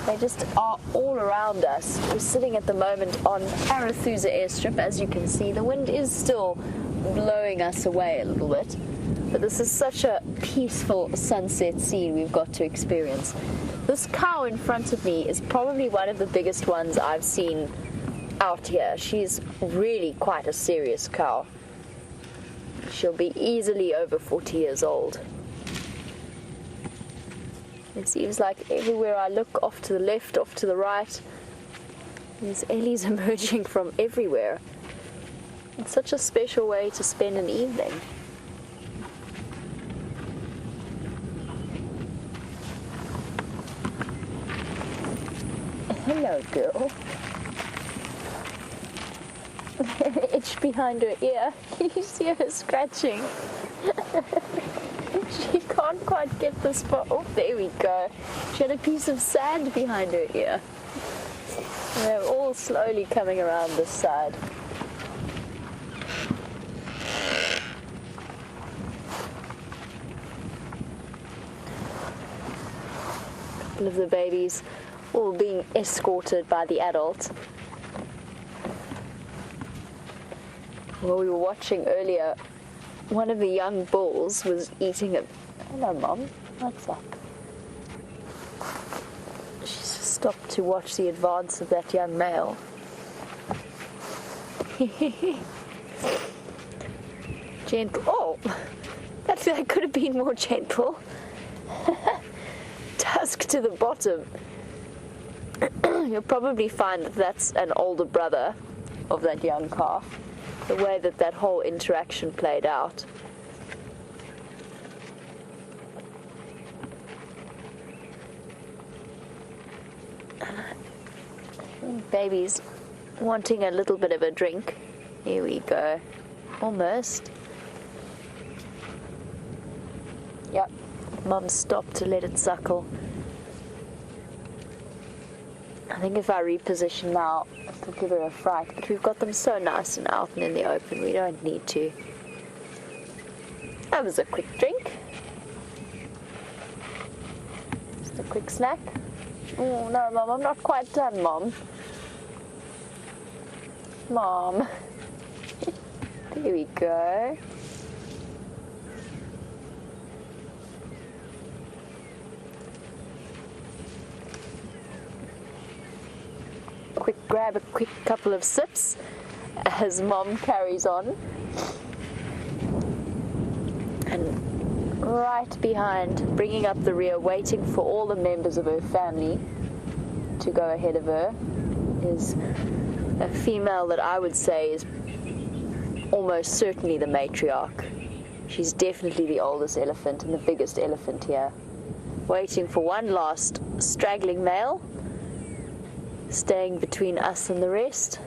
They just are all around us. We're sitting at the moment on Arathusa airstrip. As you can see, the wind is still blowing us away a little bit, but this is such a peaceful sunset scene we've got to experience. This cow in front of me is probably one of the biggest ones I've seen out here. She's really quite a serious cow. She'll be easily over 40 years old. It seems like everywhere I look, off to the left, off to the right, there's ellies emerging from everywhere. It's such a special way to spend an evening. Hello, girl. Itch behind her ear. Can you see her scratching? She can't quite get the spot. Oh, there we go. She had a piece of sand behind her ear. And they're all slowly coming around this side. Of the babies all being escorted by the adult. Well, we were watching earlier, one of the young bulls was eating a... Hello, Mom. What's up? She's just stopped to watch the advance of that young male. Gentle. Oh! That could have been more gentle. Tusk to the bottom. You'll probably find that that's an older brother of that young calf, the way that that whole interaction played out. Baby's wanting a little bit of a drink. Here we go. Almost. Yep. Mum stopped to let it suckle. I think if I reposition now, it'll give her a fright. But we've got them so nice and out and in the open, we don't need to. That was a quick drink. Just a quick snack. Oh, no, Mum, I'm not quite done, Mom. Mom. There we go. Grab a quick couple of sips as Mom carries on. And right behind, bringing up the rear, waiting for all the members of her family to go ahead of her, is a female that I would say is almost certainly the matriarch. She's definitely the oldest elephant and the biggest elephant here. Waiting for one last straggling male, staying between us and the rest,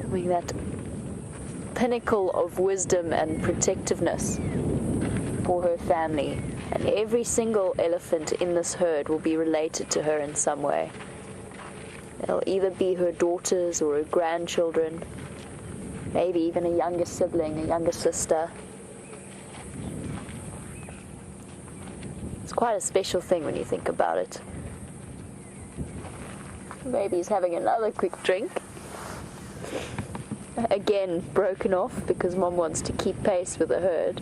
having that pinnacle of wisdom and protectiveness for her family. And every single elephant in this herd will be related to her in some way. They'll either be her daughters or her grandchildren. maybe even a younger sibling, a younger sister. It's quite a special thing when you think about it. Baby's having another quick drink. Again, broken off because Mom wants to keep pace with the herd.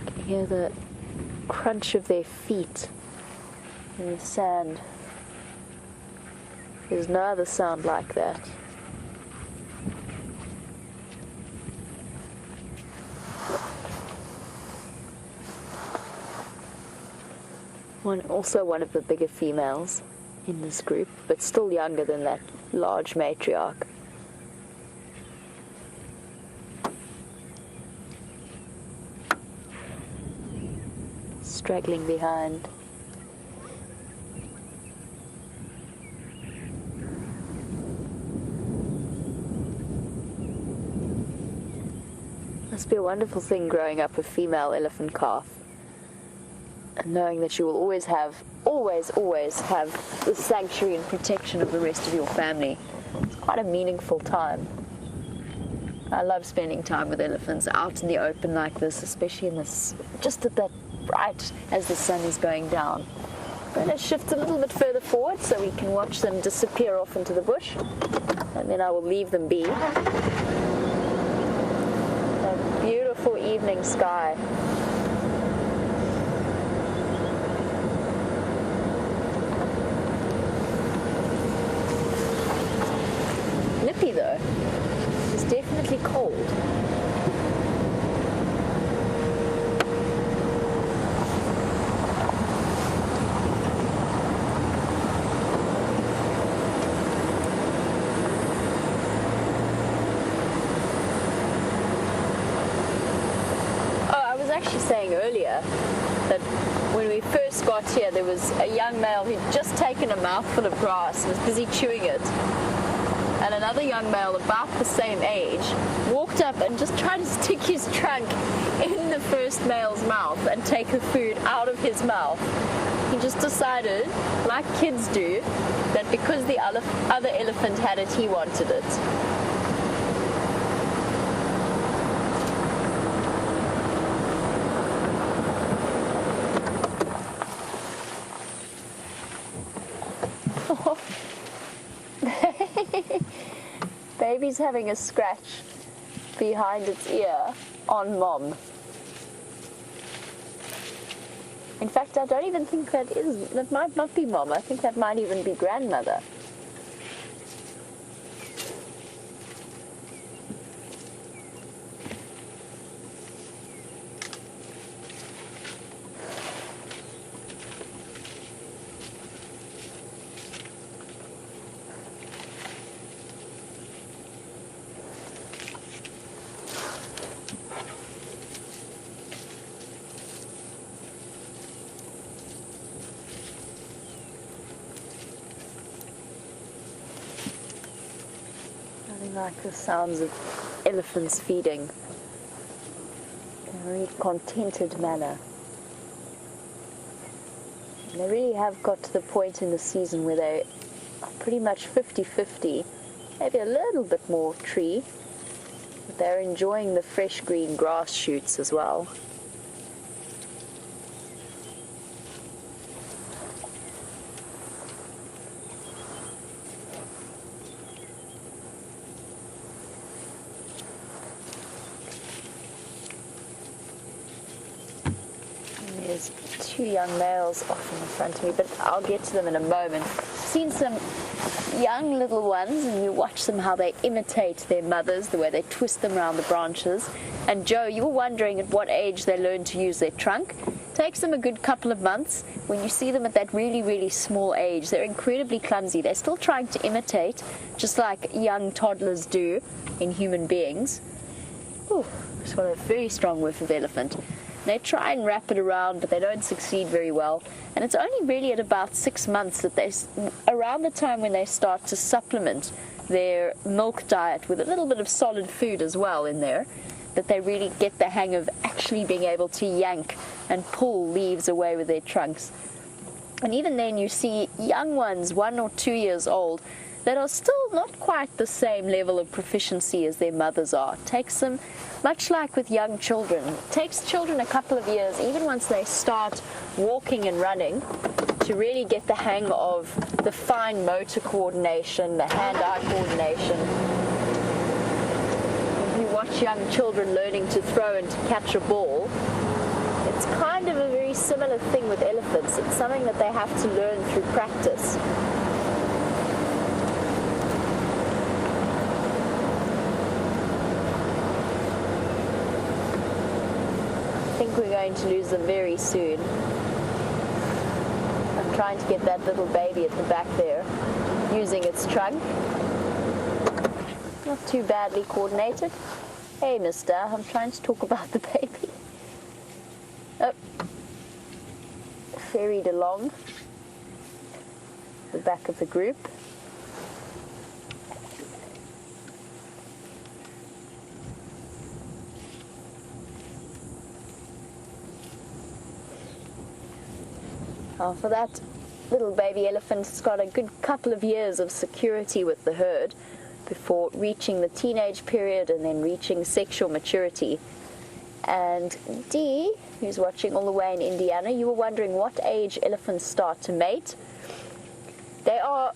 You can hear the crunch of their feet in the sand. There's no other sound like that. Also one of the bigger females in this group, but still younger than that large matriarch. Straggling behind. Must be a wonderful thing growing up a female elephant calf. And knowing that you will always have the sanctuary and protection of the rest of your family. It's quite a meaningful time. I love spending time with elephants out in the open like this, especially in this, just at that right as the sun is going down. I'm going to shift a little bit further forward so we can watch them disappear off into the bush, and then I will leave them be. A beautiful evening sky. Though it's definitely cold. Oh, I was actually saying earlier that when we first got here there was a young male who'd just taken a mouthful of grass and was busy chewing it. And another young male about the same age walked up and just tried to stick his trunk in the first male's mouth and take the food out of his mouth. He just decided, like kids do, that because the other elephant had it, he wanted it. Baby's having a scratch behind its ear on Mom. In fact, I don't even think that might not be Mom. I think that might even be Grandmother. Like the sounds of elephants feeding in a very contented manner. And they really have got to the point in the season where they are pretty much 50-50, maybe a little bit more tree, but they're enjoying the fresh green grass shoots as well. There's two young males off in the front of me, but I'll get to them in a moment. Seen some young little ones, and you watch them how they imitate their mothers, the way they twist them around the branches. And Joe, you were wondering at what age they learn to use their trunk. It takes them a good couple of months. When you see them at that really, really small age, they're incredibly clumsy. They're still trying to imitate, just like young toddlers do in human beings. Ooh, just got a very strong whiff of elephant. They try and wrap it around, but they don't succeed very well. And it's only really at about 6 months that around the time when they start to supplement their milk diet with a little bit of solid food as well in there, that they really get the hang of actually being able to yank and pull leaves away with their trunks. And even then you see young ones, 1 or 2 years old, that are still not quite the same level of proficiency as their mothers are. It takes them, much like with young children, it takes children a couple of years, even once they start walking and running, to really get the hang of the fine motor coordination, the hand-eye coordination. If you watch young children learning to throw and to catch a ball, it's kind of a very similar thing with elephants. It's something that they have to learn through practice. I think we're going to lose them very soon. I'm trying to get that little baby at the back there, using its trunk. Not too badly coordinated. Hey, mister, I'm trying to talk about the baby. Oh, ferried along the back of the group. For that little baby elephant, it's got a good couple of years of security with the herd before reaching the teenage period and then reaching sexual maturity. And Dee, who's watching all the way in Indiana, you were wondering what age elephants start to mate. They are,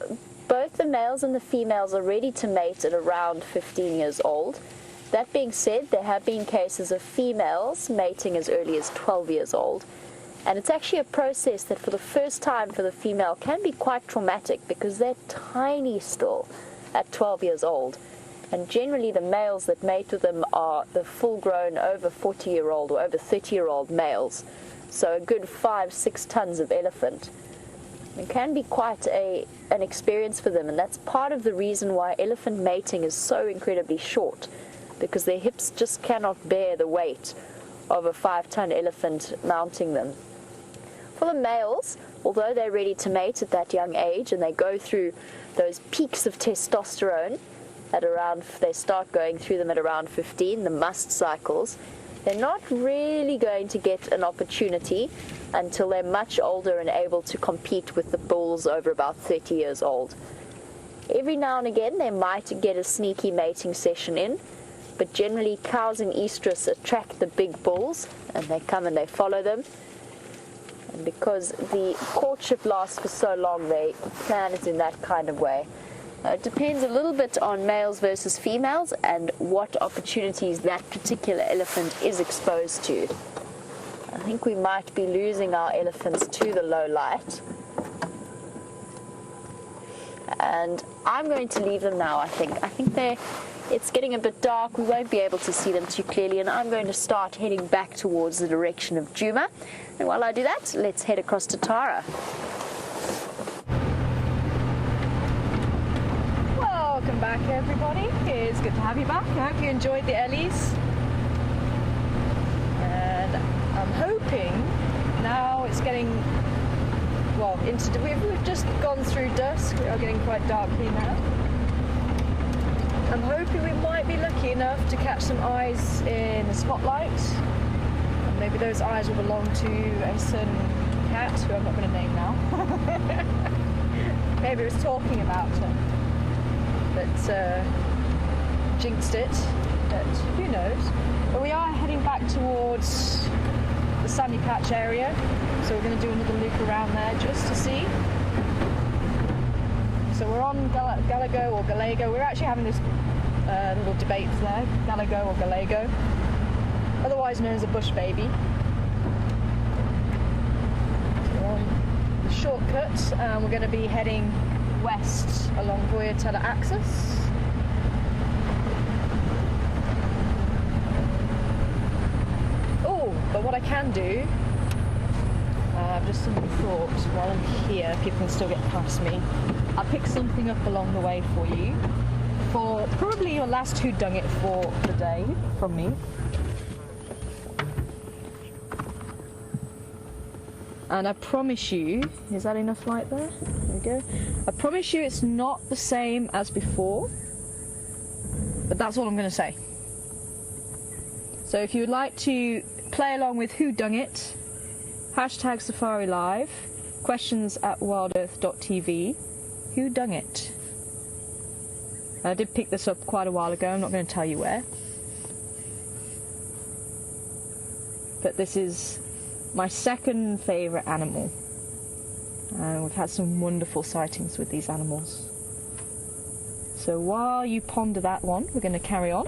both the males and the females are ready to mate at around 15 years old. That being said, there have been cases of females mating as early as 12 years old. And it's actually a process that for the first time for the female can be quite traumatic because they're tiny still at 12 years old. And generally the males that mate with them are the full-grown over 40-year-old or over 30-year-old males. So a good 5-6 tons of elephant. It can be quite an experience for them, and that's part of the reason why elephant mating is so incredibly short, because their hips just cannot bear the weight of a 5-ton elephant mounting them. For the males, although they're ready to mate at that young age and they go through those peaks of testosterone at around, they start going through them at around 15, the must cycles, they're not really going to get an opportunity until they're much older and able to compete with the bulls over about 30 years old. Every now and again they might get a sneaky mating session in, but generally cows and estrus attract the big bulls and they come and they follow them. And because the courtship lasts for so long, they plan it in that kind of way. It depends a little bit on males versus females and what opportunities that particular elephant is exposed to. I think we might be losing our elephants to the low light. And I'm going to leave them now, I think. It's getting a bit dark, we won't be able to see them too clearly, and I'm going to start heading back towards the direction of Djuma. And while I do that, let's head across to Tara. Welcome back, everybody. It's good to have you back. I hope you enjoyed the Ellies. And I'm hoping now it's getting, well, we've just gone through dusk. We are getting quite darkly now. I'm hoping we might be lucky enough to catch some eyes in the spotlight. And maybe those eyes will belong to a certain cat, who I'm not going to name now. Maybe it was talking about her. But jinxed it. But who knows? But we are heading back towards the Sandy Patch area. So we're going to do another loop around there just to see. So we're on Gallego or Gallego. We're actually having this little debate there, Gallego or Gallego, otherwise known as a bush baby. So we're on the shortcut, and we're going to be heading west along Voyatella axis. Oh, but what I can do, I've just suddenly thought, while I'm here, people can still get past me. I'll pick something up along the way for you, for probably your last whodunit for the day from me. And I promise you, is that enough light there? There we go. I promise you it's not the same as before, but that's all I'm going to say. So if you would like to play along with whodunit, hashtag Safari Live, questions@wildearth.tv. Who done it? I did pick this up quite a while ago, I'm not going to tell you where. But this is my second favourite animal. And we've had some wonderful sightings with these animals. So while you ponder that one, we're going to carry on.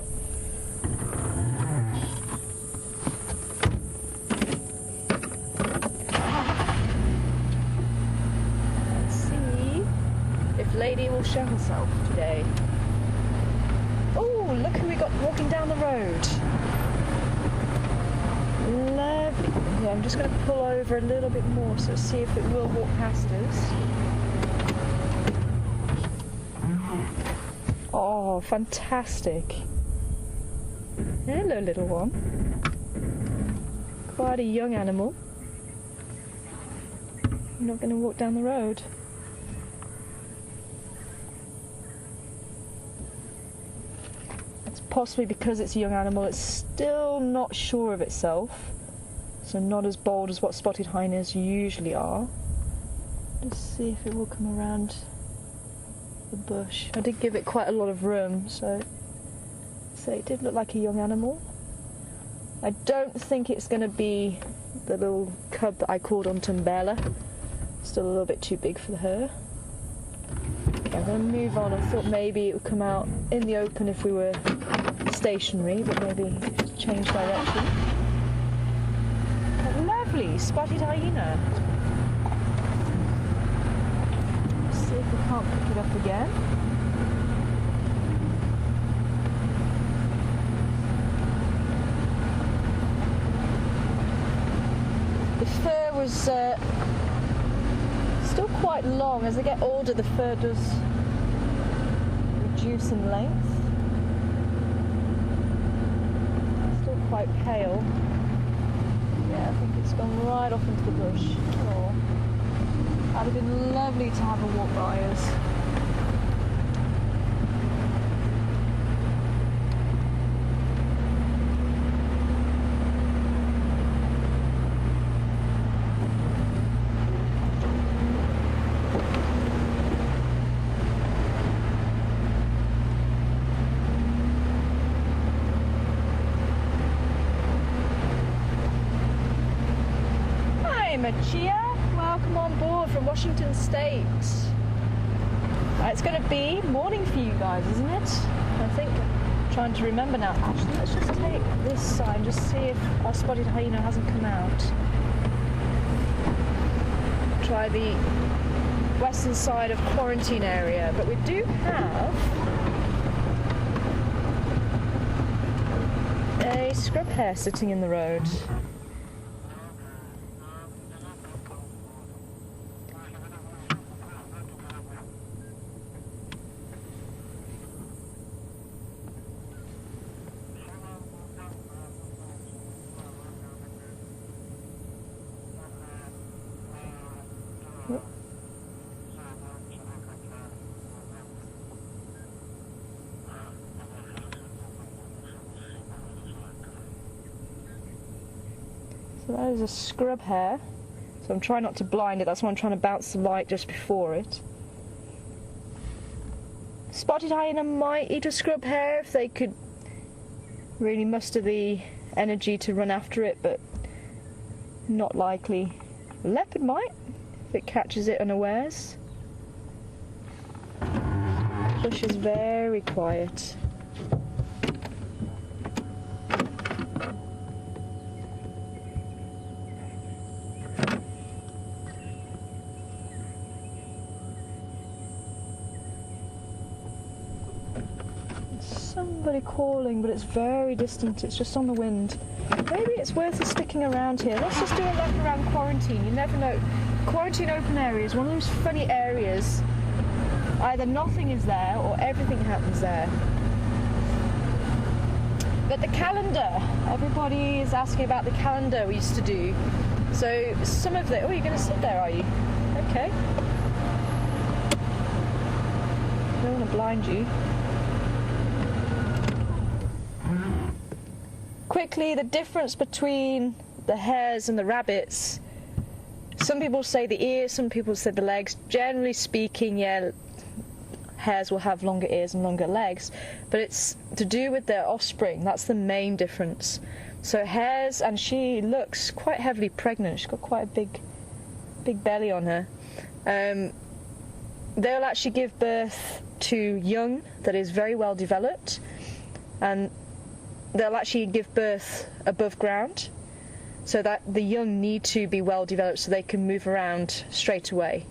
Let's see if Lady will show herself today. Oh, look who we got walking down the road. Lovely. Yeah, I'm just going to pull over a little bit more so see if it will walk past us. Oh, fantastic. Hello, little one. Quite a young animal. You're not going to walk down the road. It's possibly because it's a young animal, it's still not sure of itself. So not as bold as what spotted hyenas usually are. Let's see if it will come around the bush. I did give it quite a lot of room, so it did look like a young animal. I don't think it's going to be the little cub that I called on Tumbela. Still a little bit too big for her. I'm going to move on. I thought maybe it would come out in the open if we were stationary, but maybe change direction. Oh, lovely, spotted hyena. Let's see if we can't pick it up again. The fur was still quite long. As they get older, the fur does reduce in length. Still quite pale. Yeah, I think it's gone right off into the bush. Oh, that'd have been lovely to have a walk by us. Machia, welcome on board from Washington State. It's going to be morning for you guys, isn't it? I think I'm trying to remember now. Actually, let's just take this side and just see if our spotted hyena hasn't come out. Try the western side of quarantine area, but we do have a scrub hare sitting in the road. So that is a scrub hare. So I'm trying not to blind it, that's why I'm trying to bounce the light just before it. Spotted hyena might eat a scrub hare if they could really muster the energy to run after it, but not likely. A leopard might, if it catches it unawares. The bush is very quiet. Somebody calling, but it's very distant. It's just on the wind. Maybe it's worth us sticking around here. Let's just do a lap around quarantine. You never know. Quarantine open area is one of those funny areas. Either nothing is there or everything happens there. But the calendar. Everybody is asking about the calendar we used to do. So some of the... Oh, you're going to sit there, are you? Okay. I don't want to blind you. Quickly, the difference between the hares and the rabbits. some people say the ears, some people say the legs. Generally speaking, yeah, hares will have longer ears and longer legs, but it's to do with their offspring. That's the main difference. So hares, and she looks quite heavily pregnant. She's got quite a big belly on her. They'll actually give birth to young that is very well developed, and they'll actually give birth above ground, so that the young need to be well developed so they can move around straight away,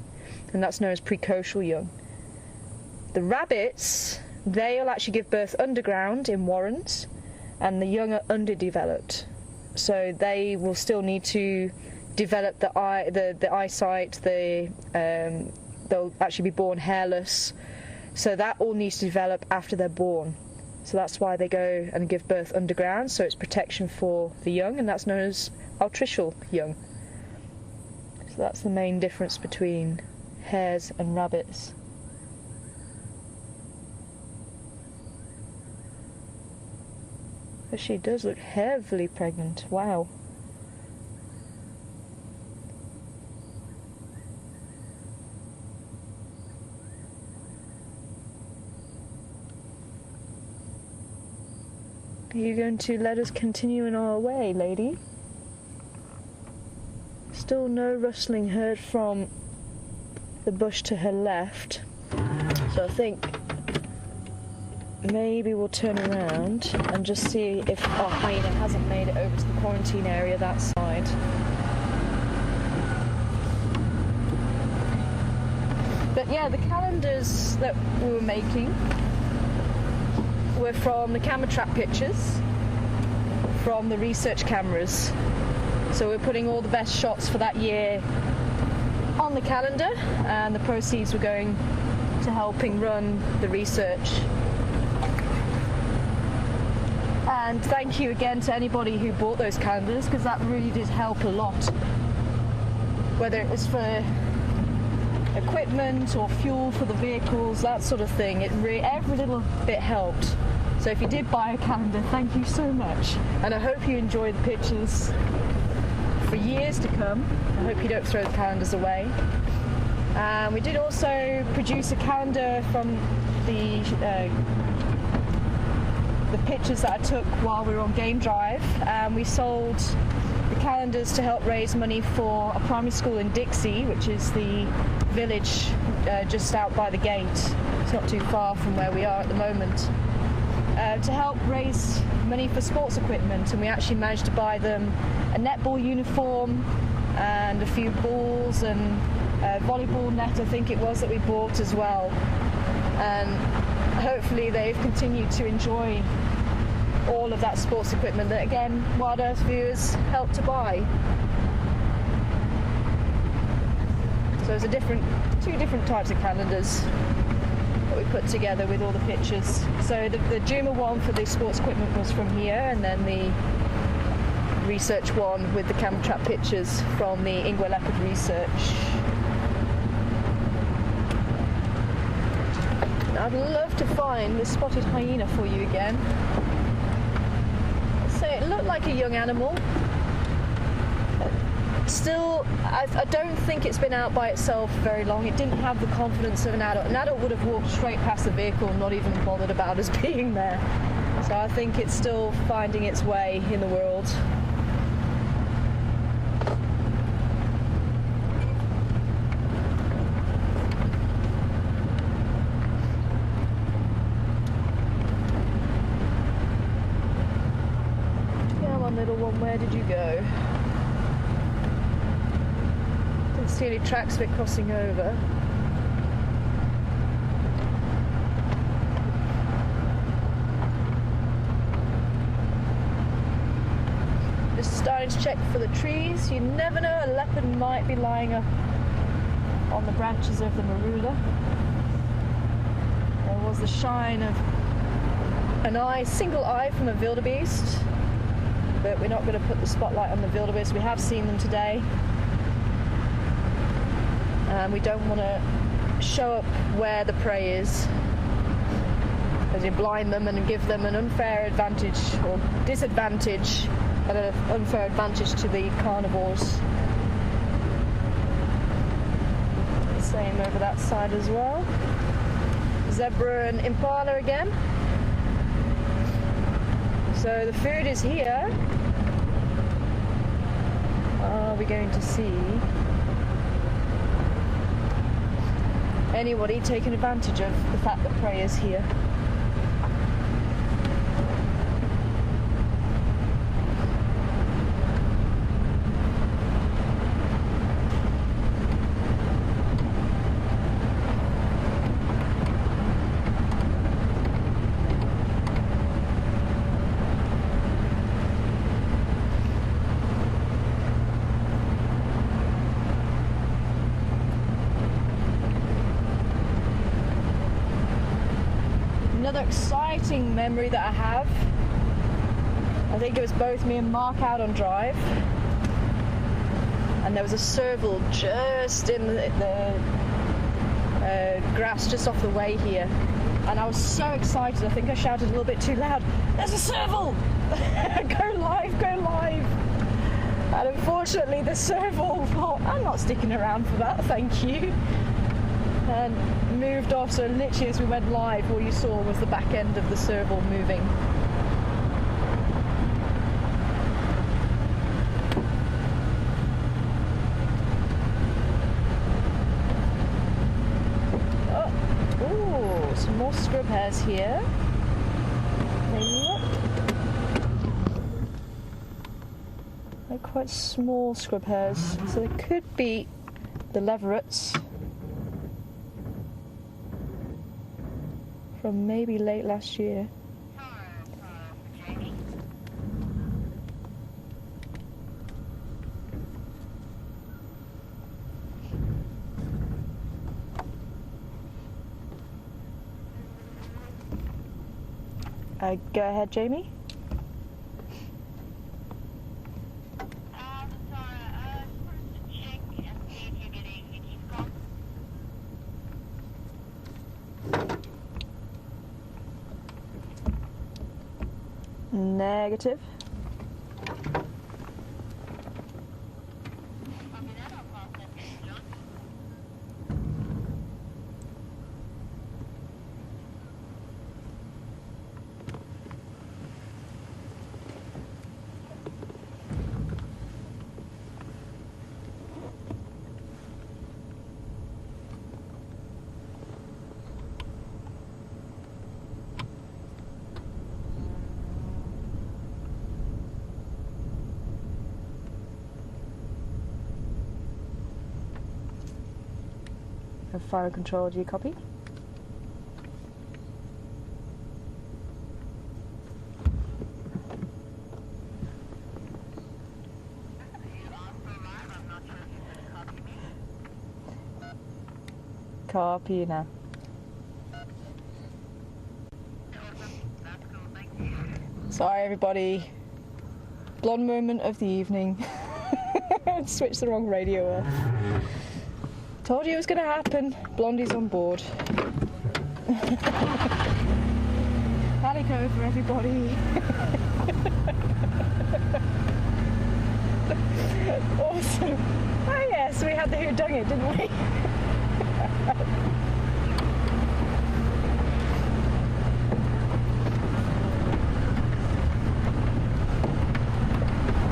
and that's known as precocial young. The rabbits, they'll actually give birth underground in warrens, and the young are underdeveloped, so they will still need to develop the eyesight. They'll actually be born hairless, so that all needs to develop after they're born. So that's why they go and give birth underground, so it's protection for the young, and that's known as altricial young. So that's the main difference between hares and rabbits. But she does look heavily pregnant, wow. Are you going to let us continue in our way, lady? Still no rustling heard from the bush to her left, so I think maybe we'll turn around and just see if our hyena hasn't made it over to the quarantine area that side. But yeah, the calendars that we were making were from the camera trap pictures from the research cameras. So we're putting all the best shots for that year on the calendar, and the proceeds were going to helping run the research. And thank you again to anybody who bought those calendars, because that really did help a lot. Whether it was for equipment or fuel for the vehicles, that sort of thing, every little bit helped. So if you did buy a calendar, thank you so much, and I hope you enjoy the pictures for years to come. I hope you don't throw the calendars away. We did also produce a calendar from the pictures that I took while we were on Game Drive, and we sold the calendars to help raise money for a primary school in Dixie, which is the village just out by the gate. It's not too far from where we are at the moment. To help raise money for sports equipment, and we actually managed to buy them a netball uniform and a few balls and a volleyball net, I think it was, that we bought as well. And hopefully they've continued to enjoy all of that sports equipment that, again, WildEarth viewers helped to buy. So there's two different types of calendars that we put together with all the pictures. So the Juma one for the sports equipment was from here, and then the research one with the camera trap pictures from the Ingwe leopard research. I'd love to find the spotted hyena for you again. So it looked like a young animal. Still, I don't think it's been out by itself very long. It didn't have the confidence of an adult. An adult would have walked straight past the vehicle and not even bothered about us being there. So I think it's still finding its way in the world. Come on, little one, where did you go? See any tracks of it crossing over. Just starting to check for the trees. You never know, a leopard might be lying up on the branches of the marula. There was the shine of an eye, single eye from a wildebeest, but we're not going to put the spotlight on the wildebeest. We have seen them today. We don't want to show up where the prey is, as you blind them and give them an unfair advantage or disadvantage, and an unfair advantage to the carnivores. Same over that side as well. Zebra and impala again. So the food is here. Are we going to see anybody taking advantage of the fact that prey is here? Another exciting memory that I have, I think it was both me and Mark out on drive, and there was a serval just in the grass just off the way here, and I was so excited, I think I shouted a little bit too loud, "There's a serval! Go live, go live!" And unfortunately the serval thought, "I'm not sticking around for that, thank you," and moved off. So literally as we went live, all you saw was the back end of the serval moving. Oh, some more scrub hairs here. They're quite small scrub hairs, so they could be the leverets from maybe late last year. Go ahead, Jamie. Negative. Fire control, do you copy? Copy now. Sorry everybody, blonde moment of the evening. Switched the wrong radio off. Told you it was going to happen. Blondie's on board. Panic over, everybody. Awesome. Oh yes, we had the whodunit, didn't we?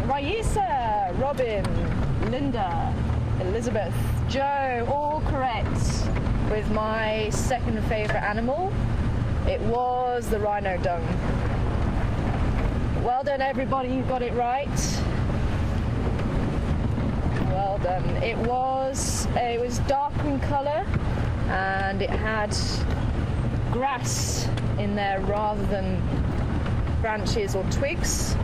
Raisa, Robin, Linda, Elizabeth, Joe, all correct with my second favourite animal. It was the rhino dung. Well done everybody, you got it right. Well done. It was dark in colour and it had grass in there rather than branches or twigs.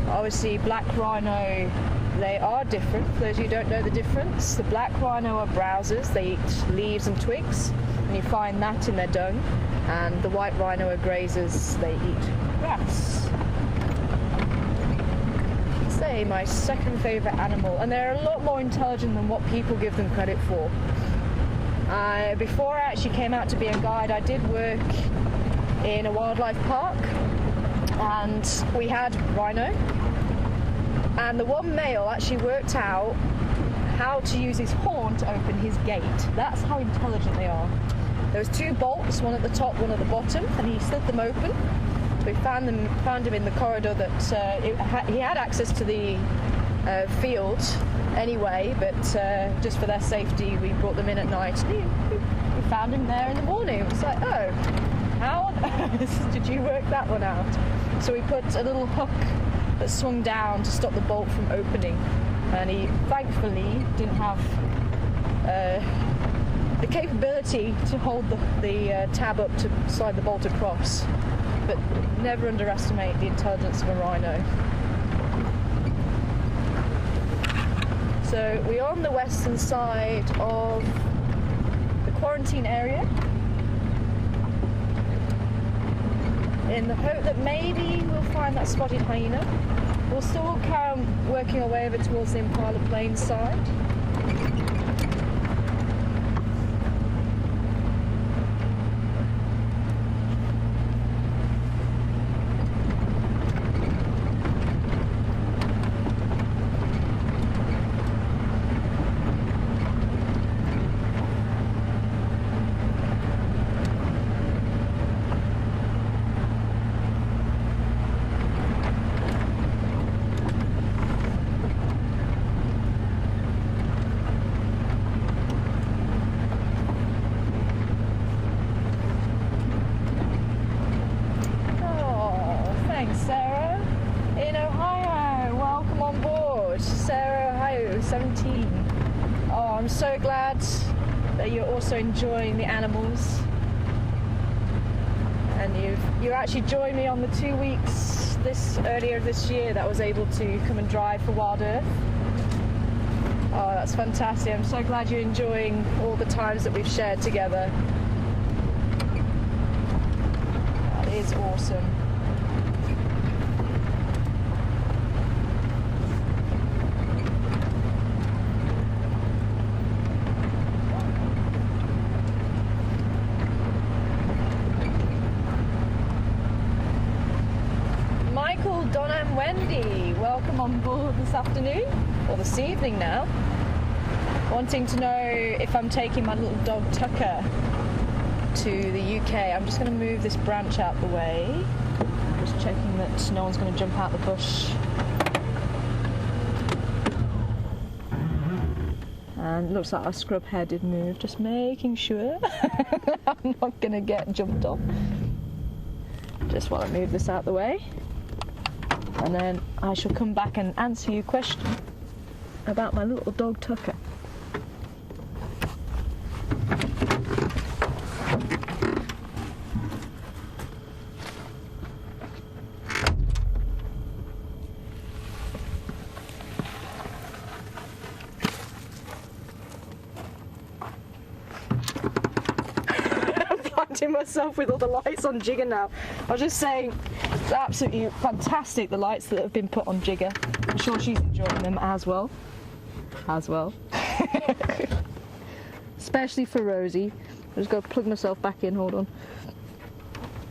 Obviously black rhino, they are different. For those of you who don't know the difference, the black rhino are browsers. They eat leaves and twigs, and you find that in their dung. And the white rhino are grazers. They eat grass. Say my second favourite animal, and they're a lot more intelligent than what people give them credit for. Before I actually came out to be a guide, I did work in a wildlife park, and we had rhino. And the one male actually worked out how to use his horn to open his gate. That's how intelligent they are. There was 2 bolts, one at the top, one at the bottom, and he slid them open. We found him in the corridor that he had access to the field anyway, but just for their safety, we brought them in at night. We found him there in the morning. It was like, oh, how on earth did you work that one out? So we put a little hook that swung down to stop the bolt from opening, and he thankfully didn't have the capability to hold the tab up to slide the bolt across. But never underestimate the intelligence of a rhino. So we're on the western side of the quarantine area, in the hope that maybe we'll find that spotted hyena. We'll still carry on working our way over towards the Impala Plains side. I'm so glad that you're also enjoying the animals, and you actually joined me on the 2 weeks earlier this year that I was able to come and drive for WildEarth. Oh, that's fantastic. I'm so glad you're enjoying all the times that we've shared together. That is awesome. Donna and Wendy, welcome on board this afternoon, or this evening now. Wanting to know if I'm taking my little dog Tucker to the UK. I'm just going to move this branch out the way. Just checking that no one's going to jump out the bush. And looks like our scrub hair did move, just making sure I'm not going to get jumped on. Just while I move this out the way. And then I shall come back and answer your question about my little dog Tucker. Myself with all the lights on Jigger now. I was just saying, it's absolutely fantastic, the lights that have been put on Jigger. I'm sure she's enjoying them as well. Especially for Rosie. I'll just go plug myself back in, hold on.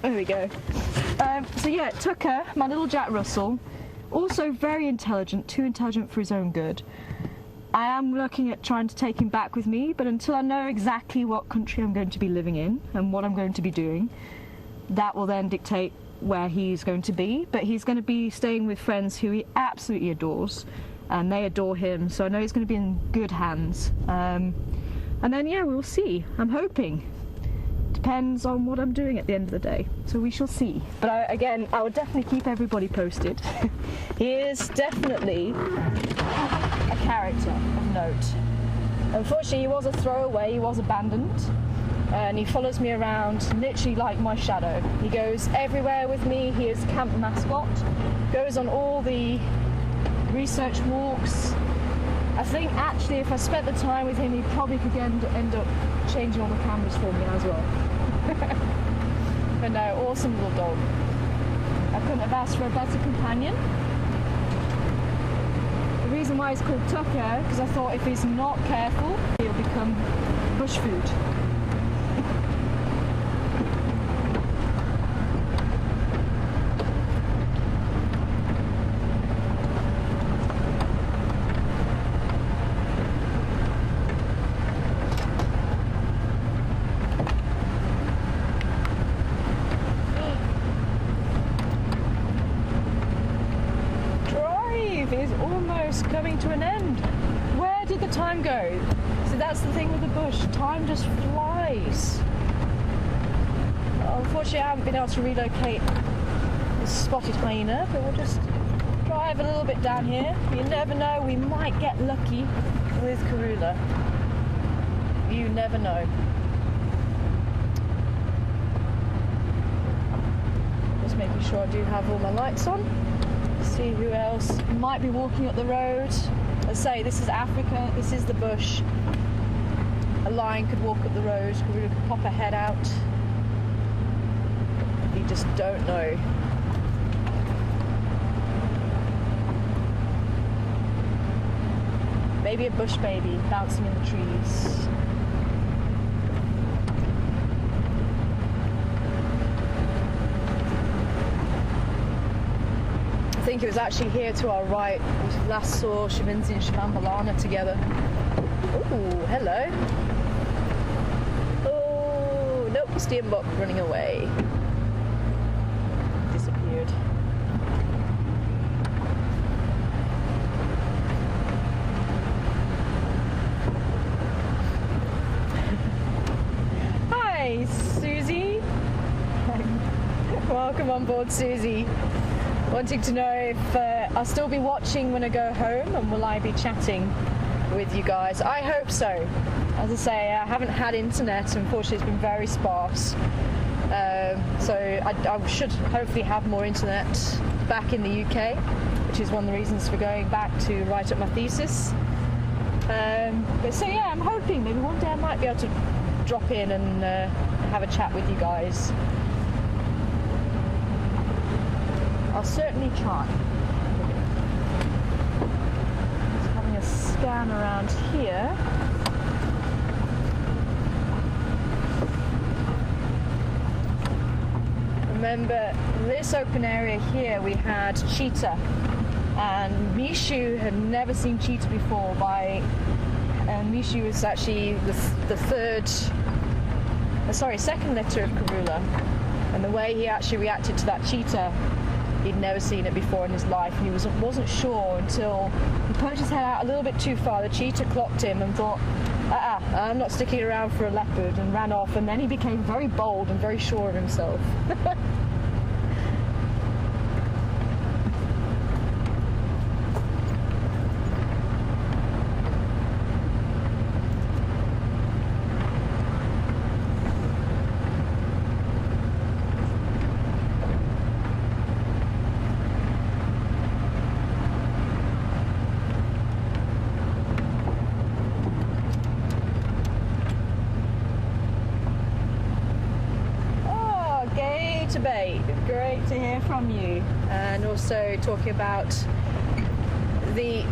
There we go. So yeah, Tucker, my little Jack Russell, also very intelligent, too intelligent for his own good. I am looking at trying to take him back with me, but until I know exactly what country I'm going to be living in and what I'm going to be doing, that will then dictate where he's going to be. But he's going to be staying with friends who he absolutely adores, and they adore him, so I know he's going to be in good hands. And then, yeah, we'll see. I'm hoping. Depends on what I'm doing at the end of the day, so we shall see. But again, I would definitely keep everybody posted. He is definitely a character of note. Unfortunately, he was a throwaway, he was abandoned, and he follows me around literally like my shadow. He goes everywhere with me. He is camp mascot, goes on all the research walks. I think actually if I spent the time with him, he probably could end up changing all the cameras for me as well. But no, awesome little dog. I couldn't have asked for a better companion. The reason why he's called Tucker, because I thought if he's not careful, he'll become bush food. video's coming to an end. Where did the time go? See, that's the thing with the bush. Time just flies. Unfortunately, I haven't been able to relocate the spotted hyena, but we'll just drive a little bit down here. You never know, we might get lucky with Karula. You never know. Just making sure I do have all my lights on. See who else might be walking up the road. Let's say this is Africa, this is the bush. A lion could walk up the road, Karula could pop her head out. You just don't know. Maybe a bush baby bouncing in the trees. I think it was actually here to our right. We last saw Shaminzi and Shambhalana together. Oh, hello. Oh, nope, Steenbok running away. Disappeared. Hi, Susie. Welcome on board, Susie. Wanting to know if I'll still be watching when I go home, and will I be chatting with you guys? I hope so. As I say, I haven't had internet. Unfortunately, it's been very sparse. So I should hopefully have more internet back in the UK, which is one of the reasons for going back to write up my thesis. But so yeah, I'm hoping maybe one day I might be able to drop in and have a chat with you guys. I'll certainly try. Just having a scan around here. Remember, this open area here we had cheetah, and Mishu had never seen cheetah before. And Mishu was actually the second litter of Karula, and the way he actually reacted to that cheetah, he'd never seen it before in his life, and he wasn't sure until he poked his head out a little bit too far. The cheetah clocked him and thought, I'm not sticking around for a leopard, and ran off, and then he became very bold and very sure of himself. Great to hear from you, and also talking about the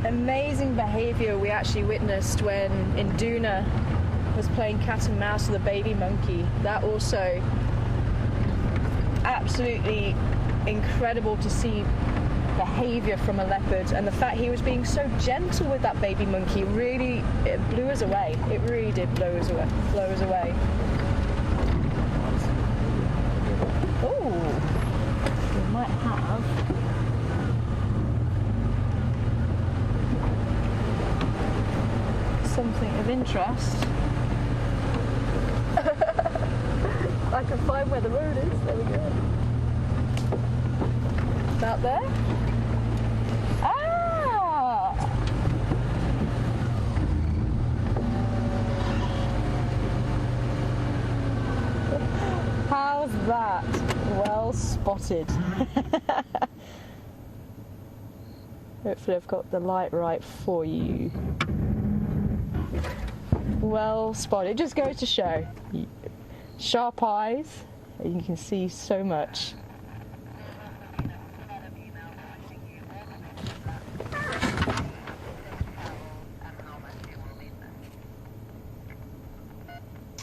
amazing behaviour we actually witnessed when Induna was playing cat and mouse with a baby monkey. That also absolutely incredible to see behaviour from a leopard, and the fact he was being so gentle with that baby monkey really, it blew us away. It really did blow us away. Oh, we might have something of interest. I can find where the road is. There we go. About there. Ah! How's that? Well spotted. Hopefully I've got the light right for you. Well spotted. It just goes to show. Sharp eyes, and you can see so much.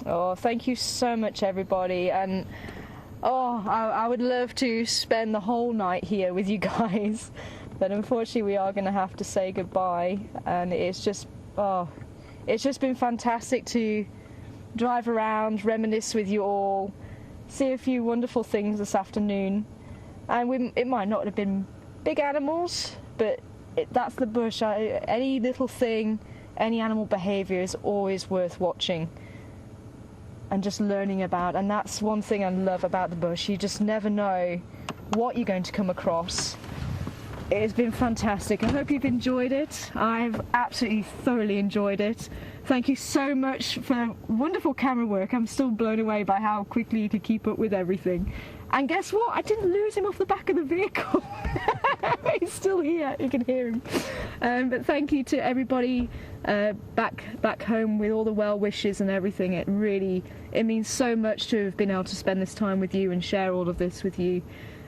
Oh, thank you so much, everybody, and oh, I would love to spend the whole night here with you guys, but unfortunately we are going to have to say goodbye. And it's just been fantastic to drive around, reminisce with you all, see a few wonderful things this afternoon. And it might not have been big animals, but that's the bush. Any little thing, any animal behaviour is always worth watching and just learning about. And that's one thing I love about the bush. You just never know what you're going to come across. It has been fantastic. I hope you've enjoyed it. I've absolutely thoroughly enjoyed it. Thank you so much for wonderful camera work. I'm still blown away by how quickly you could keep up with everything. And guess what? I didn't lose him off the back of the vehicle. He's still here. You can hear him. But thank you to everybody back home with all the well wishes and everything. It means so much to have been able to spend this time with you and share all of this with you,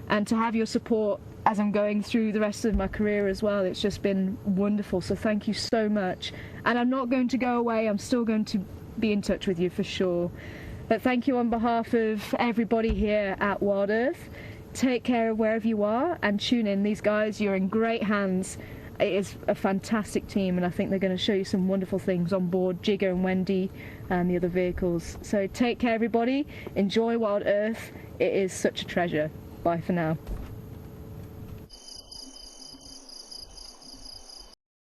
and to have your support as I'm going through the rest of my career as well. It's just been wonderful, so thank you so much. And I'm not going to go away. I'm still going to be in touch with you for sure. But thank you on behalf of everybody here at WildEarth. Take care of wherever you are and tune in. These guys, you're in great hands. It is a fantastic team, and I think they're going to show you some wonderful things on board Jigger and Wendy and the other vehicles. So take care, everybody. Enjoy WildEarth. It is such a treasure. Bye for now.